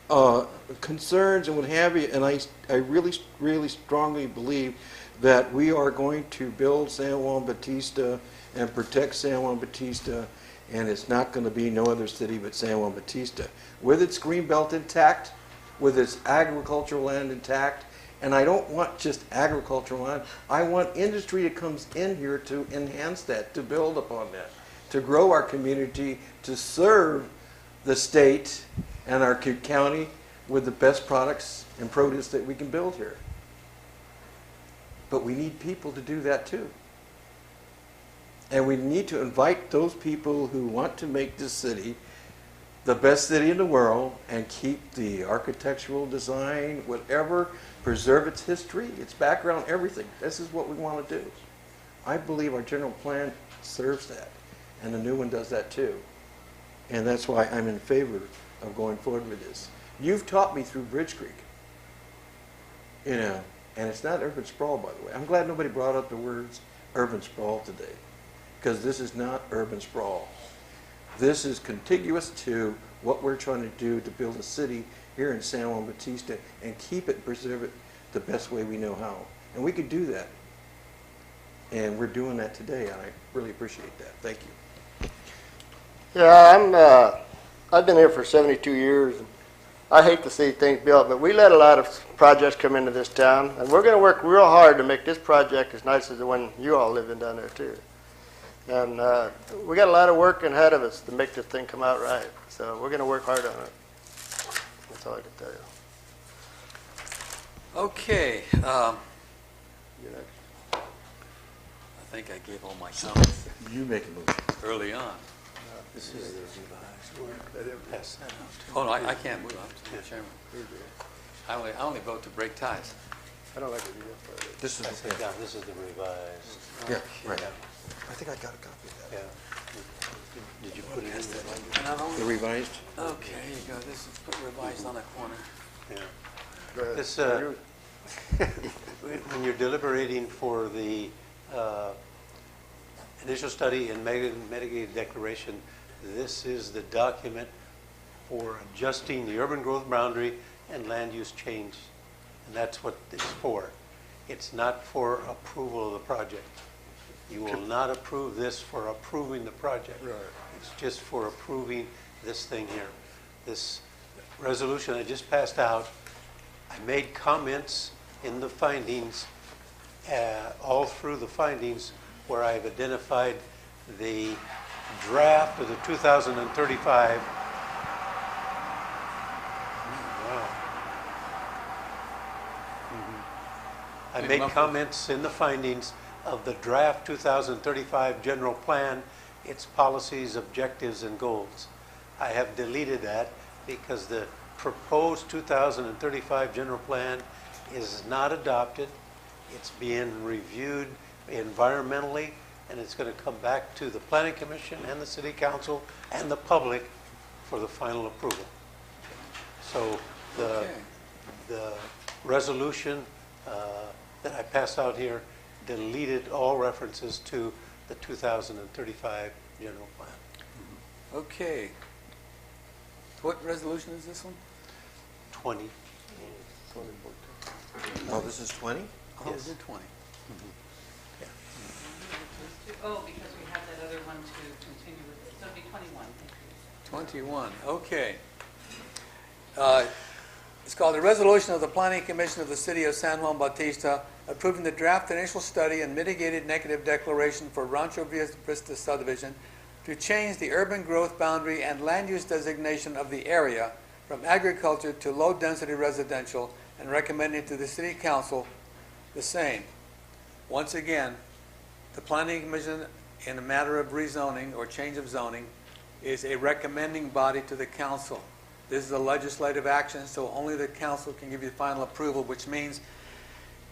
of concerns and what have you, and I really, really strongly believe that we are going to build San Juan Bautista and protect San Juan Bautista, and it's not going to be no other city but San Juan Bautista. With its green belt intact, with its agricultural land intact, and I don't want just agricultural land. I want industry that comes in here to enhance that, to build upon that, to grow our community, to serve the state and our county with the best products and produce that we can build here. But we need people to do that too. And we need to invite those people who want to make this city the best city in the world and keep the architectural design, whatever, preserve its history, its background, everything. This is what we want to do. I believe our general plan serves that, and the new one does that too. And that's why I'm in favor of going forward with this. You've taught me through Bridge Creek, you know, and it's not urban sprawl, by the way. I'm glad nobody brought up the words urban sprawl today, because this is not urban sprawl. This is contiguous to what we're trying to do to build a city here in San Juan Bautista and keep it and preserve it the best way we know how. And we could do that. And we're doing that today, and I really appreciate that. Thank you. Yeah, I've been here for 72 years. And I hate to see things built, but we let a lot of projects come into this town, and we're going to work real hard to make this project as nice as the one you all live in down there too. And we got a lot of work ahead of us to make this thing come out right. So we're going to work hard on it. That's all I can tell you. Okay. I think I gave all my comments You make a motion. early on. This is the revised work. I didn't pass that out. Oh, no, I can't move. I'm the chairman. I only vote to break ties. I don't like to do that. This is Yeah, this is the revised. Yeah, right. I think I got a copy of that. Yeah. Did you put it in there? The revised? Okay, here you go. This is put revised on the corner. Yeah. This, when you're deliberating for the initial study and mitigated declaration, this is the document for adjusting the urban growth boundary and land use change. And that's what it's for. It's not for approval of the project. You will not approve this for approving the project. Right. It's just for approving this thing here. This resolution I just passed out, I made comments in the findings, all through the findings, where I've identified the draft of the 2035. Wow. I made comments in the findings of the draft 2035 general plan, its policies, objectives, and goals. I have deleted that because the proposed 2035 general plan is not adopted. It's being reviewed environmentally, and it's going to come back to the Planning Commission and the City Council and the public for the final approval. So the resolution that I passed out here deleted all references to the 2035 general plan. Okay. What resolution is this one? 20. Oh, this is 20? Oh, is it 20? Oh, because we have that other one to continue with it. So it'll be 21. 21, okay. It's called a resolution of the Planning Commission of the City of San Juan Bautista approving the draft initial study and mitigated negative declaration for Rancho Vista subdivision to change the urban growth boundary and land use designation of the area from agriculture to low-density residential, and recommending to the City Council the same. Once again, the Planning Commission, in a matter of rezoning or change of zoning, is a recommending body to the Council. This is a legislative action, so only the Council can give you final approval, which means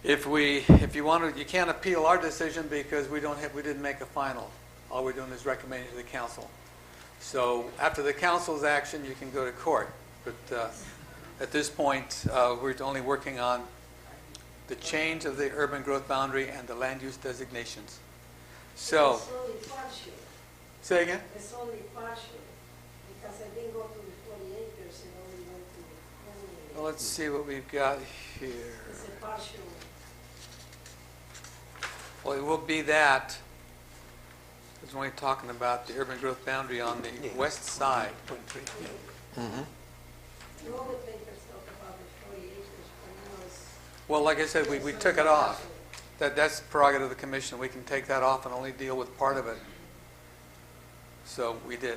if you want to, you can't appeal our decision because we didn't make a final. All we're doing is recommending to the Council. So after the Council's action, you can go to court. But at this point, we're only working on the change of the urban growth boundary and the land use designations. So, it's only partial. Say again? It's only partial, because I didn't go to the 40 acres and only went to the 20 acres. Well, let's see what we've got here. It's a partial. Well, it will be that, because we're only talking about the urban growth boundary on the west side. Mm-hmm. All the papers talk about the 40 acres, but now it's... Well, like I said, we took it off. That's prerogative of the commission. We can take that off and only deal with part of it. So we did.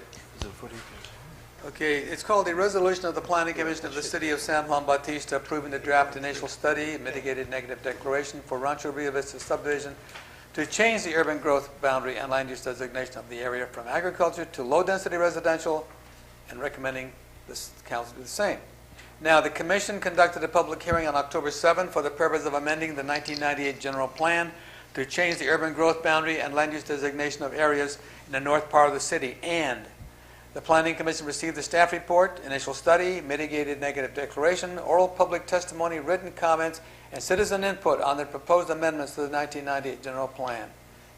Okay, it's called the Resolution of the Planning Commission of the City of San Juan Bautista approving the draft initial study, mitigated negative declaration for Rancho Rio Vista subdivision to change the urban growth boundary and land use designation of the area from agriculture to low-density residential, and recommending this council do the same. Now, the commission conducted a public hearing on October 7 for the purpose of amending the 1998 general plan to change the urban growth boundary and land use designation of areas in the north part of the city. And the Planning Commission received the staff report, initial study, mitigated negative declaration, oral public testimony, written comments, and citizen input on the proposed amendments to the 1998 general plan.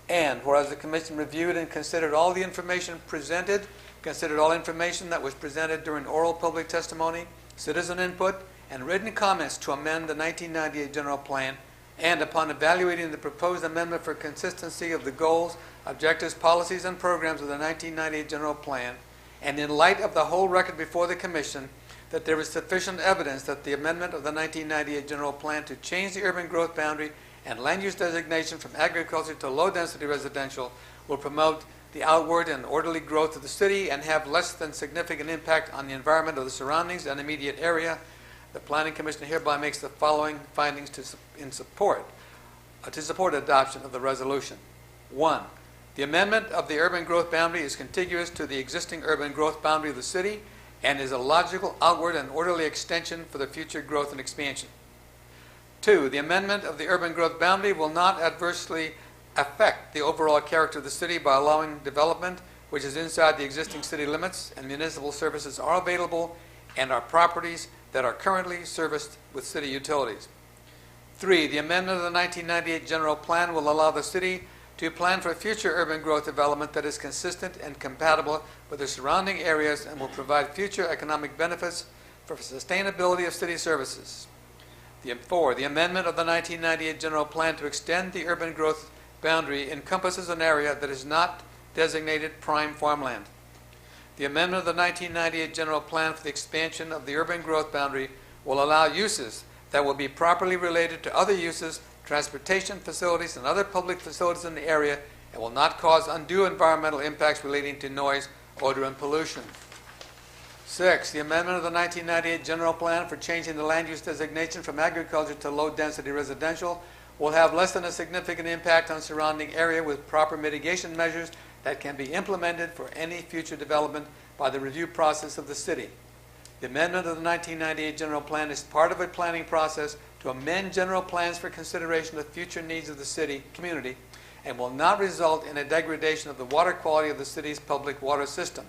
And whereas the Commission reviewed and considered all the information presented, considered all information that was presented during oral public testimony, citizen input, and written comments to amend the 1998 general plan, and upon evaluating the proposed amendment for consistency of the goals, objectives, policies, and programs of the 1998 general plan, and in light of the whole record before the Commission, that there is sufficient evidence that the amendment of the 1998 general plan to change the urban growth boundary and land use designation from agriculture to low-density residential will promote the outward and orderly growth of the city and have less than significant impact on the environment of the surroundings and immediate area. The Planning Commission hereby makes the following findings to support adoption of the resolution. 1. The amendment of the urban growth boundary is contiguous to the existing urban growth boundary of the city and is a logical outward and orderly extension for the future growth and expansion. 2. The amendment of the urban growth boundary will not adversely affect the overall character of the city by allowing development which is inside the existing city limits, and municipal services are available and are properties that are currently serviced with city utilities. 3. The amendment of the 1998 general plan will allow the city to plan for future urban growth development that is consistent and compatible with the surrounding areas and will provide future economic benefits for sustainability of city services. 4. The amendment of the 1998 general plan to extend the urban growth boundary encompasses an area that is not designated prime farmland. The amendment of the 1998 general plan for the expansion of the urban growth boundary will allow uses that will be properly related to other uses, transportation facilities, and other public facilities in the area, and will not cause undue environmental impacts relating to noise, odor, and pollution. 6. The amendment of the 1998 general plan for changing the land use designation from agriculture to low-density residential will have less than a significant impact on surrounding area with proper mitigation measures that can be implemented for any future development by the review process of the city. The amendment of the 1998 general plan is part of a planning process to amend general plans for consideration of future needs of the city community and will not result in a degradation of the water quality of the city's public water system.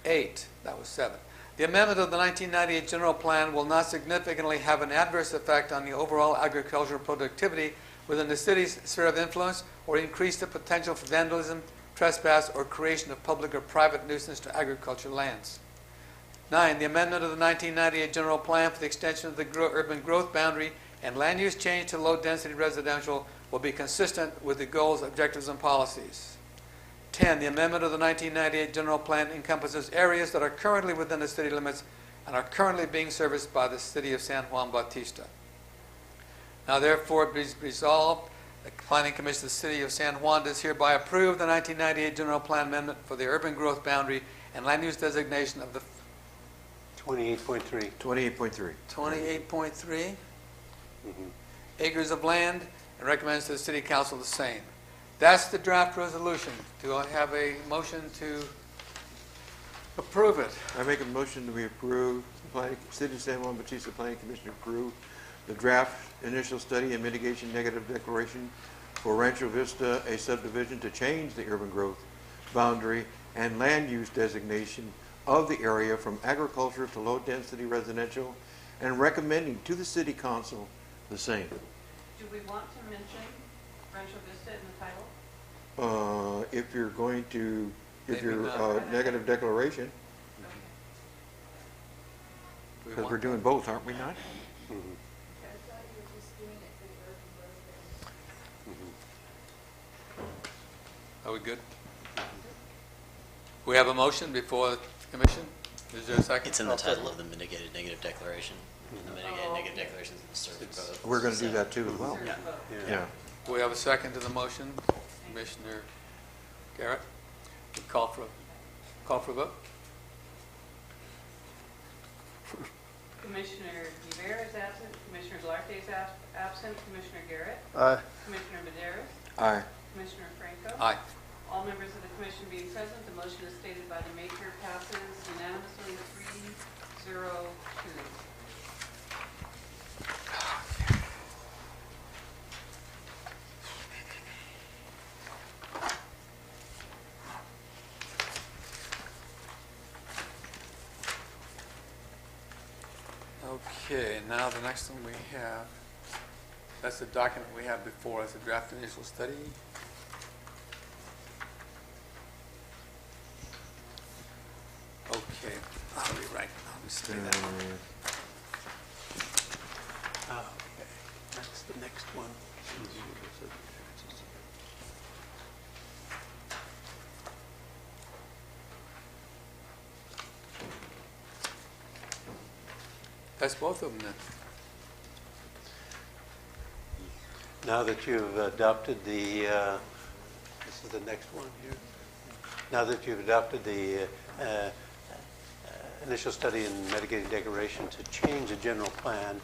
8. That was 7. The amendment of the 1998 general plan will not significantly have an adverse effect on the overall agricultural productivity within the city's sphere of influence or increase the potential for vandalism, trespass, or creation of public or private nuisance to agricultural lands. 9. The amendment of the 1998 general plan for the extension of the urban growth boundary and land use change to low-density residential will be consistent with the goals, objectives, and policies. 10. The amendment of the 1998 general plan encompasses areas that are currently within the city limits and are currently being serviced by the city of San Juan Bautista. Now therefore be resolved, the Planning Commission of the City of San Juan does hereby approve the 1998 general plan amendment for the urban growth boundary and land use designation of the 28.3. 28.3. 28.3 acres of land, and recommends to the City Council the same. That's the draft resolution. Do I have a motion to approve it? I make a motion that we approve, the City of San Juan Bautista Planning Commission approve the draft initial study and mitigation negative declaration for Rancho Vista, a subdivision to change the urban growth boundary and land use designation of the area from agriculture to low-density residential, and recommending to the City Council the same. Do we want to mention Rancho Vista in the title? If you're going to give Maybe your not. negative declaration, We because want we're doing both, aren't we not? Are we good? We have a motion before the commission? Is there a second? It's in the title of the mitigated negative declaration. And the mitigated negative declaration is in the served vote. We're going to do that too as well. Yeah. Yeah. We have a second to the motion. Commissioner Garrett, we call for a vote. Commissioner Rivera is absent, Commissioner Duarte is absent, Commissioner Garrett, Aye. Commissioner Medeiros, Aye. Commissioner Franco? Aye. All members of the commission being present, the motion is stated by the maker passes unanimously 3-0-2. Okay, now the next one we have, that's the document we have before us, the draft initial study. Okay, I'll be right. I'll just stay that one. Okay, that's the next one. That's both of them then. Now that you've adopted the, this is the next one here. Now that you've adopted the initial study and mitigating declaration to change the general plan,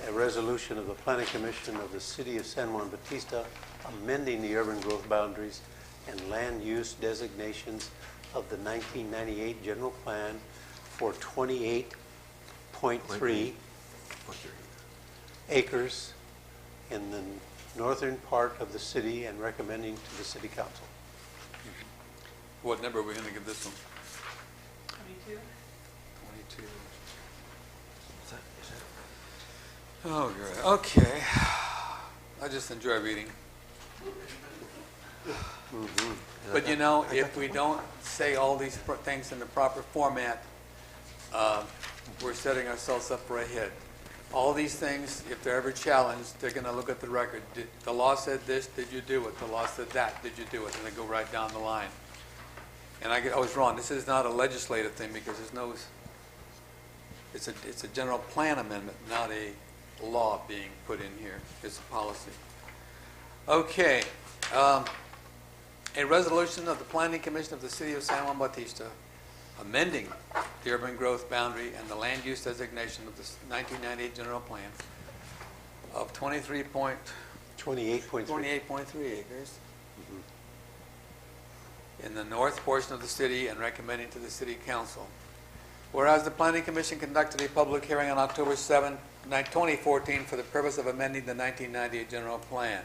a resolution of the Planning Commission of the City of San Juan Bautista amending the urban growth boundaries and land use designations of the 1998 general plan for 28.3 acres in the northern part of the city and recommending to the city council. What number are we going to give this one? 22? 22. Oh, good. Okay. I just enjoy reading. But you know, if we don't say all these things in the proper format, we're setting ourselves up for a hit. All these things, if they're ever challenged, they're going to look at the record. The law said this, did you do it? The law said that, did you do it? And they go right down the line. And I was wrong. This is not a legislative thing because there's no, it's a general plan amendment, not a law being put in here. It's a policy. Okay. A resolution of the Planning Commission of the City of San Juan Bautista amending the urban growth boundary and the land use designation of the 1998 general plan of 28.3 acres in the north portion of the city and recommending to the City Council. Whereas the Planning Commission conducted a public hearing on October 7, 2014 for the purpose of amending the 1998 general plan.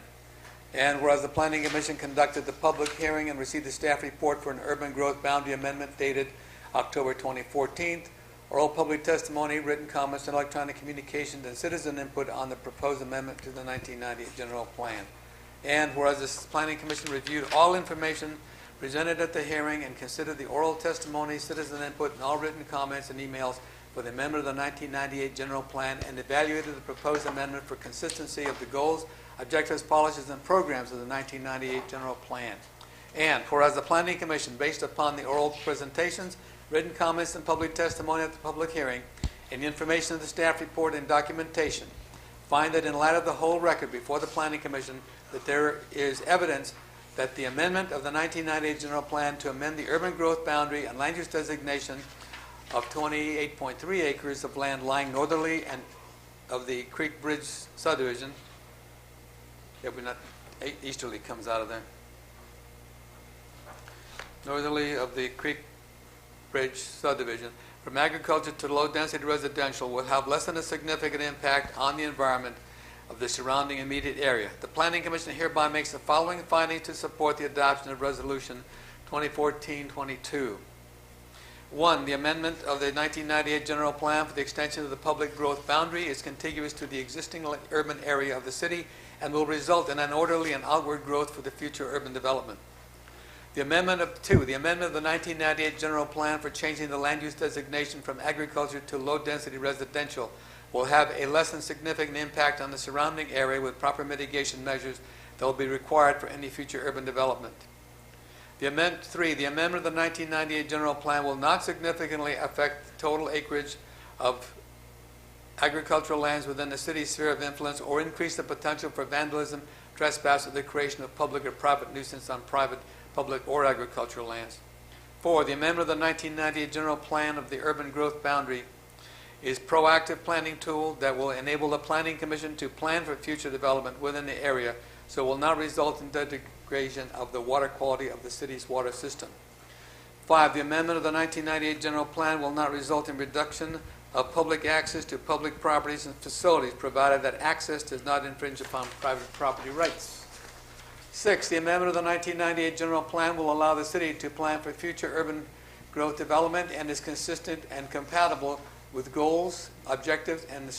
And whereas the Planning Commission conducted the public hearing and received the staff report for an urban growth boundary amendment dated October 2014, oral public testimony, written comments, and electronic communications and citizen input on the proposed amendment to the 1998 general plan. And whereas the Planning Commission reviewed all information presented at the hearing and considered the oral testimony, citizen input, and all written comments and emails for the amendment of the 1998 general plan and evaluated the proposed amendment for consistency of the goals, objectives, policies, and programs of the 1998 general plan. And whereas the Planning Commission, based upon the oral presentations, written comments, and public testimony at the public hearing, and the information of the staff report and documentation, find that in light of the whole record before the Planning Commission that there is evidence that the amendment of the 1998 general plan to amend the urban growth boundary and land use designation of 28.3 acres of land lying northerly and of the Creek Bridge subdivision, easterly comes out of there, northerly of the Creek Bridge subdivision, from agriculture to low-density residential will have less than a significant impact on the environment of the surrounding immediate area. The Planning Commission hereby makes the following findings to support the adoption of Resolution 2014-22. 1. The amendment of the 1998 general plan for the extension of the public growth boundary is contiguous to the existing urban area of the city and will result in an orderly and outward growth for the future urban development. The amendment of 2. The amendment of the 1998 general plan for changing the land use designation from agriculture to low-density residential will have a less than significant impact on the surrounding area with proper mitigation measures that will be required for any future urban development. 3. The amendment of the 1998 general plan will not significantly affect the total acreage of agricultural lands within the city's sphere of influence or increase the potential for vandalism, trespass, or the creation of public or private nuisance on private, public, or agricultural lands. 4. The amendment of the 1998 general plan of the urban growth boundary is a proactive planning tool that will enable the Planning Commission to plan for future development within the area so will not result in degradation of the water quality of the city's water system. 5, the amendment of the 1998 general plan will not result in reduction of public access to public properties and facilities, provided that access does not infringe upon private property rights. 6, the amendment of the 1998 general plan will allow the city to plan for future urban growth development and is consistent and compatible with goals, objectives, and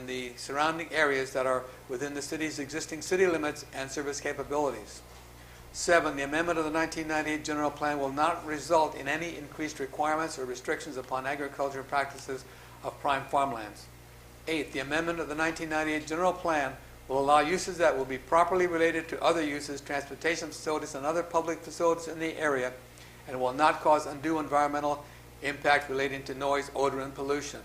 the surrounding areas that are within the city's existing city limits and service capabilities. 7, the amendment of the 1998 general plan will not result in any increased requirements or restrictions upon agricultural practices of prime farmlands. 8, the amendment of the 1998 general plan will allow uses that will be properly related to other uses, transportation facilities, and other public facilities in the area, and will not cause undue environmental impact relating to noise, odor, and pollution.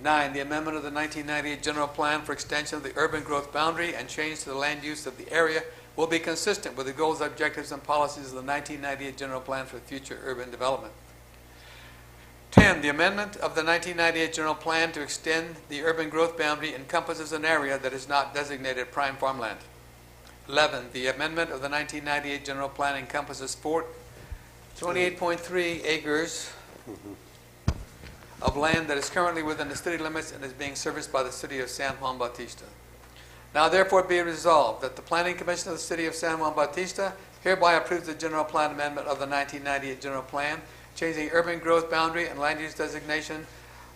9, the amendment of the 1998 general plan for extension of the urban growth boundary and change to the land use of the area will be consistent with the goals, objectives, and policies of the 1998 general plan for future urban development. 10, the amendment of the 1998 general plan to extend the urban growth boundary encompasses an area that is not designated prime farmland. 11, the amendment of the 1998 general plan encompasses 28.3 acres of land that is currently within the city limits and is being serviced by the city of San Juan Bautista. Now therefore be resolved that the Planning Commission of the city of San Juan Bautista hereby approves the general plan amendment of the 1998 general plan, changing urban growth boundary and land use designation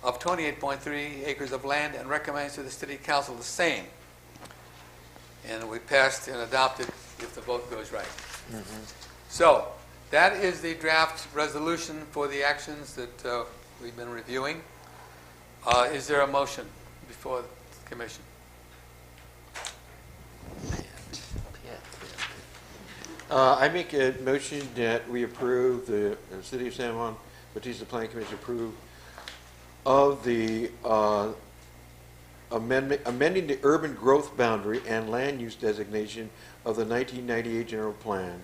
of 28.3 acres of land, and recommends to the city council the same. And we passed and adopted if the vote goes right. So that is the draft resolution for the actions that we've been reviewing. Is there a motion before the commission? I make a motion that we approve the City of San Juan Bautista Planning Commission approve of the amending the urban growth boundary and land use designation of the 1998 general plan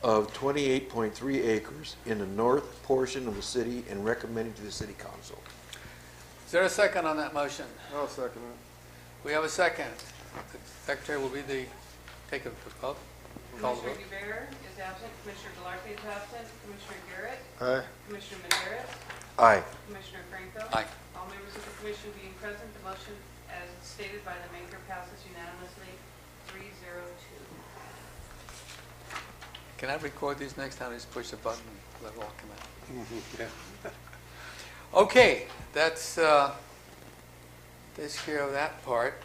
of 28.3 acres in the north portion of the city and recommending to the city council. Is there a second on that motion? I'll second it. We have a second. The secretary will be the take a vote. Call the Commissioner vote. Guevara is absent. Commissioner Gallardo is absent. Commissioner Garrett. Aye. Commissioner Medeiros. Aye. Commissioner Franco. Aye. All members of the commission being present, the motion as stated by the maker passes unanimously 302. Can I record these next time? Just push the button and let it all come out. Okay, that's takes care of that part.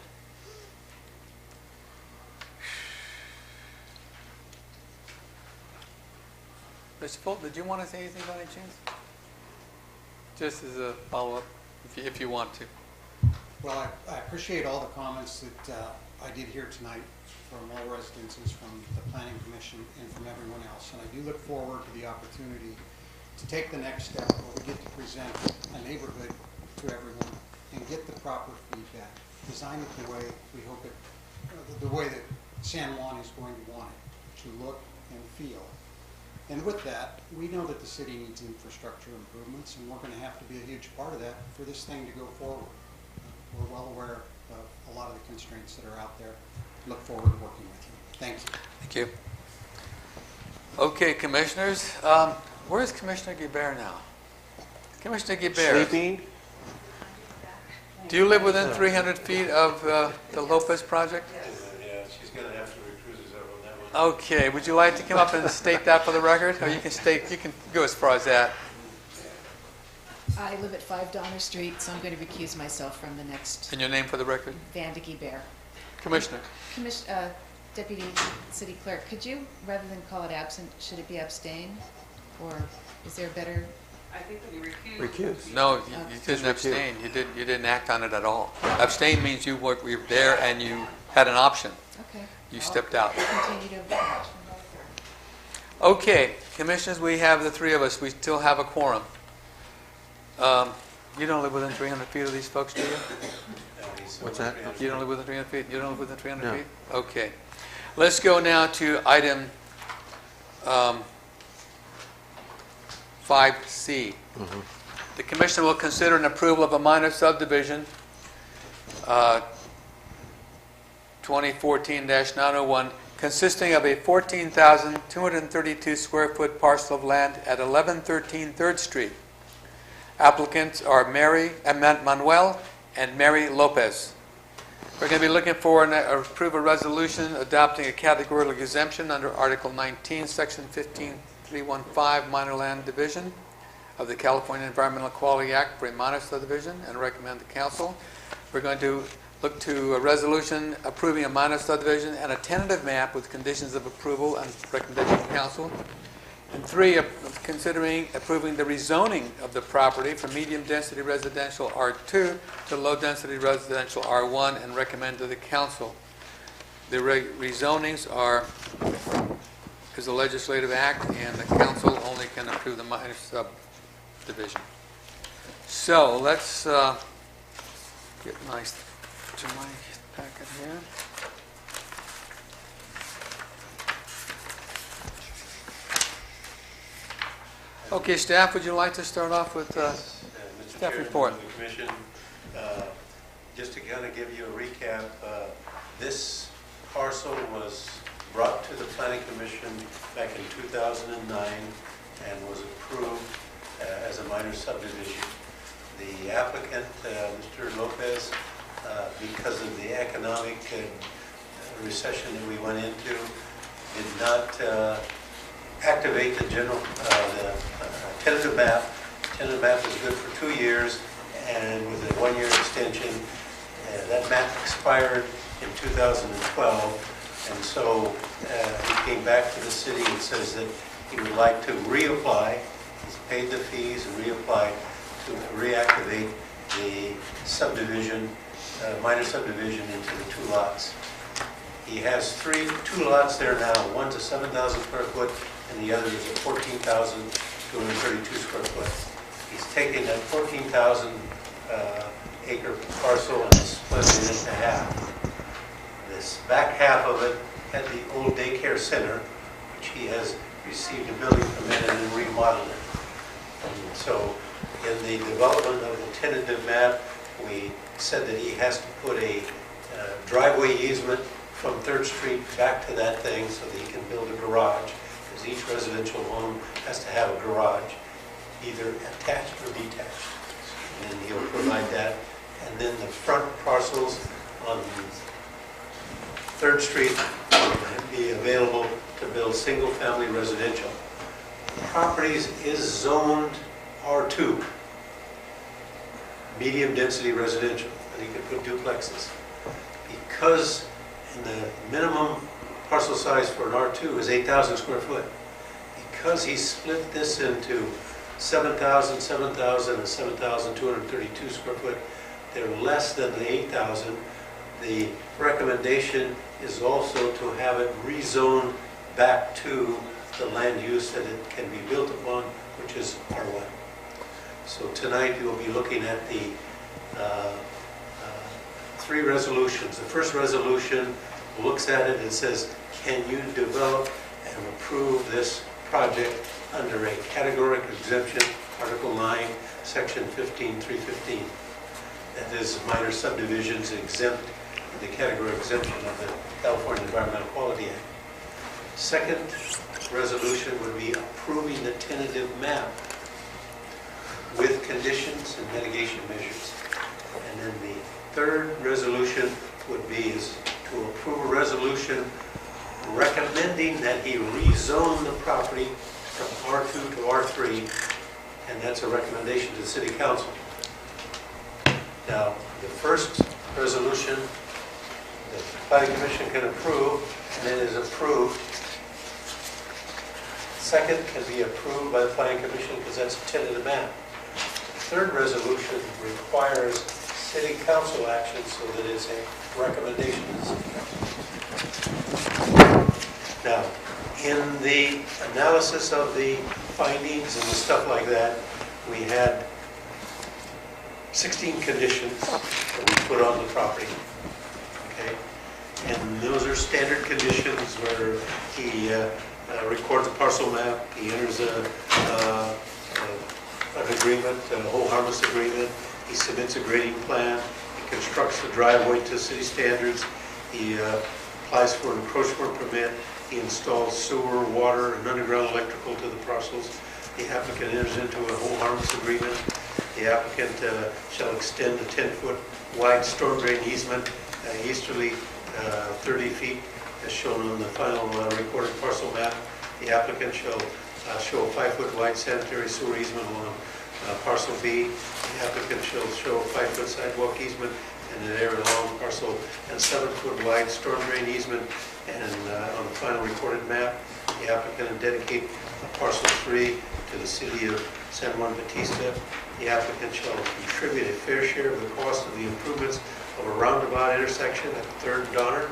Mr. Fulton, did you want to say anything by any chance? Just as a follow-up, if you want to. Well, I appreciate all the comments that I did hear tonight from all residents, from the Planning Commission, and from everyone else. And I do look forward to the opportunity to take the next step where we get to present a neighborhood to everyone and get the proper feedback, design it the way we hope it, the way that San Juan is going to want it to look and feel. And with that, we know that the city needs infrastructure improvements, and we're going to have to be a huge part of that for this thing to go forward. We're well aware of a lot of the constraints that are out there. Look forward to working with you. Thank you. Thank you. Okay, commissioners. Where's Commissioner Guevara now? Commissioner Guevara. Sleeping? Do you live within 300 feet of the Lopez project? Yeah, she's going to have to recruit herself on that one. Okay. Would you like to come up and state that for the record? Or you can go as far as that. I live at 5 Donner Street, so I'm going to recuse myself from the next. And your name for the record? Vandicky Bear. Commissioner. Deputy City Clerk, could you, rather than call it absent, should it be abstain? Or is there a better? I think that you Recuse. No, you didn't abstain. You didn't act on it at all. Abstain means you were there and you had an option. Okay. You stepped out. Continue to. Okay, commissioners, we have the three of us. We still have a quorum. You don't live within 300 feet of these folks, do you? What's that? You don't live within 300 feet? You don't live within 300 No. feet? Okay. Let's go now to item 5C. The commission will consider an approval of a minor subdivision, 2014-901, consisting of a 14,232 square foot parcel of land at 1113 3rd Street. Applicants are Manuel and Mary Lopez. We're going to be looking for and approve a resolution adopting a categorical exemption under Article 19, Section 15315, Minor Land Division of the California Environmental Quality Act for a minor subdivision, and recommend the council. We're going to look to a resolution approving a minor subdivision and a tentative map with conditions of approval and recommendation of council. And 3, considering approving the rezoning of the property from medium-density residential R2 to low-density residential R1, and recommend to the council. The rezonings is a legislative act, and the council only can approve the minor subdivision. So let's get to my packet here. Okay, staff, would you like to start off with staff report? The commission, just to kind of give you a recap, this parcel was brought to the Planning Commission back in 2009 and was approved as a minor subdivision. The applicant, Mr. Lopez, because of the economic recession that we went into, did not activate the tentative map. Tentative map was good for 2 years, and with a 1-year extension, that map expired in 2012, and so he came back to the city and says that he would like to reapply. He's paid the fees and reapplied to reactivate the subdivision, minor subdivision into the 2 lots. He has 2 lots there now. One's a 7,000 square foot, and the other is a 14,232 square foot. He's taken that 14,000 acre parcel and split it into half. This back half of it had the old daycare center, which he has received a building permit and then remodeled it. And so in the development of the tentative map, we said that he has to put a driveway easement from 3rd Street back to that thing so that he can build a garage, because each residential home has to have a garage, either attached or detached. And then he'll provide that. And then the front parcels on 3rd Street will be available to build single-family residential. The properties is zoned R2, medium-density residential, and he could put duplexes. Because the minimum parcel size for an R2 is 8,000 square foot. Because he split this into 7,000, 7,000, and 7,232 square foot, they're less than the 8,000. The recommendation is also to have it rezoned back to the land use that it can be built upon, which is R1. So tonight you'll be looking at the 3 resolutions. The first resolution looks at it and says, can you develop and approve this project under a categorical exemption, Article 9, Section 15315. That is, minor subdivisions exempt in the category exemption of the California Environmental Quality Act. Second resolution would be approving the tentative map with conditions and mitigation measures. And then the third resolution would be to approve a resolution recommending that he rezone the property from R2 to R3, and that's a recommendation to the City Council. Now, the first resolution the Planning Commission can approve, and then is approved. Second can be approved by the Planning Commission because that's a tentative map. The third resolution requires City Council action so that it's a recommendation to the City Council. Now, in the analysis of the findings and the stuff like that, we had 16 conditions that we put on the property. Okay, and those are standard conditions where he records a parcel map, he enters an agreement, a whole harvest agreement, he submits a grading plan, he constructs the driveway to city standards, he applies for an encroachment permit. He installs sewer, water, and underground electrical to the parcels. The applicant enters into a whole harmless agreement. The applicant shall extend a 10-foot wide storm drain easement easterly 30 feet as shown on the final recorded parcel map. The applicant shall show a 5-foot wide sanitary sewer easement along parcel B. The applicant shall show a 5-foot sidewalk easement in an area along parcel and 7-foot wide storm drain easement. And on the final recorded map, the applicant will dedicate parcel 3 to the city of San Juan Bautista. The applicant shall contribute a fair share of the cost of the improvements of a roundabout intersection at 3rd and Donner.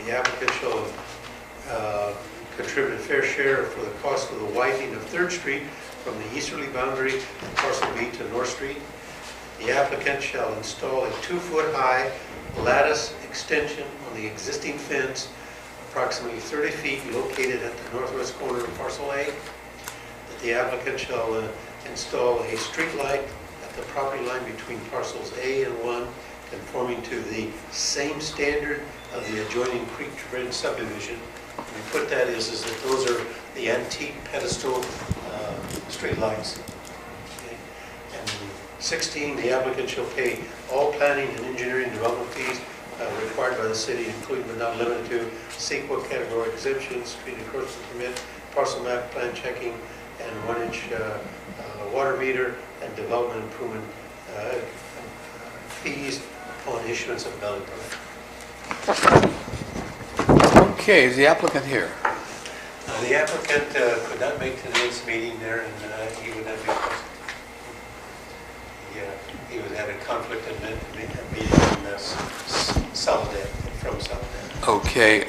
The applicant shall contribute a fair share for the cost of the widening of 3rd Street from the easterly boundary of parcel B to North Street. The applicant shall install a 2-foot high lattice extension on the existing fence approximately 30 feet located at the northwest corner of parcel A. That the applicant shall install a street light at the property line between parcels A and 1 conforming to the same standard of the adjoining Creek Bridge subdivision. And we put that is that those are the antique pedestal street lights. Okay. And 16, the applicant shall pay all planning and engineering development fees required by the city, including but not limited to CEQA category exemptions, street encroachment permit, parcel map plan checking, and 1-inch water meter and development improvement fees upon issuance of building permit. Okay, is the applicant here? The applicant could not make today's meeting there, and he would not be present. He was at a conflict in meeting in Soledad, from Soledad. Okay,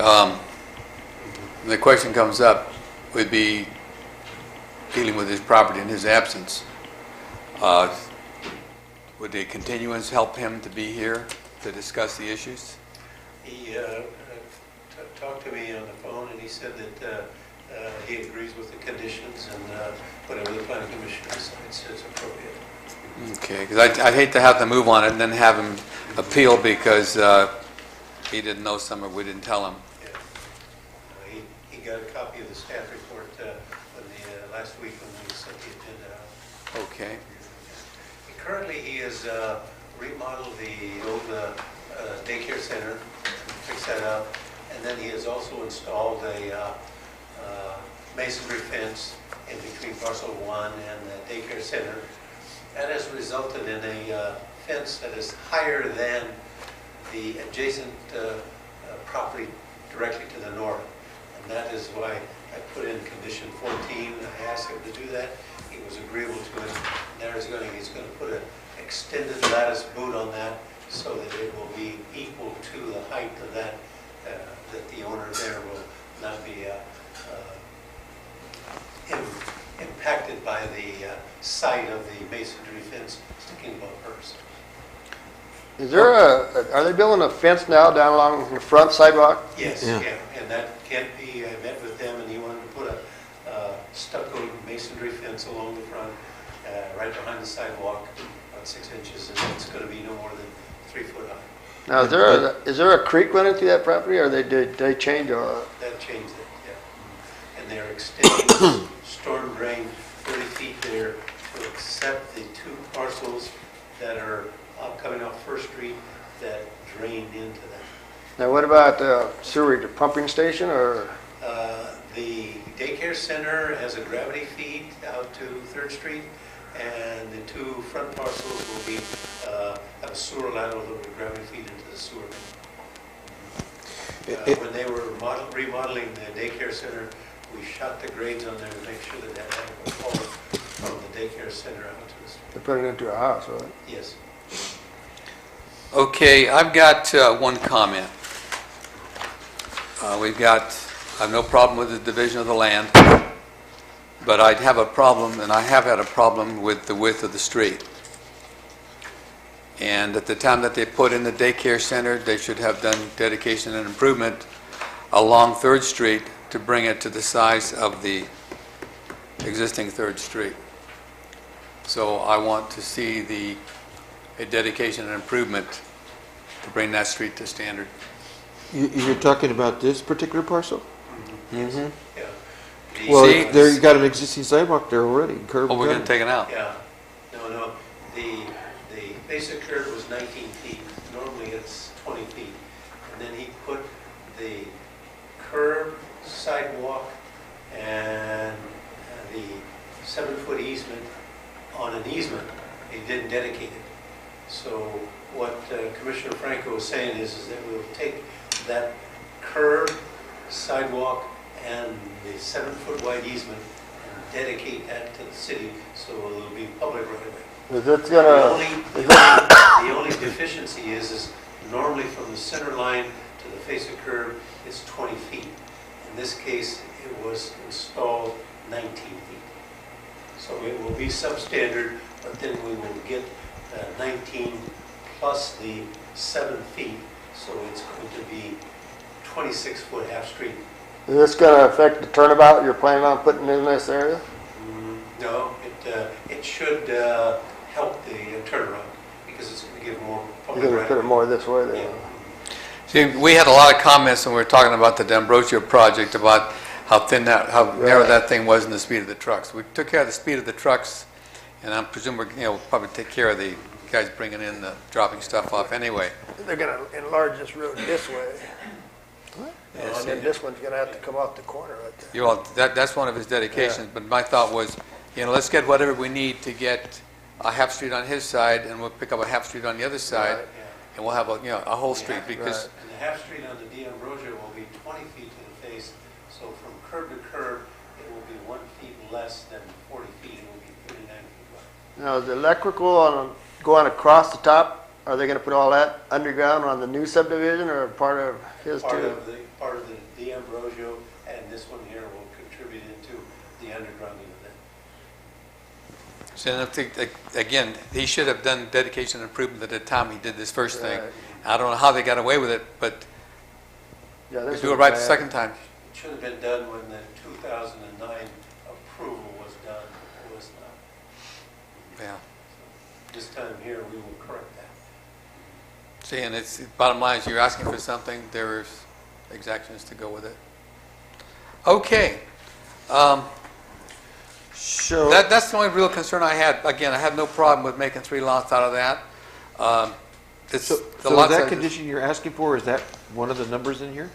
the question comes up, would be dealing with his property in his absence. Would the continuance help him to be here to discuss the issues? He talked to me on the phone, and he said that he agrees with the conditions and whatever the planning commission decides is appropriate. Okay, because I'd hate to have to move on it and then have him appeal because he didn't know some or we didn't tell him. Yeah. He got a copy of the staff report last week when we set the agenda out. Okay. Currently, he has remodeled the old daycare center, fixed that up, and then he has also installed a masonry fence in between parcel 1 and the daycare center. That has resulted in a fence that is higher than the adjacent property directly to the north. And that is why I put in condition 14. I asked him to do that. He was agreeable to it. Now he's going to put an extended lattice boot on that so that it will be equal to the height of that, that the owner there will not be impacted by the site of the masonry fence sticking above hers. Is there are they building a fence now down along the front sidewalk? Yes, yeah. And that can't be, I met with them and he wanted to put a stucco masonry fence along the front, right behind the sidewalk, about 6 inches, and it's going to be no more than 3 foot high. Now, is there a creek running through that property, or did they change? That changed it, yeah. And they're extending storm drain 30 feet there to accept the 2 parcels that are coming off First Street that drain into that. Now, what about sewerage, the pumping station, or? The daycare center has a gravity feed out to 3rd Street, and the 2 front parcels will be have a sewer lateral that will gravity feed into the sewer main. When they were remodeling the daycare center, we shot the grades on there to make sure that that adequate flow from the daycare center out to the street. They put it into a house, right? Yes. Okay, I've got one comment. I have no problem with the division of the land, but I'd have a problem, and I have had a problem with the width of the street. And at the time that they put in the daycare center, they should have done dedication and improvement along 3rd Street to bring it to the size of the existing 3rd Street. So I want to see a dedication and improvement to bring that street to standard. You're talking about this particular parcel? Yeah. Well, See- there, you got an existing sidewalk there already, curb. Oh, we're gonna gutter. take it out. Yeah, no, the basic curb was 19 feet, normally it's 20 feet. And then he put the curb, sidewalk, and the 7-foot easement on an easement. He didn't dedicate it. So what Commissioner Franco was saying is that we'll take that curb, sidewalk, and the 7-foot wide easement and dedicate that to the city, so it'll be public right away. Is it gonna, The only deficiency is normally from the center line to the face of curb, it's 20 feet. In this case, it was installed 19 feet. So it will be substandard, but then we will get 19 plus the 7 feet, so it's going to be 26-foot half-street. is this gonna affect the turnabout you're planning on putting in this area? No, it should help the turnaround, because it's going to give more public You're gonna right. put it more this way then? See, we had a lot of comments when we were talking about the D'Ambrosio project, about how narrow that thing was and the speed of the trucks. We took care of the speed of the trucks, and I presume we'll probably take care of the guys bringing in dropping stuff off anyway. They're gonna enlarge this road this way. Yes. And then this one's gonna have to come off the corner right there. That's one of his dedications, but my thought was, let's get whatever we need to get a half street on his side, and we'll pick up a half street on the other side, and we'll have a whole street, because And the half street on the D'Ambrosio will be 20 feet to the face, so from curb to curb, it will be 1 feet less than 40 feet, it will be 39 feet wide. Now, is the electrical going across the top? Are they gonna put all that underground on the new subdivision or part of his Part too? of the D'Ambrosio, and this one here will contribute into the undergrounding of that. so I think, again, he should have done dedication and improvement at the time he did this first thing. Right. I don't know how they got away with it, but Yeah, we this do it was right the bad. second time. It should have been done when the 2009 approval was done, it was not. Yeah. This time here, we will correct that. See, and it's, bottom line is you're asking for something, there's exactions to go with it. Okay. So, That's the only real concern I had. Again, I had no problem with making 3 lots out of that. so The lot that size- condition you're asking for, is that one of the numbers in here?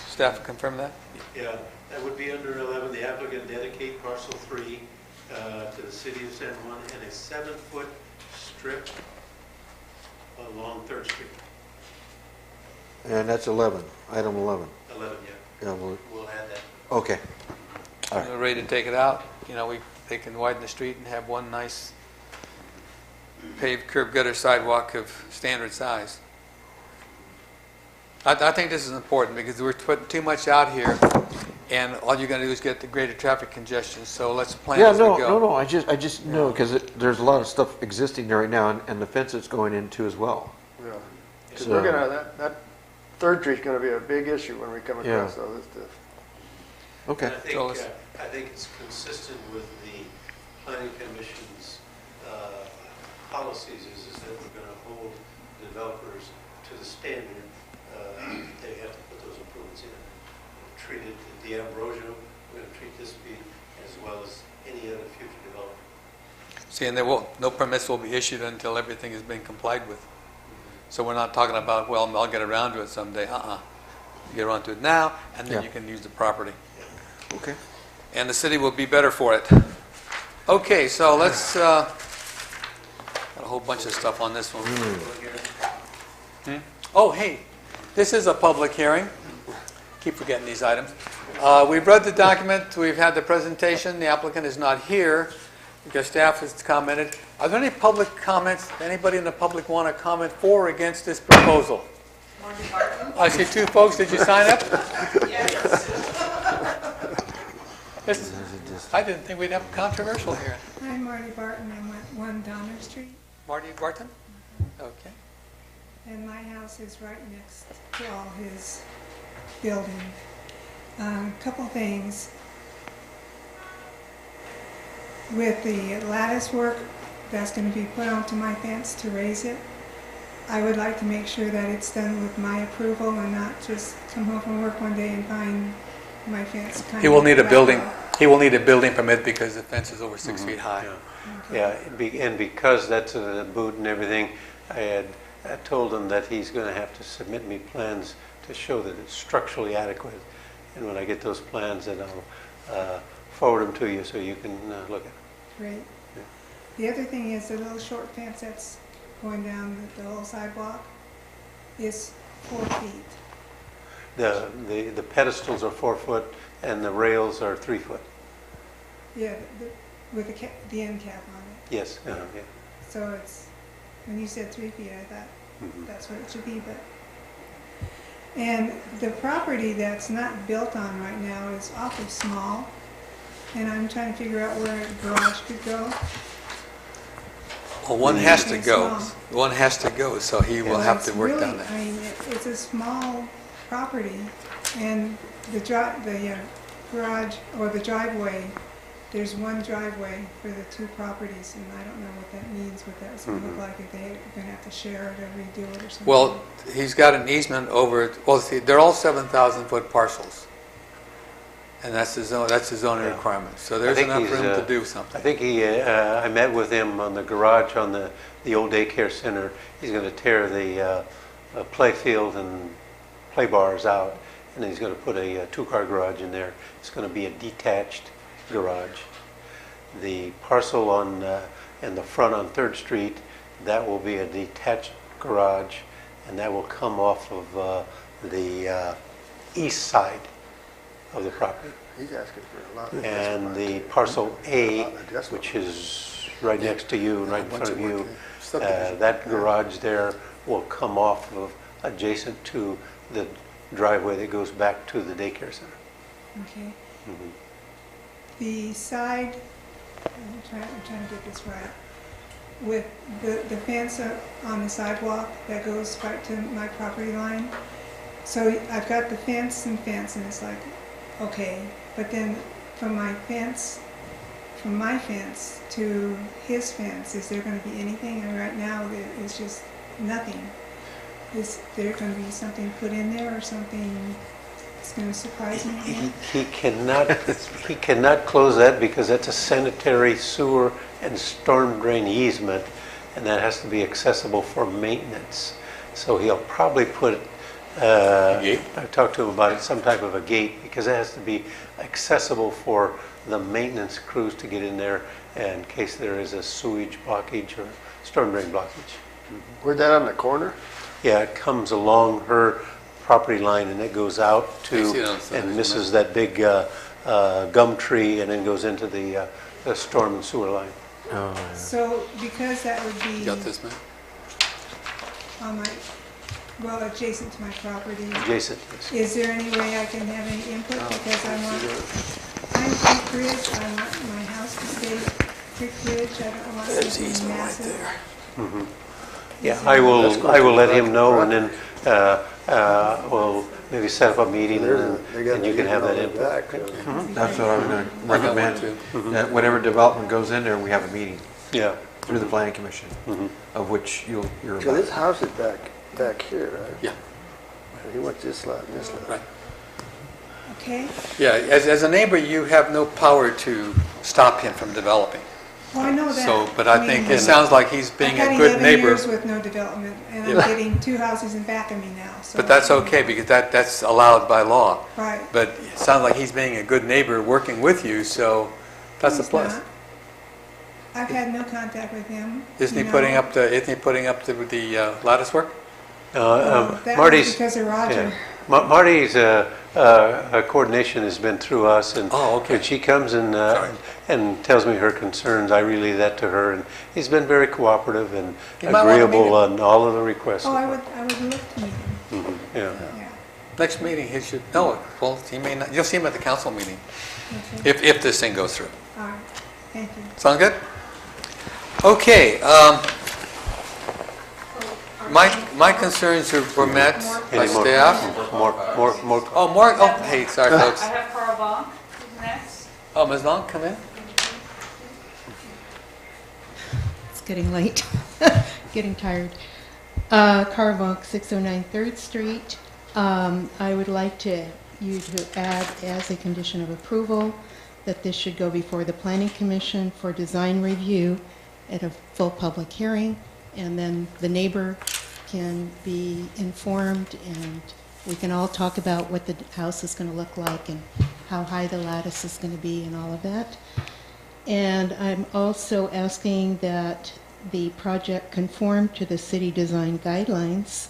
Staff confirm that? Yeah, that would be under 11, the applicant dedicate parcel 3 to the city of San Juan and a 7-foot strip along 3rd Street. And that's 11, item 11. 11, yeah. Yeah, We'll add that. okay. All right. We're ready to take it out. They can widen the street and have one nice paved curb gutter sidewalk of standard size. I think this is important because we're putting too much out here, and all you're going to do is get the greater traffic congestion. So let's plan Yeah, as we go. no, I just know, because there's a lot of stuff existing there right now, and the fence is going in too as well. Yeah. 'Cause So- we're gonna, that 3rd Street's gonna be a big issue when we come across all this stuff. Okay. And I think it's consistent with the planning commission's policies is that we're going to hold developers to the standard. They have to put those improvements in. We've treated the D'Ambrosio, we're going to treat this speed as well as any other future development. See, and no permits will be issued until everything has been complied with. So we're not talking about, well, I'll get around to it someday. You get around to it now, and then Yeah. you can use the property. Okay. And the city will be better for it. Okay, so let's, got a whole bunch of stuff on this one. Oh, hey, this is a public hearing. Keep forgetting these items. We've read the document, we've had the presentation, the applicant is not here because staff has commented. Are there any public comments? Anybody in the public want to comment for or against this proposal? I see 2 folks. Did you sign up? Yes. I didn't think we'd have controversial here. I'm Marty Barton. I'm at 1 Donner Street, Marty Barton? Okay. and my house is right next to all his building. Couple things. With the lattice work that's going to be put onto my fence to raise it, I would like to make sure that it's done with my approval and not just come home from work one day and find my fence kind of. He will need a wrapped building, up. he will need a building permit because the fence is over 6 feet high. Yeah, and because that's a boot and everything, I told him that he's going to have to submit me plans to show that it's structurally adequate. And when I get those plans, then I'll forward them to you so you can look at them. Great. The other thing is the little short fence that's going down the whole sidewalk is 4 feet. The pedestals are 4 foot and the rails are 3 foot. Yeah, with the end cap on it. Yes, yeah. So it's, when you said 3 feet, I thought that's what it should be, but. And the property that's not built on right now is awfully small, and I'm trying to figure out where a garage could go. Well, one has to It's go. small. One has to go, so he will have to work down I that. mean, it's a small property, and the garage, or the driveway, there's one driveway for the two properties, and I don't know what that means, what that's going to look like, if they're going to have to share it or redo it or something. Well, he's got an easement over, well, see, they're all 7,000-foot parcels. And that's his zoning requirement. So there's enough room to do something. I think I met with him on the garage on the old daycare center. He's going to tear the play field and play bars out, and then he's going to put a two-car garage in there. It's going to be a detached garage. The parcel in the front on 3rd Street, that will be a detached garage, and that will come off of the east side of the property. He's asking for a lot. And the parcel A, which is right next to you, right in front of you, that garage there will come off of adjacent to the driveway that goes back to the daycare center. Okay. The side, I'm trying to get this right. With the fence on the sidewalk that goes right to my property line. So I've got the fence, and it's like, okay, but then from my fence to his fence, is there going to be anything? And right now, it's just nothing. Is there going to be something put in there or something that's going to surprise me? He cannot close that because that's a sanitary sewer and storm drain easement, and that has to be accessible for maintenance. So he'll probably put I talked to him about it, some type of a gate, because it has to be accessible for the maintenance crews to get in there in case there is a sewage blockage or storm drain blockage. Where's that on the corner? Yeah, it comes along her property line and it goes out to and misses that big gum tree and then goes into the storm and sewer line. Oh, yeah. So because that would be You got this, man? on my, well, adjacent to my property. Adjacent, yes. Is there any way I can have any input? Because I'm Creek Ridge, I want my house to stay Creek Ridge, I don't want something massive. Yeah, I will let him know, and then we'll maybe set up a meeting, and you can have that input. That's what I was going to recommend. That whenever development goes in there, we have a meeting. Yeah. Through the planning commission, of which you're. So this house is back here, right? Yeah. He wants this lot and this lot. Right. Okay. Yeah, as a neighbor, you have no power to stop him from developing. Well, I know that. So, but I think it sounds like he's being a good I've had 11 neighbor. years with no development, and I'm getting 2 houses in back of me now, so. But that's okay, because that's allowed by law. Right. But it sounds like he's being a good neighbor working with you, so that's a He's plus. not. I've had no contact with him. Isn't he no. putting up the lattice work? That Marty's, was because of Roger. Marty's coordination has been through us, and when she comes and tells me her concerns, I relay that to her, and he's been very cooperative and agreeable on all of the requests. Oh, I would love to meet him. Yeah. Next meeting, he should know it. Well, he may not. You'll see him at the council meeting, if this thing goes through. All right, thank you. Sound good? Okay. My concerns were met by staff. More. Oh, more. Oh, hey, sorry, folks. I have Carl Bonk, who's next. Oh, Ms. Long, come in. It's getting late, getting tired. Carvonk, 609 3rd Street. I would like you to add as a condition of approval that this should go before the Planning Commission for design review at a full public hearing, and then the neighbor can be informed, and we can all talk about what the house is going to look like and how high the lattice is going to be and all of that. And I'm also asking that the project conform to the city design guidelines,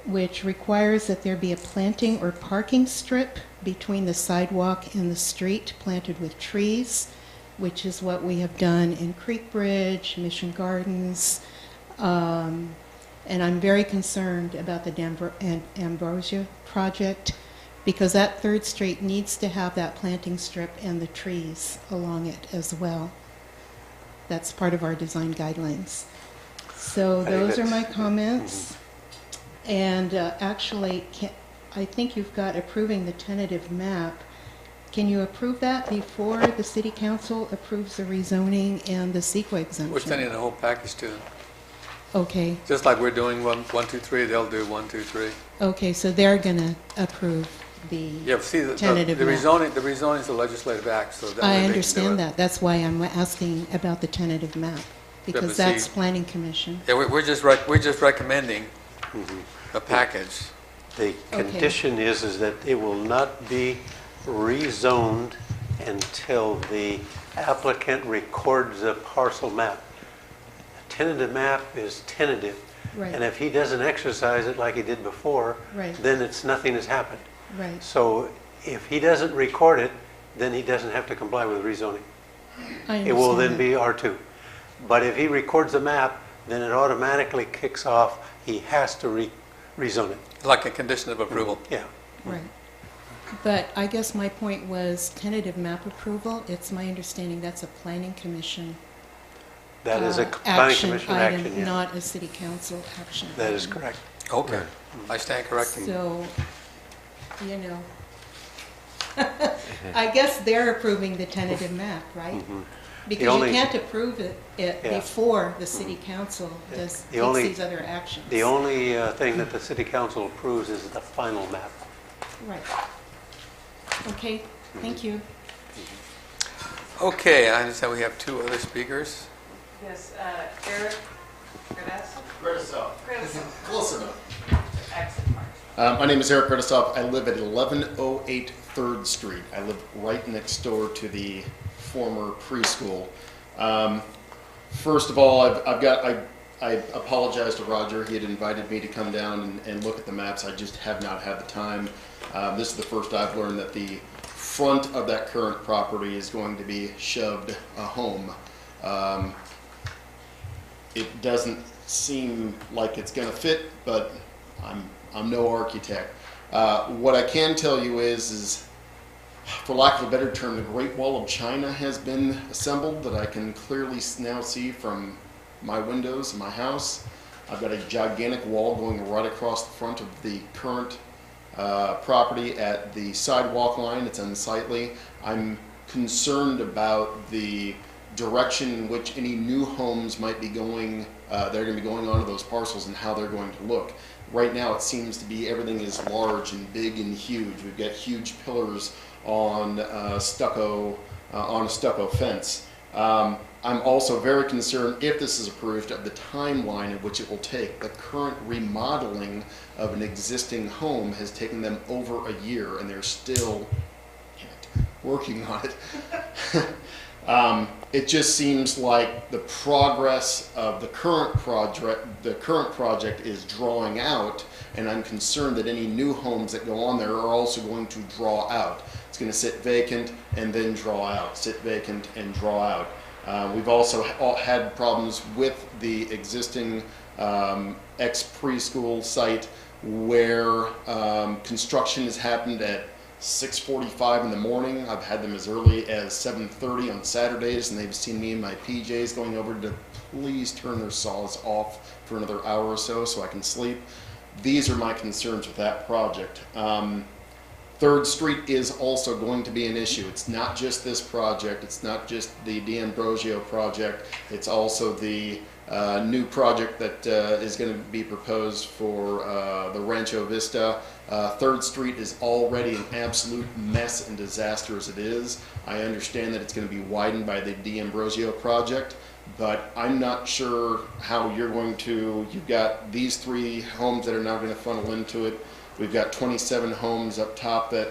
which requires that there be a planting or parking strip between the sidewalk and the street planted with trees, which is what we have done in Creek Bridge, Mission Gardens, and I'm very concerned about the Ambrosia project, because that 3rd Street needs to have that planting strip and the trees along it as well. That's part of our design guidelines. So those are my comments. And actually, I think you've got approving the tentative map. Can you approve that before the city council approves the rezoning and the CEQA exemption? We're sending the whole package to them. Okay. Just like we're doing 1, 2, 3, they'll do 1, 2, 3. Okay, so they're going to approve the Yeah, see, the tentative map. rezoning is a legislative act, so that way I they can do understand it. that. That's why I'm asking about the tentative map, because but that's see- Planning Commission. Yeah, we're just recommending a package. The condition is that it will not be rezoned until the applicant records a parcel map. A tentative map is tentative. Right. And if he doesn't exercise it like he did before, Right. then nothing has happened. Right. So if he doesn't record it, then he doesn't have to comply with rezoning. I It will then understand be R2. But if he records a map, then it automatically kicks off, he has to rezone it. Like a condition of approval. Yeah. Right. But I guess my point was tentative map approval. It's my understanding that's a Planning Commission That is a planning commission item, action, yeah. not a city council action. That is item. correct. Okay. I stand corrected. So, you know, I guess they're approving the tentative map, right? Because only- you can't approve it Yeah. before the city council takes these other actions. The only thing that the city council approves is the final map. Right. Okay, thank you. Okay, I understand we have 2 other speakers. Yes, Eric Gredisov. Close enough. Exit mark. My name is Eric Gredisov. I live at 1108 3rd Street. I live right next door to the former preschool. First of all, I apologize to Roger. He had invited me to come down and look at the maps. I just have not had the time. This is the first I've learned that the front of that current property is going to be shoved a home. It doesn't seem like it's going to fit, but I'm no architect. What I can tell you is, for lack of a better term, the Great Wall of China has been assembled that I can clearly now see from my windows in my house. I've got a gigantic wall going right across the front of the current property at the sidewalk line. It's unsightly. I'm concerned about the direction in which any new homes might be going, they're going to be going onto those parcels and how they're going to look. Right now it seems to be everything is large and big and huge. We've got huge pillars on a stucco fence. I'm also very concerned, if this is approved, of the timeline in which it will take. The current remodeling of an existing home has taken them over a year, and they're still working on it. It just seems like the progress of the current project is drawing out, and I'm concerned that any new homes that go on there are also going to draw out. It's going to sit vacant and then draw out, sit vacant and draw out. We've also had problems with the existing ex-preschool site where construction has happened at 6:45 in the morning. I've had them as early as 7:30 on Saturdays, and they've seen me in my PJs going over to please turn their saws off for another hour or so I can sleep. These are my concerns with that project. 3rd Street is also going to be an issue. It's not just this project. It's not just the D'Ambrosio project. It's also the new project that is going to be proposed for the Rancho Vista. 3rd Street is already an absolute mess and disaster as it is. I understand that it's going to be widened by the D'Ambrosio project, but I'm not sure how you're going to, you've got these 3 homes that are now going to funnel into it. We've got 27 homes up top that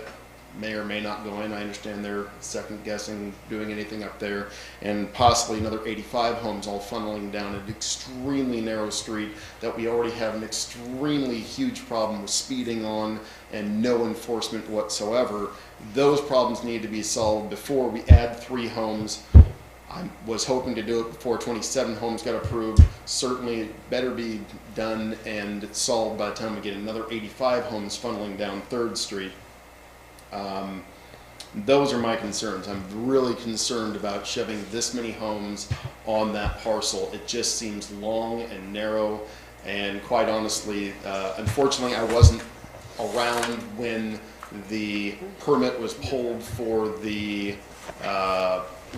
may or may not go in. I understand they're second guessing doing anything up there, and possibly another 85 homes all funneling down an extremely narrow street that we already have an extremely huge problem with speeding on and no enforcement whatsoever. Those problems need to be solved before we add 3 homes. I was hoping to do it before 27 homes got approved. Certainly it better be done and solved by the time we get another 85 homes funneling down 3rd Street. Those are my concerns. I'm really concerned about shoving this many homes on that parcel. It just seems long and narrow, and quite honestly, unfortunately I wasn't around when the permit was pulled for the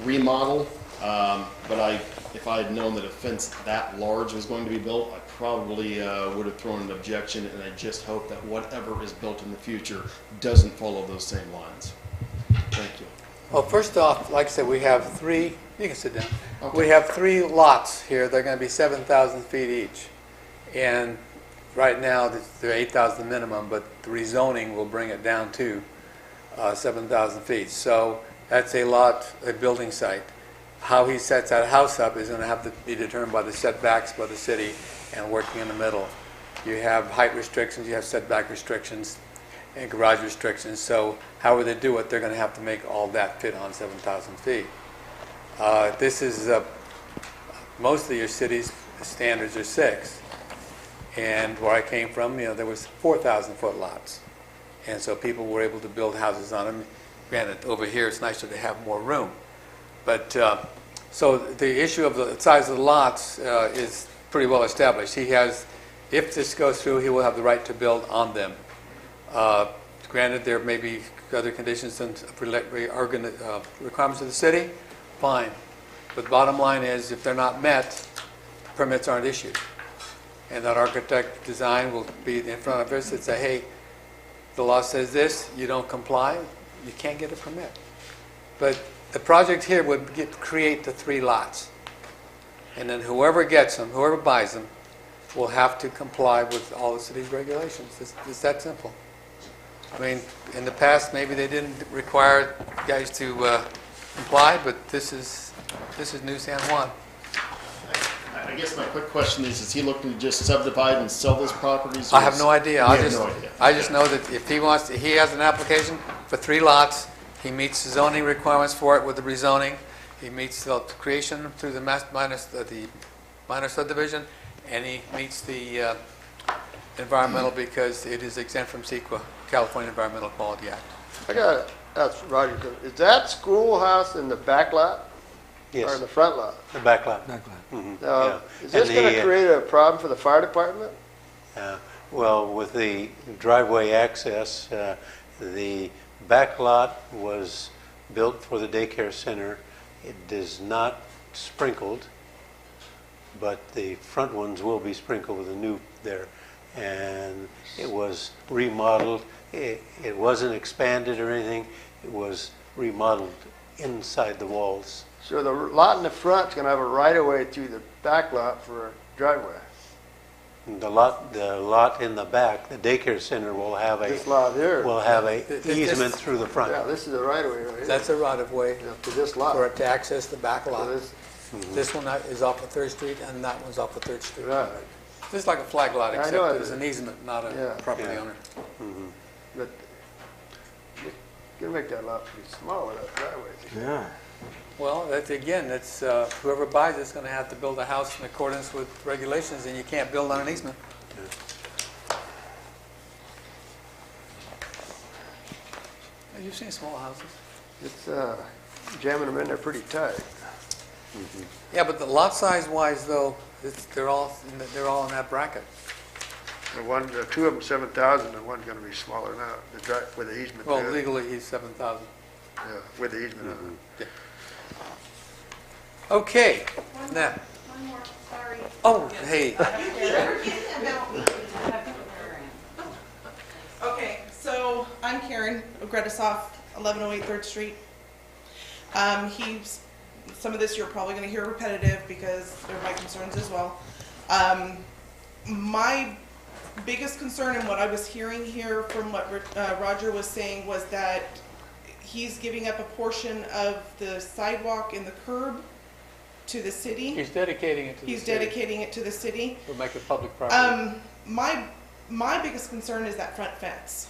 remodel, but if I had known that a fence that large was going to be built, I probably would have thrown an objection, and I just hope that whatever is built in the future doesn't follow those same lines. Thank you. Well, first off, like I said, we have 3, you can sit down. Okay. We have 3 lots here. They're going to be 7,000 feet each. And right now, they're 8,000 minimum, but the rezoning will bring it down to 7,000 feet. So that's a building site. How he sets that house up is going to have to be determined by the setbacks by the city and working in the middle. You have height restrictions, you have setback restrictions, and garage restrictions. So however they do it, they're going to have to make all that fit on 7,000 feet. This is, most of your cities' standards are 6. And where I came from, there was 4,000 foot lots. And so people were able to build houses on them. Granted, over here it's nicer to have more room. But so the issue of the size of the lots is pretty well established. He has, if this goes through, he will have the right to build on them. Granted, there may be other conditions and requirements of the city, fine. But the bottom line is, if they're not met, permits aren't issued. And that architect design will be in front of us and say, hey, the law says this, you don't comply, you can't get a permit. But the project here would create the 3 lots. And then whoever gets them, whoever buys them, will have to comply with all the city's regulations. It's that simple. I mean, in the past, maybe they didn't require guys to comply, but this is New San Juan. I guess my quick question is he looking to just subdivide and sell those properties? I have no idea. I just know that if he has an application for 3 lots, he meets the zoning requirements for it with the rezoning. He meets the creation through the minor subdivision, and he meets the environmental because it is exempt from CEQA, California Environmental Quality Act. I got to ask Roger, is that schoolhouse in the back lot? Yes. Or in the front lot? The back lot. Mm-hmm. Yeah. Is this going to create a problem for the fire department? Well, with the driveway access, the back lot was built for the daycare center. It is not sprinkled, but the front ones will be sprinkled with a new there. And it was remodeled. It wasn't expanded or anything. It was remodeled inside the walls. So the lot in the front is going to have a right-of-way through the back lot for a driveway? The lot in the back, the daycare center will have this lot here will have a easement through the front. Yeah, this is a right-of-way right here. That's a right-of-way to this lot. for it to access the back lot. So This one is off of 3rd Street, and that one's off of 3rd Street. Right. This is like a flag lot, I except know it it's is. an easement, not a property owner. Mm-hmm. But you're going to make that lot pretty small with that driveway. Yeah. Well, that's whoever buys it's going to have to build a house in accordance with regulations, and you can't build on an easement. You've seen small houses. It's jamming them in there pretty tight. Yeah, but the lot size wise, though, they're all in that bracket. The 2 of them 7,000, and one's going to be smaller than that. With the easement. Well, there. legally he's 7,000. Yeah, with the easement. Yeah. Okay. Now. one more, sorry. Oh, hey. Okay, so I'm Karen Gretasoff, 1108 3rd Street. Some of this you're probably going to hear repetitive because they're my concerns as well. My biggest concern and what I was hearing here from what Roger was saying was that he's giving up a portion of the sidewalk and the curb to the city. He's dedicating it to the city. He's dedicating it to the city. We'll make it public property. My biggest concern is that front fence.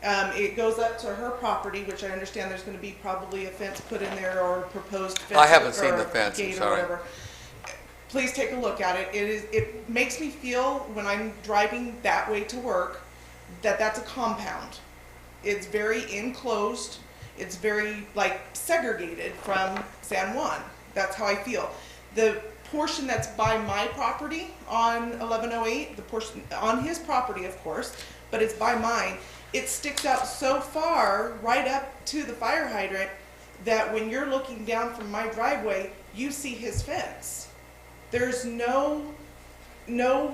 It goes up to her proproperty, which I understand there's going to be probably a fence put in there or proposed fence. I haven't or seen the fence, I'm gate or sorry. whatever. Please take a look at it. It makes me feel when I'm driving that way to work that that's a compound. It's very enclosed. It's very like segregated from San Juan. That's how I feel. The portion that's by my property on 1108, the portion on his property, of course, but it's by mine. It sticks out so far right up to the fire hydrant that when you're looking down from my driveway, you see his fence. There's no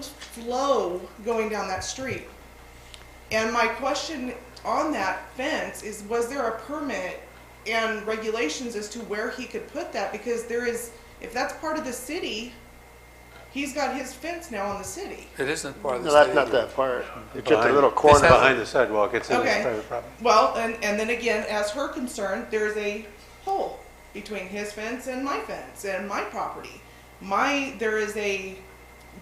flow going down that street. And my question on that fence is, was there a permit and regulations as to where he could put that? Because there is, if that's part of the city, he's got his fence now on the city. It isn't part of the No, city. that's not that part. It's just a Behind- little corner. It's behind the sidewalk, it's in his Okay. private property. Well, and then again, as her concerned, there's a hole between his fence and my fence and my property. There is a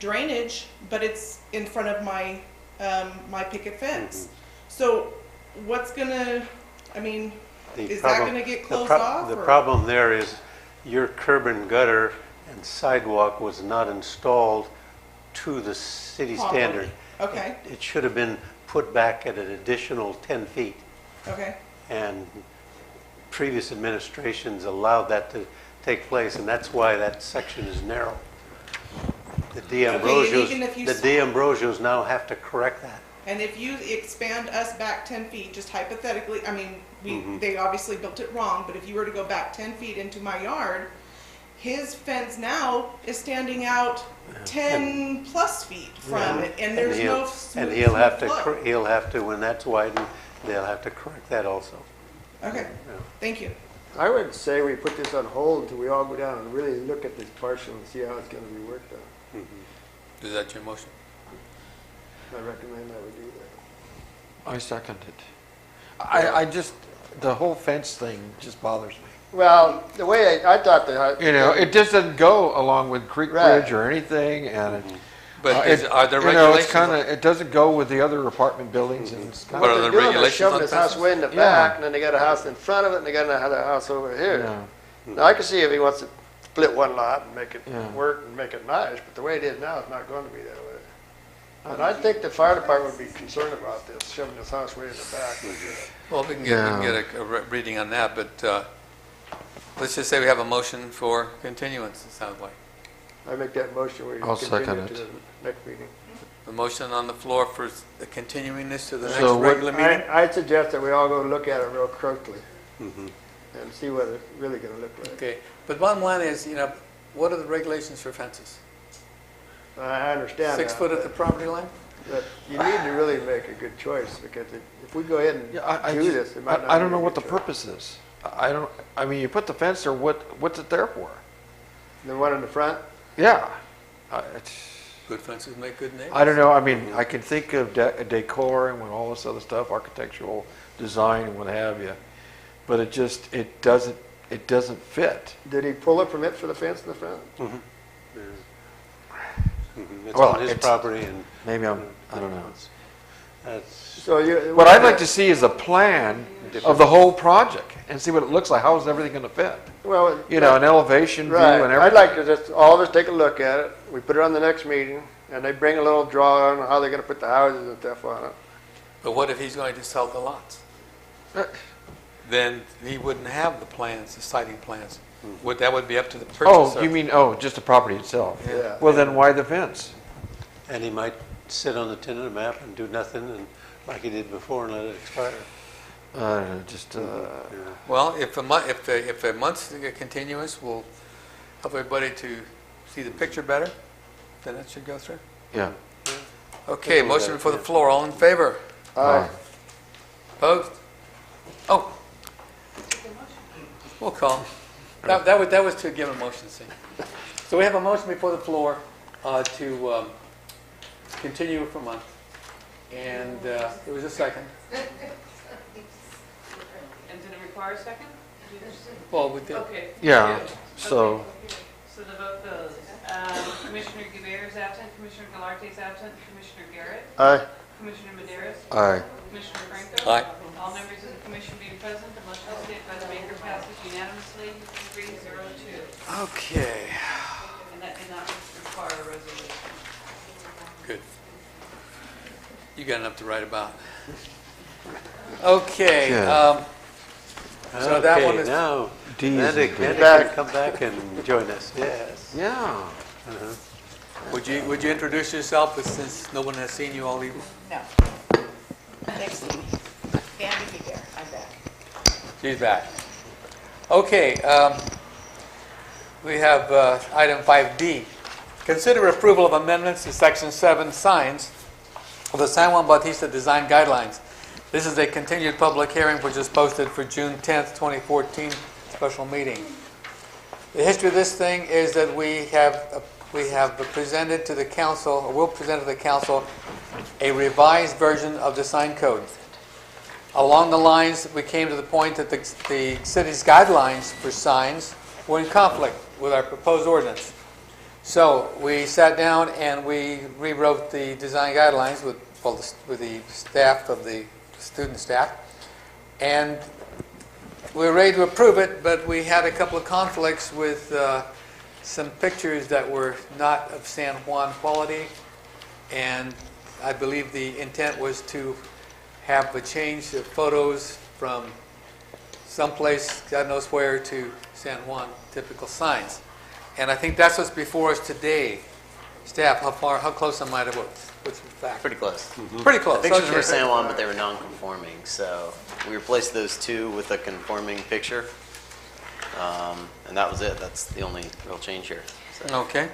drainage, but it's in front of my my picket fence. So what's gonna, I mean, is that gonna get closed off? The or- problem there is your curb and gutter and sidewalk was not installed to the city Properly. standard. Okay, It should have been put back at an additional 10 feet. okay. And previous administrations allowed that to take place, and that's why that section is narrow. The even if you The D'Ambrosios now have to correct that. And if you expand us back 10 feet, just hypothetically, I mean, Mhm. they obviously built it wrong, but if you were to go back 10 feet into my yard, his fence now is standing out 10 plus feet from it, and there's no smooth And he'll have flow. he'll have to, when that's widened, they'll have to correct that also. Okay, thank you. I would say we put this on hold until we all go down and really look at this parcel and see how it's going to be worked on. Is that your motion? I recommend that we do that. I second it. I just, the whole fence thing just bothers me. Well, the way I thought that... You know, it just doesn't go along with Creek Right. Bridge or anything, and it... But are there You know, it's regulations? kind of, it doesn't go with the other apartment buildings, and it's kind What of... are the they're doing is regulations shoving on this house fences? way in the Yeah. back, and then they got a house in front of it, and they got another house over here. Yeah. Now, I can see if he wants to split one lot and make it Yeah. work and make it nice, but the way it is now, it's not going to be that way. And I think the fire department would be concerned about this, shoving this house way in the back. Well, we can get a reading on that, but let's just say we have a motion for continuance, it sounds like. I make that motion, we I'll second continue to it. the next meeting. The motion on the floor for continuing this to the next So what- regular meeting? I suggest that we all go look at it real closely and see what it's really going to look like. Okay, but bottom line is, you know, what are the regulations for fences? I understand 6 that, foot at the property line? but you need to really make a good choice, because if we go ahead and Yeah, I do just- this, it might not I be don't a know what good the choice. purpose is. I mean, you put the fence there, what's it there for? The one in the front? Yeah. Good fences make good neighbors. I don't know, I mean, I can think of decor and all this other stuff, architectural design and what have you, but it just, it doesn't fit. Did he pull a permit for the fence in the front? It's Well, on his it's- property, and Maybe I don't know. that's, So you... What I'd like to see is a plan of the whole project and see what it looks like. How is everything going to fit? Well, You know, an elevation view right. and I'd everything. like to just, all of us take a look at it, we put it on the next meeting, and they bring a little drawing on how they're going to put the houses and stuff on it. But what if he's going to sell the lots? Then he wouldn't have the plans, the siting plans. That would be up to the purchaser. Oh, you mean, just the property itself? Yeah. Well, then why the fence? and he might sit on the tentative map and do nothing, and like he did before, and let it expire. Well, if a month's continuous, we'll help everybody to see the picture better? Then it should go through. Yeah. Okay, motion before the floor. All in favor? Aye. Opposed? Oh. We'll call. That was to give a motion, see. So we have a motion before the floor to continue for a month. And there was a second. And did it require a second? Well, we did. Okay. Yeah, Good. so- Okay. So the vote goes. Commissioner Guerrero is absent, Commissioner Galarte is absent, Commissioner Garrett, Aye. Commissioner Maderas, Aye. Commissioner Franco. Aye. All members of the commission being present, the motion is stated by the maker passes unanimously, 3-0-2. Okay. And that did not require a resolution. Good. You got enough to write about. Okay. Yeah. So that one Okay, is. now, D is Amanda in can back. come back and join us, yes. Yeah. Uh-huh. Would you introduce yourself since no one has seen you all evening? No. Next meeting. Danny, be there. I'm back. She's back. Okay. We have item 5D. Consider approval of amendments to Section 7 signs of the San Juan Bautista Design Guidelines. This is a continued public hearing which is posted for June 10th, 2014, special meeting. The history of this thing is that we have presented to the council, or will present to the council, a revised version of the sign code. Along the lines, we came to the point that the city's guidelines for signs were in conflict with our proposed ordinance. So we sat down and we rewrote the design guidelines with the staff of the student staff, and we were ready to approve it, but we had a couple of conflicts with some pictures that were not of San Juan quality, and I believe the intent was to have a change of photos from someplace, God knows where, to San Juan typical signs. And I think that's what's before us today. Staff, how close am I to what's the fact? Pretty close. Pretty close. The pictures Okay. were San Juan, but they were non-conforming, so we replaced those two with a conforming picture. And that was it. That's the only real change here. So. Okay.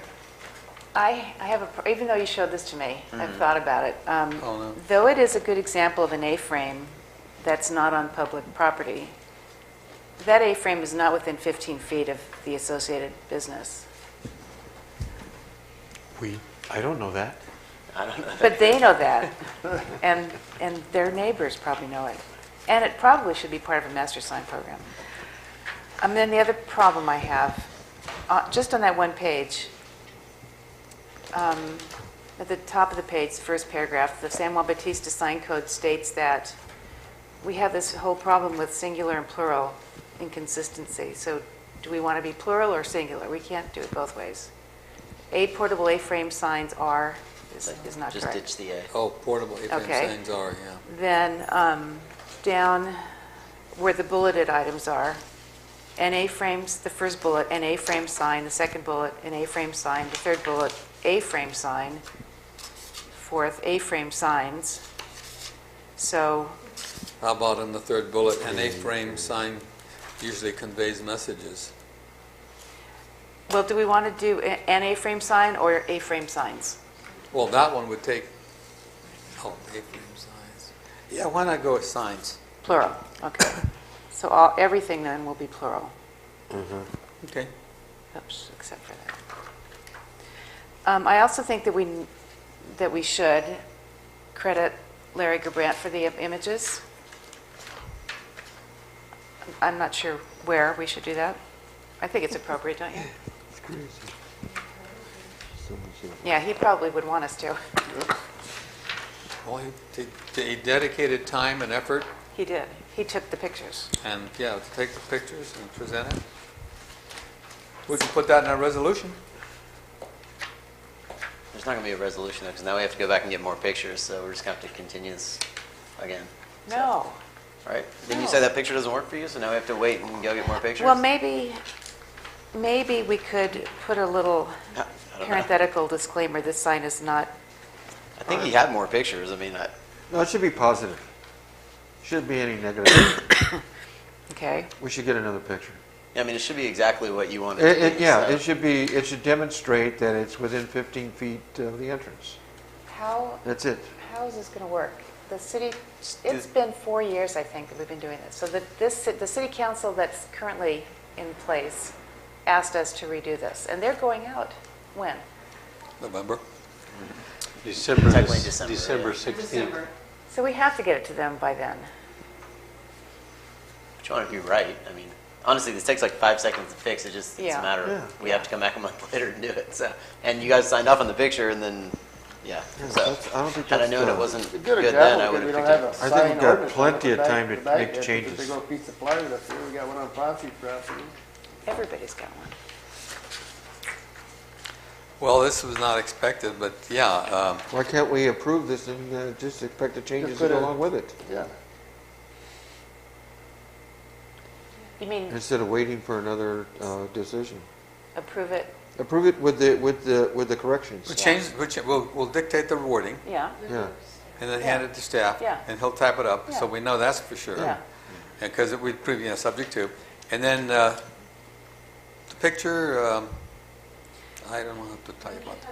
I have even though you showed this to me, I've thought about it. Oh, no. Though it is a good example of an A-frame that's not on public property, that A-frame is not within 15 feet of the associated business. I don't know that. I don't know. But they know that, and their neighbors probably know it. And it probably should be part of a master sign program. And then the other problem I have, just on that one page, at the top of the page, the first paragraph, the San Juan Bautista sign code states that we have this whole problem with singular and plural inconsistency. So do we want to be plural or singular? We can't do it both ways. Portable A-frame signs are, is not Just correct. ditch the A. Oh, portable A-frame Okay. signs are, yeah. Then down where the bulleted items are, an A-frames, the first bullet, an A-frame sign, the second bullet, an A-frame sign, the third bullet, A-frame sign, fourth, A-frame signs. So, How about in the third bullet, an A-frame sign usually conveys messages. well, do we want to do an A-frame sign or A-frame signs? Well, that one would take, A-frame signs. Yeah, why not go with signs? Plural, okay. So everything then will be plural. Okay. Oops, except for that. I also think that we should credit Larry Gerbrandt for the images. I'm not sure where we should do that. I think it's appropriate, don't you? It's crazy. Yeah, he probably would want us to. Well, he dedicated time and effort, He did. He took the pictures. and yeah, to take the pictures and present it. We can put that in our resolution. There's not going to be a resolution though, because now we have to go back and get more pictures, so we're just going to have to continue this again. No. Right? Didn't you say that picture doesn't work for you, so now we have to wait and go get more pictures? Well, maybe we could put a little I don't know. parenthetical disclaimer, this sign is not. I think he had more pictures. I mean, No, it should be positive. Shouldn't be any negative. Okay. We should get another picture. I mean, it should be exactly what you want it to be. Yeah, so. it should demonstrate that it's within 15 feet of the entrance. How, That's it. how is this going to work? The city, it's been 4 years, I think, that we've been doing this. So the city council that's currently in place asked us to redo this, and they're going out when? November. December Technically December, December yeah. 16th. December. So we have to get it to them by then. But you want to be right. I mean, honestly, this takes like 5 seconds to fix. It's a Yeah. matter of Yeah. we have to come back a month later and do it. So, and you guys signed off on the picture, and then Yeah, so I don't think had I that's known done. it wasn't It's a good good then, example I would because we have don't picked have it. a I think we've sign got ordinance on plenty of the back- time to the back make yet. Just a changes. big old piece of plywood up here, we got one on plastic property. Everybody's got one. Well, this was not expected, but yeah, Why can't we approve this and just expect the changes to put go a- along with it? Yeah. You mean Instead of waiting for another decision. approve it? Approve it with the corrections. we'll dictate the wording Yeah, Yeah. and then hand it to staff. Yeah. And he'll type it up, so Yeah. we know that's for sure. yeah. Because we prove, subject to. And then the picture, I don't know how to tell you about that.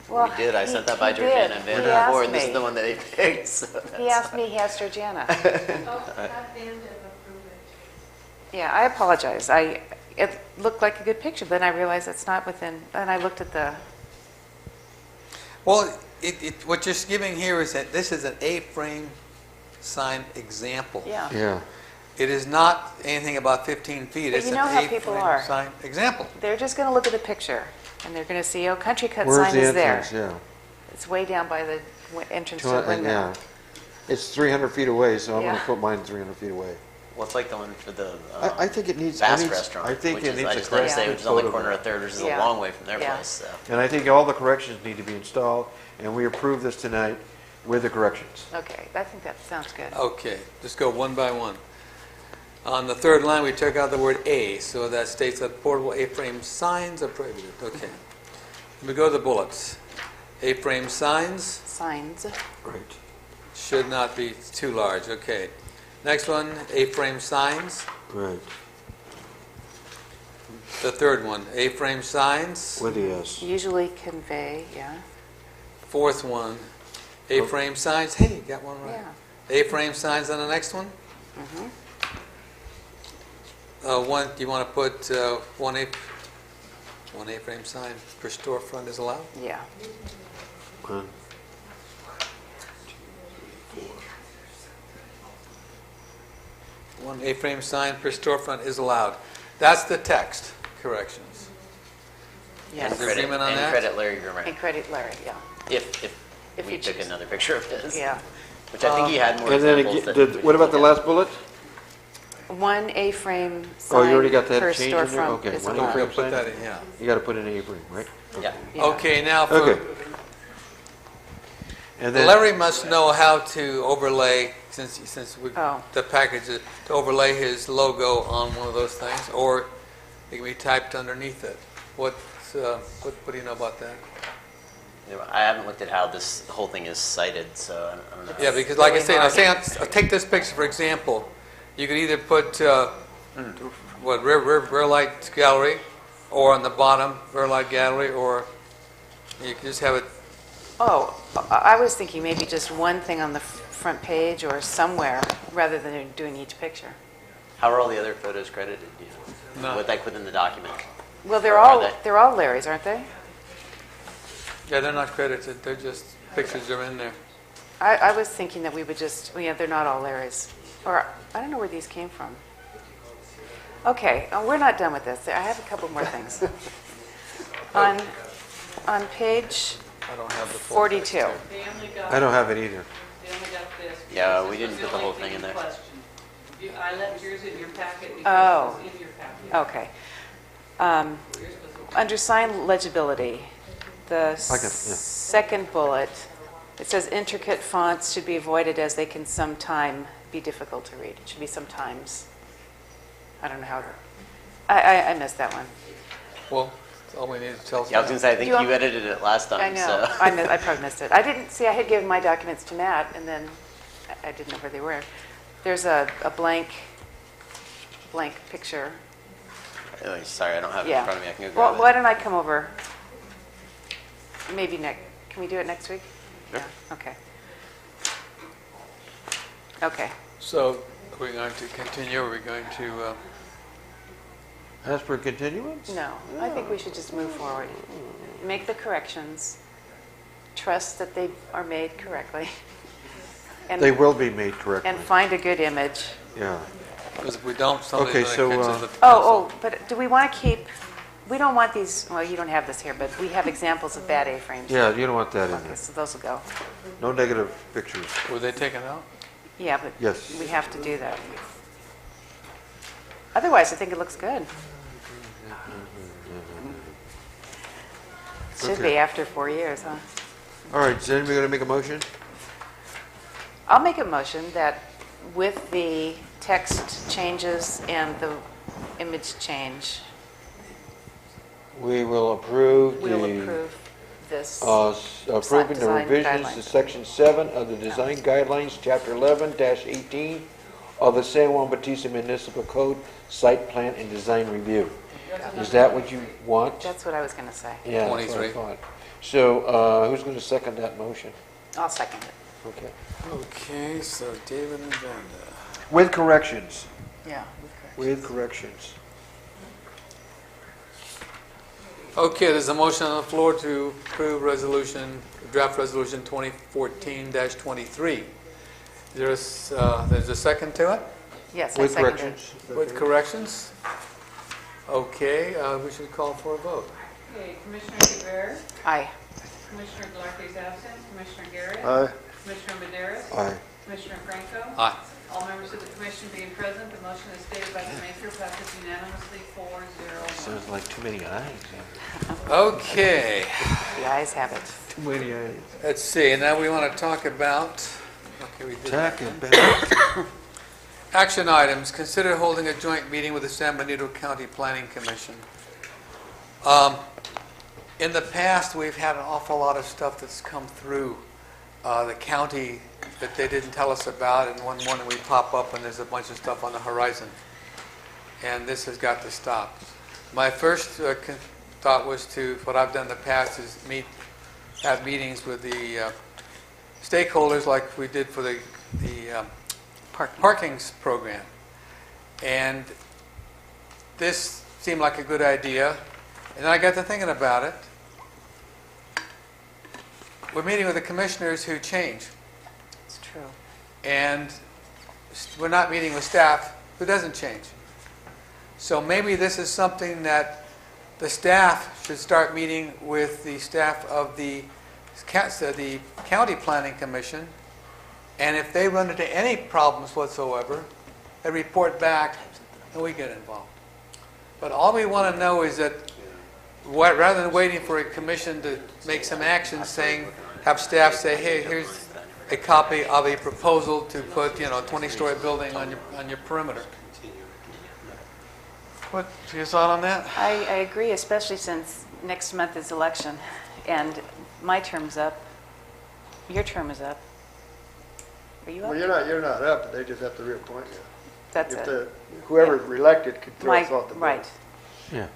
Well, We did. I sent that by he Georgiana did. and He Van asked before, and this is me. the one that they picked. So He that's- asked me, he asked Georgiana. Yeah, I apologize. It looked like a good picture, but then I realized it's not within, and I looked at the, Well, what you're giving here is that this is an A-frame sign example. yeah. Yeah. It is not anything about 15 feet. But It's you an know how people A-frame are. sign example. They're just going to look at the picture, and they're going to see, oh, Country Cut Where's sign the is there. entrance? Yeah. It's way down by the entrance to the window. Yeah. It's 300 feet away, so I'm going Yeah. to put mine 300 feet away. Well, it's like the one for the I think it needs. fast restaurant. I think which it is, needs I a just noticed they correction which is on the photo. corner of Third, which is Yeah. a long way from their Yeah. place. So. And I think all the corrections need to be installed, and we approve this tonight with the corrections. Okay, I think that sounds good. Okay, just go one by one. On the third line, we took out the word A, so that states that portable A-frame signs are prohibited. Okay. We go to the bullets. A-frame signs Signs. Right. should not be too large. Okay. Next one, A-frame signs. Right. The third one, A-frame signs. With the S. Usually convey, yeah. Fourth one, A-frame signs. Hey, you got one right. Yeah. A-frame signs on the next one. Mhm. One, do you want to put one A-frame sign per storefront is allowed? Yeah. One. One A-frame sign per storefront is allowed. That's the text corrections. Yes. Is there agreement on and that? credit Larry Grimmer. And credit Larry, yeah. If If we you took choose. another picture of his. Yeah. Which I think he had more And then examples. again, that what about the last bullet? One A-frame sign Oh, you already got that per change in there? storefront Okay, is one allowed. A-frame We'll put sign? that in, yeah. You got to put in an A-frame, right? Yeah. Yeah. Okay, now for Okay. And then Larry must know how to overlay, since we, Oh. the package, to overlay his logo on one of those things, or it can be typed underneath it. What do you know about that? You know, I haven't looked at how this whole thing is cited, so I don't know. Yeah, because like I say, take this picture for example. You could either put rear light gallery, or on the bottom rear light gallery, or you could just have it. Oh, I was thinking maybe just one thing on the front page or somewhere, rather than doing each picture. How are all the other photos credited? Do you know? No. Within the document? Well, Or are they're all Larry's, aren't they? Yeah, they're not credited. They're just pictures are in there. I was thinking that we would just, yeah, they're not all Larry's. Or, I don't know where these came from. Okay, we're not done with this. I have a couple more things. On page I don't have the full 42. text here. They only got. I don't have it either. They only got this. Yeah, because we this didn't was put the only whole thing in there. question. I left yours in your packet Oh. because it was in your packet. Okay. Yours was- Under sign legibility, the yeah. second bullet, it says intricate fonts should be avoided as they can sometime be difficult to read. It should be sometimes. I don't know how to, I missed that one. Well, that's all we need to tell. Yeah, I was going to say, I think Do you want- you edited it last time. I know, So. I probably missed it. I didn't, see, I had given my documents to Matt, and then I didn't know where they were. There's a blank blank picture. Oh, sorry, I don't have it Yeah. in front of me. I can go Well, grab why it. don't I come over? Maybe next, can we do it next week? Sure. Yeah, okay. Okay. So are we going to continue, or are we going to, Ask for continuance? No, I think we should just move forward. Make the corrections, trust that they are made correctly. And They will be made correctly. And find a good image. Yeah. because if we don't, somebody's Okay, going so, to catch us at the Oh, but do we want to keep, we don't want these, well, you don't have this here, but we have examples of bad A-frames. Yeah, you don't want that in Okay, there. so those will go. No negative pictures. Were they taken out? Yeah, but Yes. we have to do that. Otherwise, I think it looks good. Should be Okay. after 4 years, huh? All right, is anybody going to make a motion? I'll make a motion that with the text changes and the image change, We will approve the... we'll approve this. Approving the design revisions to guidelines. Section 7 of the Design Guidelines, Chapter 11-18 of the San Juan Bautista Municipal Code, Site Plan and Design Review. Is that what you want? That's what I was going to say. Yeah, that's what I 23. thought. So who's going to second that motion? I'll second it. Okay. Okay, so David and Brenda. With corrections. Yeah. With corrections. Okay, there's a motion on the floor to approve draft resolution 2014-23. There's a second to it? Yes, I With second it. corrections. With corrections? Okay, we should call for a vote. Okay, Commissioner Rivera, Aye. Commissioner Duarte is absent, Commissioner Garrett, Aye. Commissioner Maderas, Aye. Commissioner Franco. Aye. All members of the commission being present, the motion is stated by the maker, passes unanimously 4-0. Sounds like too many ayes. Okay, The ayes have it. Too many ayes. let's see, now we want to talk about, okay, we did that. Talking about... Action items, consider holding a joint meeting with the San Benito County Planning Commission. In the past, we've had an awful lot of stuff that's come through the county that they didn't tell us about, and one morning we pop up and there's a bunch of stuff on the horizon. And this has got to stop. My first thought was to, what I've done in the past is have meetings with the stakeholders like we did for the parkings program. And this seemed like a good idea. And then I got to thinking about it. We're meeting with the commissioners who change. It's true. And we're not meeting with staff who doesn't change. So maybe this is something that the staff should start meeting with the staff of the County Planning Commission. And if they run into any problems whatsoever, they report back and we get involved. But all we want to know is that rather than waiting for a commission to make some action saying, have staff say, hey, here's a copy of a proposal to put, a 20-story building on your perimeter. What's your thought on that? I agree, especially since next month is election and my term's up. Your term is up. Are you up? Well, you're not up, they just have to reappoint you. That's If it. the- Whoever's elected could throw us off the board. Right. Yeah.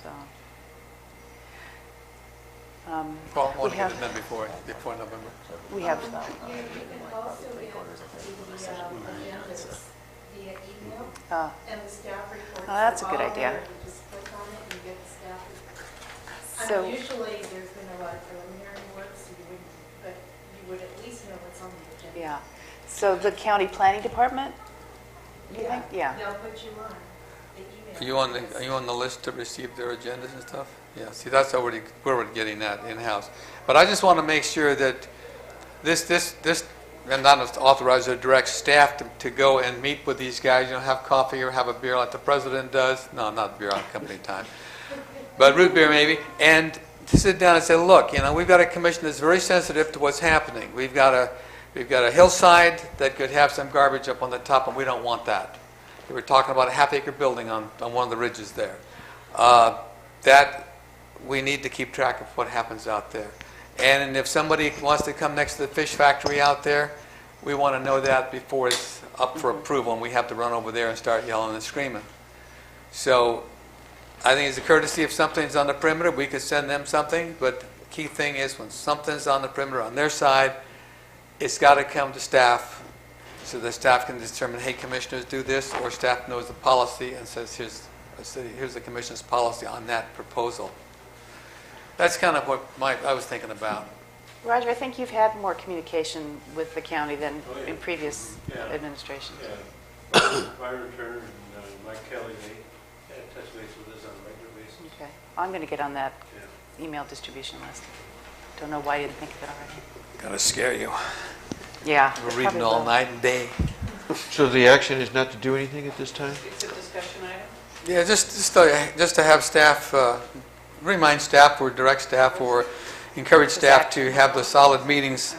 So. Well, I want We to get have- it done before November. We have, You can also get the agendas via email, oh, and the staff reports. Oh, that's a are good all idea. there. You just click on it and you get the staff reports. So- Usually, there's been a lot of preliminary work, so you wouldn't, but you would at least know what's on the agenda. yeah. So the county planning department? Do you think? Yeah. They'll put you on the Are email. you on the list to receive their agendas and stuff? Yeah, see, that's already, we're getting that in-house. But I just want to make sure that this, and not authorize or direct staff to go and meet with these guys, have coffee or have a beer like the president does. No, not beer on company time, but root beer maybe, and to sit down and say, look, we've got a commission that's very sensitive to what's happening. We've got a hillside that could have some garbage up on the top, and we don't want that. We were talking about a half-acre building on one of the ridges there. That we need to keep track of what happens out there. And if somebody wants to come next to the fish factory out there, we want to know that before it's up for approval and we have to run over there and start yelling and screaming. So I think it's a courtesy if something's on the perimeter, we could send them something, but the key thing is when something's on the perimeter on their side, it's got to come to staff so the staff can determine, hey, commissioners do this, or staff knows the policy and says, here's the commission's policy on that proposal. That's kind of what I was thinking about. Roger, I think you've had more communication with the county than in previous administrations. Yeah. Byron Turner and Mike Kelly, they touch base with us on a regular basis. Okay. I'm going to get on that email distribution list. Don't know why I didn't think of it already. Gotta scare you. Yeah. We're reading all night and day. So the action is not to do anything at this time? It's a discussion item. Yeah, just to have staff, remind staff or direct staff or encourage staff to have the solid meetings.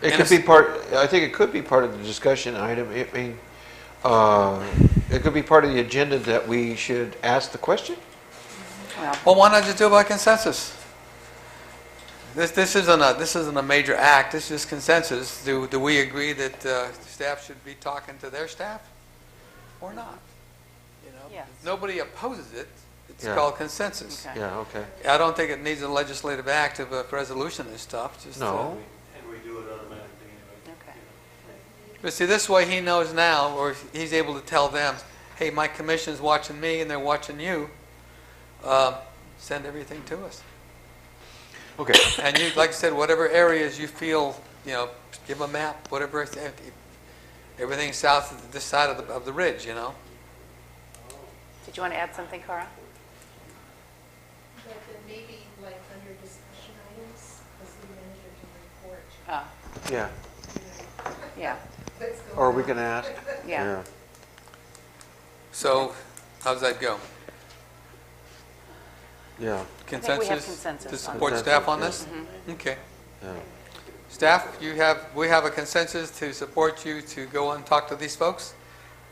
It could be part, I think it could be part of the discussion item. I mean, it could be part of the agenda that we should ask the question. Well, why not just do it by consensus? This isn't a major act. This is consensus. Do we agree that staff should be talking to their staff, or not? You know, yes. Nobody opposes it. It's Yeah. called consensus. Okay. Yeah, okay. I don't think it needs a legislative act of a resolution and stuff. Just, No. And we do it automatically anyway. Okay. But see, this way he knows now, or he's able to tell them, hey, my commission's watching me and they're watching you. Send everything to us. Okay. And you, like I said, whatever areas you feel, give a map, whatever, everything south of this side of the ridge, Did you want to add something, Cara? But then maybe like under discussion items, the city manager can report. Ah, Yeah. yeah, What's going Or we on. can ask. yeah. So, how's that go? Yeah. I think we have Consensus consensus to on support that. staff on this? Mhm. Okay. Yeah. Staff, we have a consensus to support you to go and talk to these folks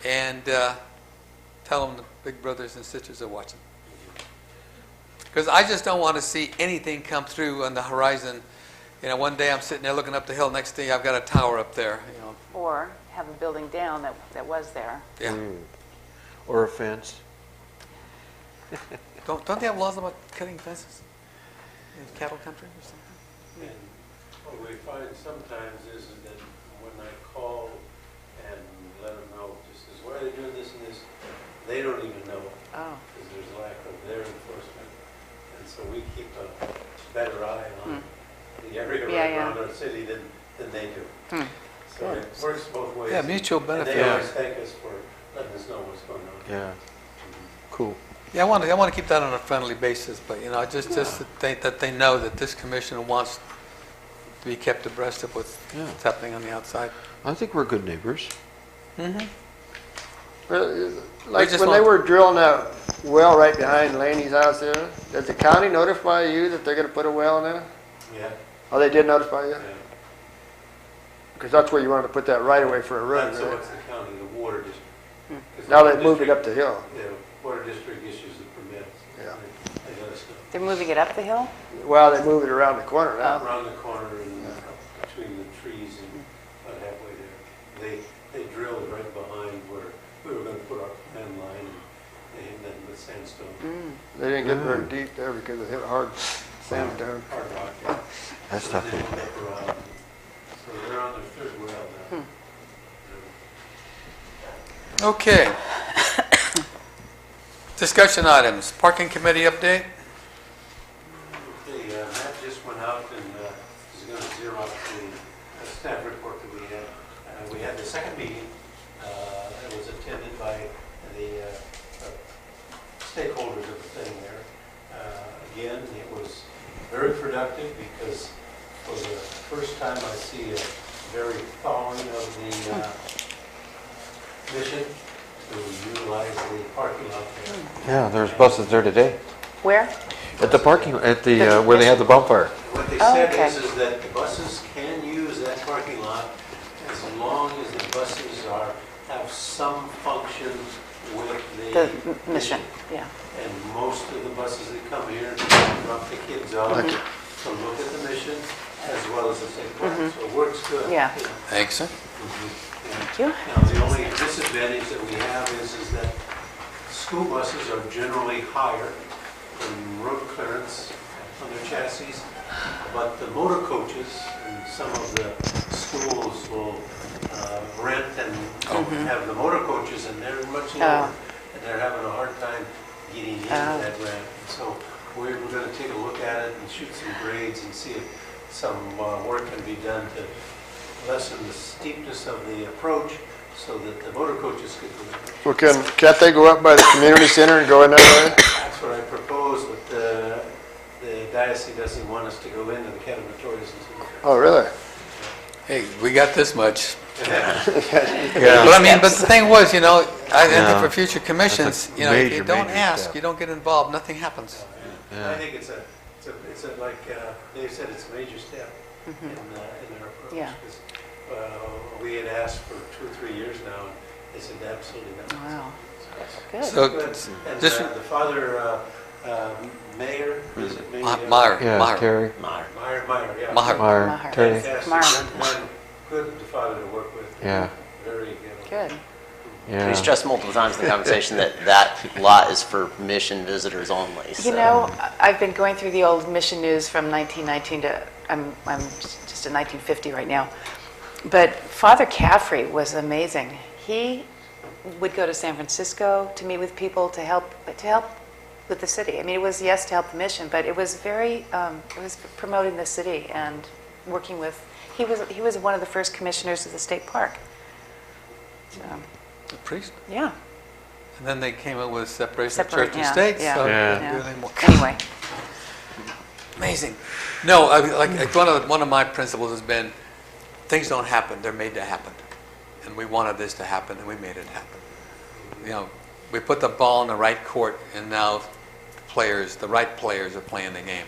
and tell them the big brothers and sisters are watching. Because I just don't want to see anything come through on the horizon. One day I'm sitting there looking up the hill, next day I've got a tower up there. Or have a building down that was there. Yeah. Or a fence. Don't they have laws about cutting fences in cattle country or something? And what we find sometimes is that when I call and let them know, just as why are they doing this and this, they don't even know. Oh. Because there's lack of their enforcement. And so we keep a better eye on the area around our city than they do. So it works both ways. Yeah, mutual benefit. And they always thank us for letting us know what's going on. Yeah. Cool. Yeah, I want to keep that on a friendly basis, but just that they know that this commission wants to be kept abreast of what's happening on the outside. I think we're good neighbors. Mm-hmm. Like when they were drilling that well right behind Laney's house there, does the county notify you that they're going to put a well in there? Yeah. Oh, they did notify you? Yeah. Because that's where you wanted to put that right away for a road, So right? it's the county, the water district. 'Cause Now the they've moved it district- up the hill. The water district issues the permits. Yeah. They let us know. They're moving it up the hill? Well, they moved it around the corner now. Around the corner and between the trees and about halfway there. They drilled right behind where we were going to put our plan line and they hit that with sandstone. They didn't get very deep there because it hit hard sand down. Hard rock, yeah. That's And not then they went around. So they're on their third well now. Okay. Discussion items. Parking committee update. The map just went out and is going to zero out the staff report that we had. We had the second meeting that was attended by the stakeholders of the thing there. Again, it was very productive because for the first time I see a very following of the mission to utilize the parking lot there. Yeah, there's buses there today. Where? At the parking, at the, where they had the bonfire. What they Oh, said okay. is that the buses can use that parking lot as long as the buses have some function with The mission, yeah. And most of the buses that come here drop the kids off to look at the mission as well as the state park, so it works good. Yeah. Thanks, sir. Thank you. Now, the only disadvantage that we have is that school buses are generally higher than road clearance on their chassis, but the motor coaches and some of the schools will rent and have the motor coaches, and they're much lower, and they're having a hard time getting into that ramp. So we're going to take a look at it and shoot some grades and see if some work can be done to lessen the steepness of the approach so that the motor coaches could go in. Well, can't they go up by the community center and go in that way? That's what I proposed, but the diocese doesn't want us to go into the catatorias. Oh, really? Hey, we got this much. Yeah. But I mean, but the thing was, you know, I think for future commissions, That's a you know, if you major, don't major ask, step. you don't get involved, nothing happens. I think it's like Dave said, it's a major step in their approach. Yeah. 'Cause, we had asked for 2 or 3 years now, and they said absolutely not. Wow. Good. So, And just, the father mayor, is it mayor? Meyer, Yeah, Meyer. Terry. Meyer, yeah. Meyer, Terry. Fantastic. And good father to work with. Yeah. Very good. Good. Yeah. We stressed multiple times in the conversation that lot is for mission visitors only. So. You know, I've been going through the old Mission News from 1919 to, I'm just in 1950 right now. But Father Caffrey was amazing. He would go to San Francisco to meet with people to help with the city. I mean, it was, yes, to help the mission, but it was very, it was promoting the city and working with, he was one of the first commissioners of the state park. So, The priest. yeah. And then they came up with separation of Separate, church and yeah, state. yeah, So yeah. everything more. Anyway. Amazing. No, like one of my principles has been, things don't happen, they're made to happen. And we wanted this to happen, and we made it happen. You know, we put the ball in the right court, and now the right players are playing the game.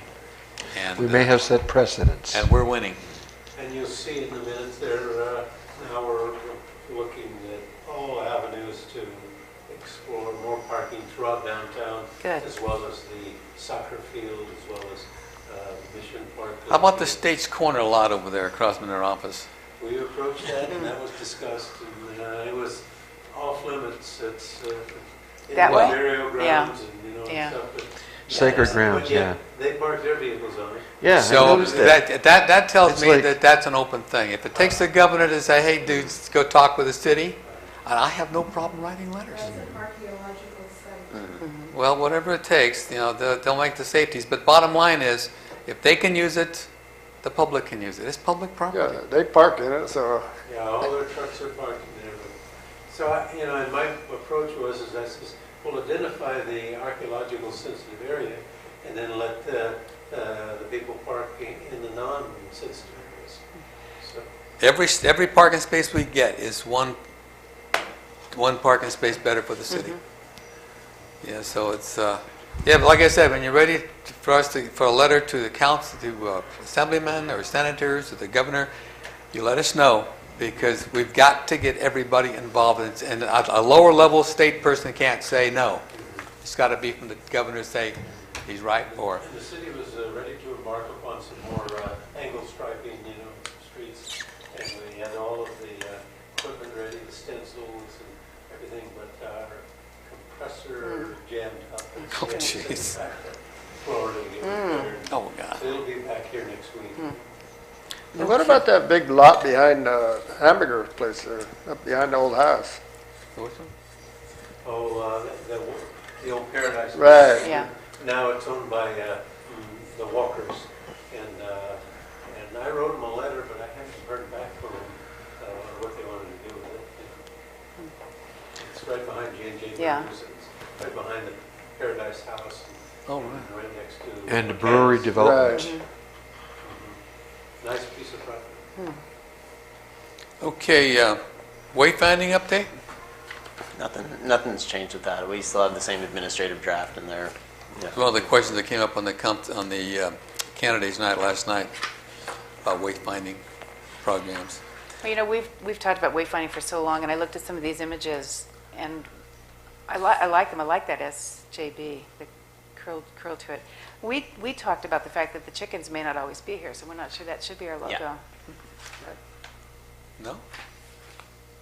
And We may have set precedents. and we're winning. And you'll see in the minutes there, now we're looking at all avenues to explore more parking throughout downtown. Good. As well as the soccer field, as well as Mission Park. How about the State's Corner lot over there across from their office? We approached that, and that was discussed, and it was off limits. It's in That the way? burial Yeah. grounds and, Yeah. stuff. But, Sacred but grounds, yet They park their vehicles on it. Yeah, I So noticed that. that tells It's me like- that that's an open thing. If it takes the governor to say, hey, dudes, go talk with the city, I have no problem writing letters. That's an archaeological site. Well, whatever it takes, you know, they'll make the safeties. But bottom line is, if they can use it, the public can use it. It's public property. Yeah, they park in it, so. Yeah, all their trucks are parked in there. So, and my approach was, I says, we'll identify the archaeological sensitive area and then let the people park in the non-sensitive areas. So, Every parking space we get is one parking space better for the city. Yeah, so it's, yeah, but like I said, when you're ready for a letter to the council, to assemblymen or senators or the governor, you let us know, because we've got to get everybody involved. And a lower level state person can't say no. It's got to be from the governor say he's right or. And the city was ready to embark upon some more angle striping, streets, and we had all of the equipment ready, the stencils and everything, but our compressor jammed up. Oh, jeez. Florida to get repaired. Oh, God. So it'll be back here next week. And what about that big lot behind hamburger place there, up behind the old house? Which one? Oh, the old Paradise. Right. Yeah. Now it's owned by the Walkers, and I wrote them a letter, but I haven't heard back from them what they wanted to do with it. It's right behind J&J Yeah. Burgers. It's right behind the Paradise House. Oh, and right. right next to. And the brewery McCann's. development. Right. Nice piece of property. Okay, wayfinding update? Nothing's changed with that. We still have the same administrative draft in there. Yeah. One of the questions that came up on the candidates night last night about wayfinding programs. Well, we've talked about wayfinding for so long, and I looked at some of these images, and I like them. I like that SJB, the curl to it. We talked about the fact that the chickens may not always be here, so we're not sure that should be our logo. Yeah. No?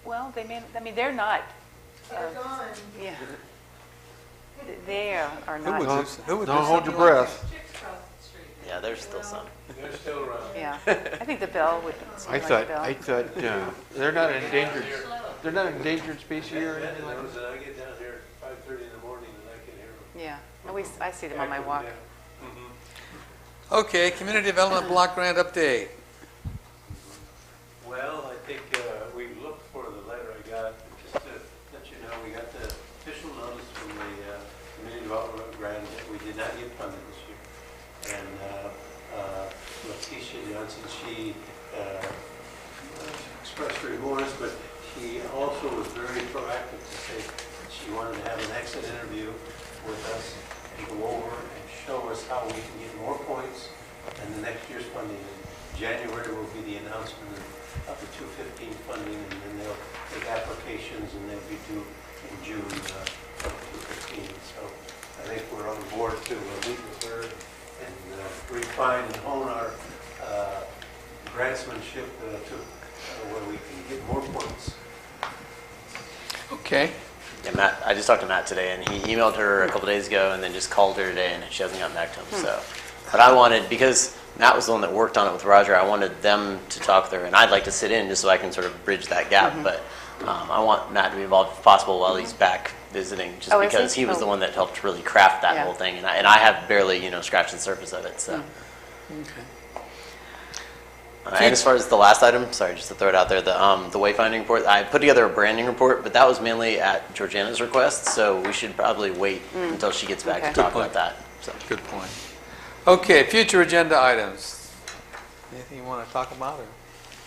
Well, they may, I mean, they're not. They're gone. Yeah. They are Who not. would Don't- do- who would do Don't hold your something like breath. Chicks across the street. Yeah, there's still some. They're still around. Yeah. I think the bell would seem like a bell. I thought, they're not an endangered, they're not an endangered species or And anything like there that? was, I get down here at 5:30 in the morning and I can hear them. Yeah. I see them on my walk. Okay, community development block grant update. Well, I think we looked for the letter I got, just to let you know, we got the official notice from the community development grant that we did not get funded this year. And Leticia Johnson, she expressed remorse, but she also was very proactive to say that she wanted to have an exit interview with us and go over and show us how we can get more points and the next year's funding. In January will be the announcement of the 215 funding, and then they'll take applications and they'll be due in June of 215. So I think we're on board to meet with her and refine and hone our grantsmanship to where we can get more points. Okay. Yeah, Matt, I just talked to Matt today, and he emailed her a couple days ago and then just called her today, and she hasn't gotten back to him. So, but I wanted, because Matt was the one that worked on it with Roger, I wanted them to talk to her, and I'd like to sit in just so I can sort of bridge that gap. But I want Matt to be involved if possible while he's back visiting, just Oh, is because he? he was the Oh. one that helped really craft that Yeah. whole thing, and I have barely, scratched the surface of it. So. Okay. And as far as the last item, sorry, just to throw it out there, the wayfinding report, I put together a branding report, but that was mainly at Georgiana's request, so we should probably wait until she gets back Okay. to talk about that. So. Good point. Okay, future agenda items. Anything you want to talk about? Or?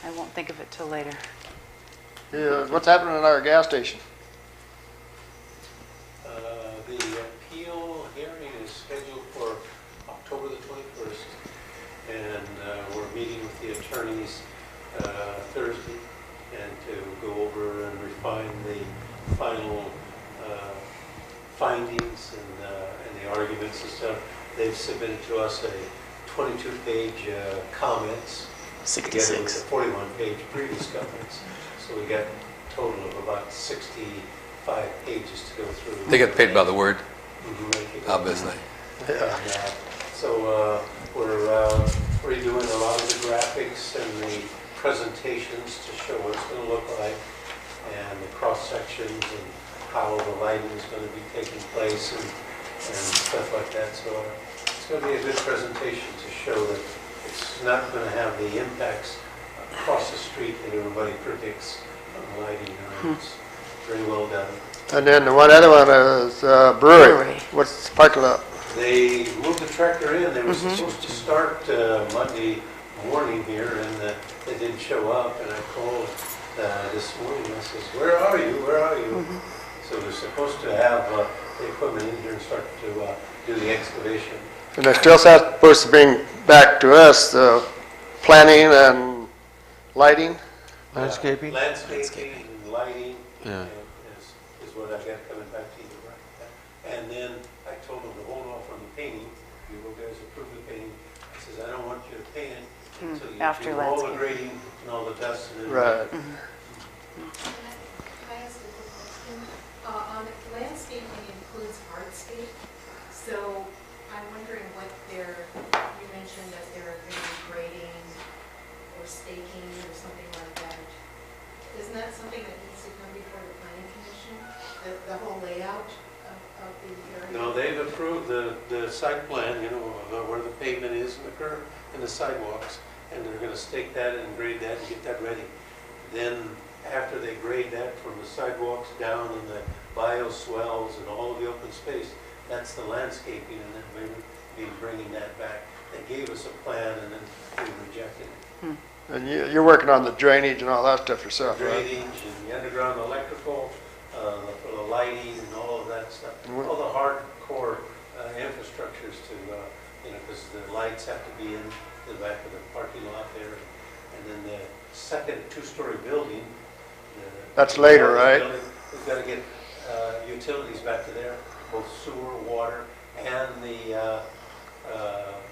I won't think of it till later. Yeah, what's happening at our gas station? The appeal hearing is scheduled for October the 21st, and we're meeting with the attorneys Thursday, and to go over and refine the final findings and the arguments and stuff. They've submitted to us a 22-page comments, together with 66. the 41-page previous comments. So we got a total of about 65 pages to go through. They get paid by the word, Mhm. obviously. And, so we're redoing a lot of the graphics and the presentations to show what it's going to look like, and the cross sections and how the lighting is going to be taking place and stuff like that. So it's going to be a good presentation to show that it's not going to have the impacts across the street that everybody predicts on lighting. It's very well done. And then the one other one is brewery. What's the parking lot? They moved the tractor in. They were supposed to start Monday morning here, and they didn't show up. And I called this morning. I says, "Where are you? Where are you?" So they're supposed to have the equipment in here and start to do the excavation. And they're still supposed to bring back to us the planning and lighting? Landscaping? Landscaping and lighting Yeah. is what I got coming back to you right now. And then I told them to hold off on the painting. You guys approve the painting. I says, I don't want you to paint it until you After do all the landscape. grading and all the dust. And Right. Can I ask a quick question? On landscaping includes hardscape, so I'm wondering what you mentioned that they're going to be grading or staking or something like that. Isn't that something that needs to come before the planning commission? The whole layout of the area? No, they've approved the site plan, of where the pavement is and the curb and the sidewalks, and they're gonna stake that and grade that and get that ready. Then, after they grade that from the sidewalks down and the bioswales and all of the open space, that's the landscaping, and then we'll be bringing that back. They gave us a plan, and then we rejected it. And you're working on the drainage and all that stuff yourself, right? Drainage and the underground electrical, for the lighting and all of that stuff. All the hardcore infrastructures to, because the lights have to be in the back of the parking lot there. And then the second two-story building. That's later, right? We've got to get utilities back to there, both sewer, water, and the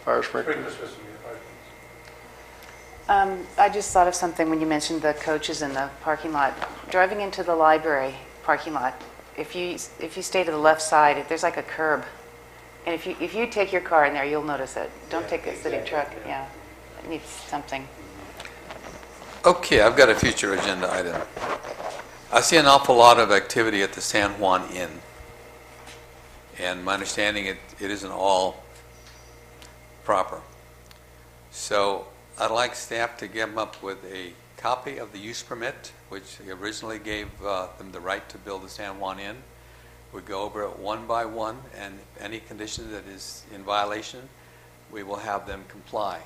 Fire sprinkler. sprinkler system. I just thought of something when you mentioned the coaches in the parking lot. Driving into the library parking lot, if you stay to the left side, there's like a curb. And if you take your car in there, you'll notice it. Don't take a city truck. Yeah, it needs something. Okay, I've got a future agenda item. I see an awful lot of activity at the San Juan Inn. And my understanding, it isn't all proper. So I'd like staff to come up with a copy of the use permit, which originally gave them the right to build the San Juan Inn. We go over it one by one, and any condition that is in violation, we will have them comply,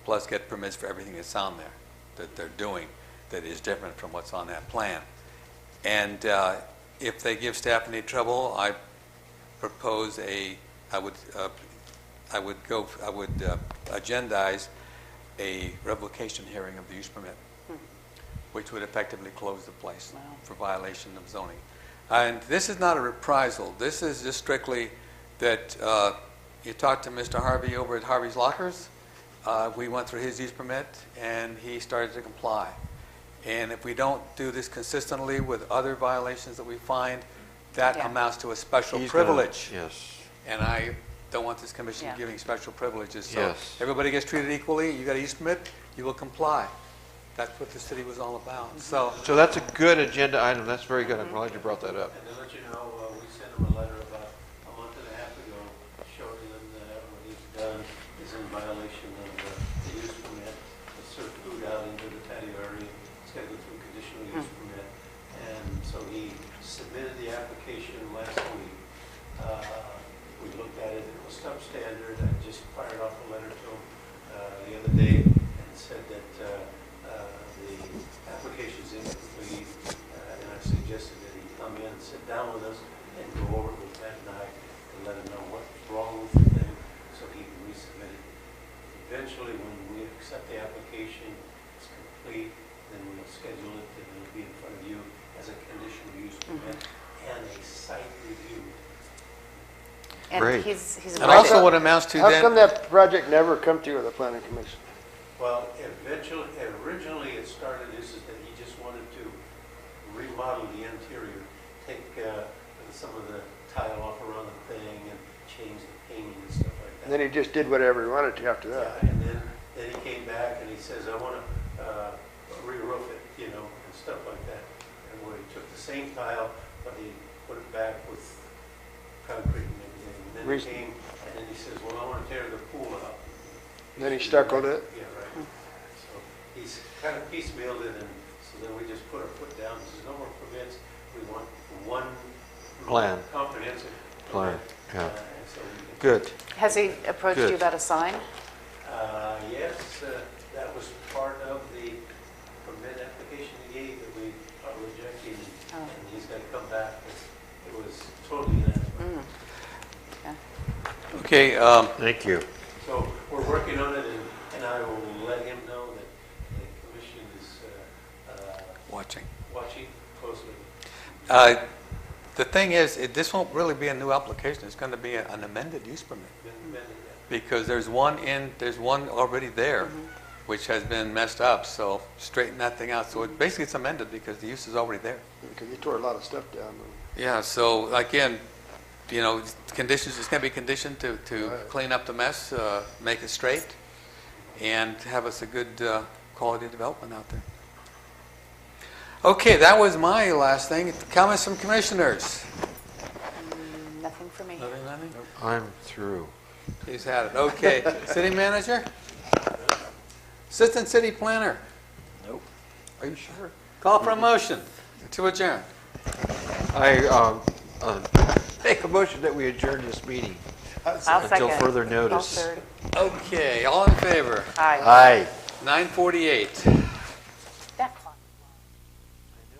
plus get permits for everything that's on there that they're doing that is different from what's on that plan. And if they give staff any trouble, I propose I would agendize a revocation hearing of the use permit, which would effectively close the place for violation of zoning. And this is not a reprisal. This is just strictly that you talked to Mr. Harvey over at Harvey's Lockers. We went through his use permit, and he started to comply. And if we don't do this consistently with other violations that we find, that amounts to a special privilege. Yes. And I don't want this commission giving special privileges. So Yes. everybody gets treated equally. You got a use permit, you will comply. That's what the city was all about. So that's a good agenda item. That's very good. I'm glad you brought that up. And to let you know, we sent him a letter about a month and a half ago showing him that what he's done is in violation of the use permit. To serve food out into the patio area, it's got to go through a conditional use permit. And so he submitted the application last week. We looked at it, it was substandard. I just fired off a letter to him the other day and said that the application's incomplete, and I suggested that he come in and sit down with us and go over it with Matt and I to let him know what's wrong with the thing so he can resubmit it. Eventually, when we accept the application, it's complete, then we'll schedule it and it'll be in front of you as a conditional use permit and a site review. And Great. he's and also what amounts to How then. come that project never come to the planning commission? Well, originally it started is that he just wanted to remodel the interior, take some of the tile off around the thing and change the painting and stuff like that. And then he just did whatever he wanted to after that. Yeah, and then he came back and he says, I want to re-roof it, and stuff like that. And where he took the same tile, but he put it back with concrete and everything. And then he came and then he says, well, I want to tear the pool out. And then he stuccoed it? Yeah, right. So he's kind of piecemealed it, and so then we just put our foot down. There's no more permits. We want one Plan. comprehensive Plan, permit. yeah. And so we can, Good. Has he approached Good. you about a sign? yes, that was part of the permit application he gave that we are rejecting, and he's going to come back. It was totally inadequate. Okay. Thank you. So we're working on it, and I will let him know that the commission is Watching closely. The thing is, this won't really be a new application. It's going to be an amended use permit. Because there's one already there, which has been messed up. So straighten that thing out. So basically it's amended because the use is already there. Because he tore a lot of stuff down. Yeah. So again, conditions. It's going to be conditioned to clean up the mess, make it straight, and have us a good quality development out there. Okay, that was my last thing. Comments from commissioners? Nothing for me. Nothing? I'm through. He's had it. Okay. City manager? Assistant city planner? Nope. Are you sure? Call for a motion to adjourn. I make a motion that we adjourn this meeting until further notice. I'll third. Okay, all in favor? Aye. Aye. 9:48.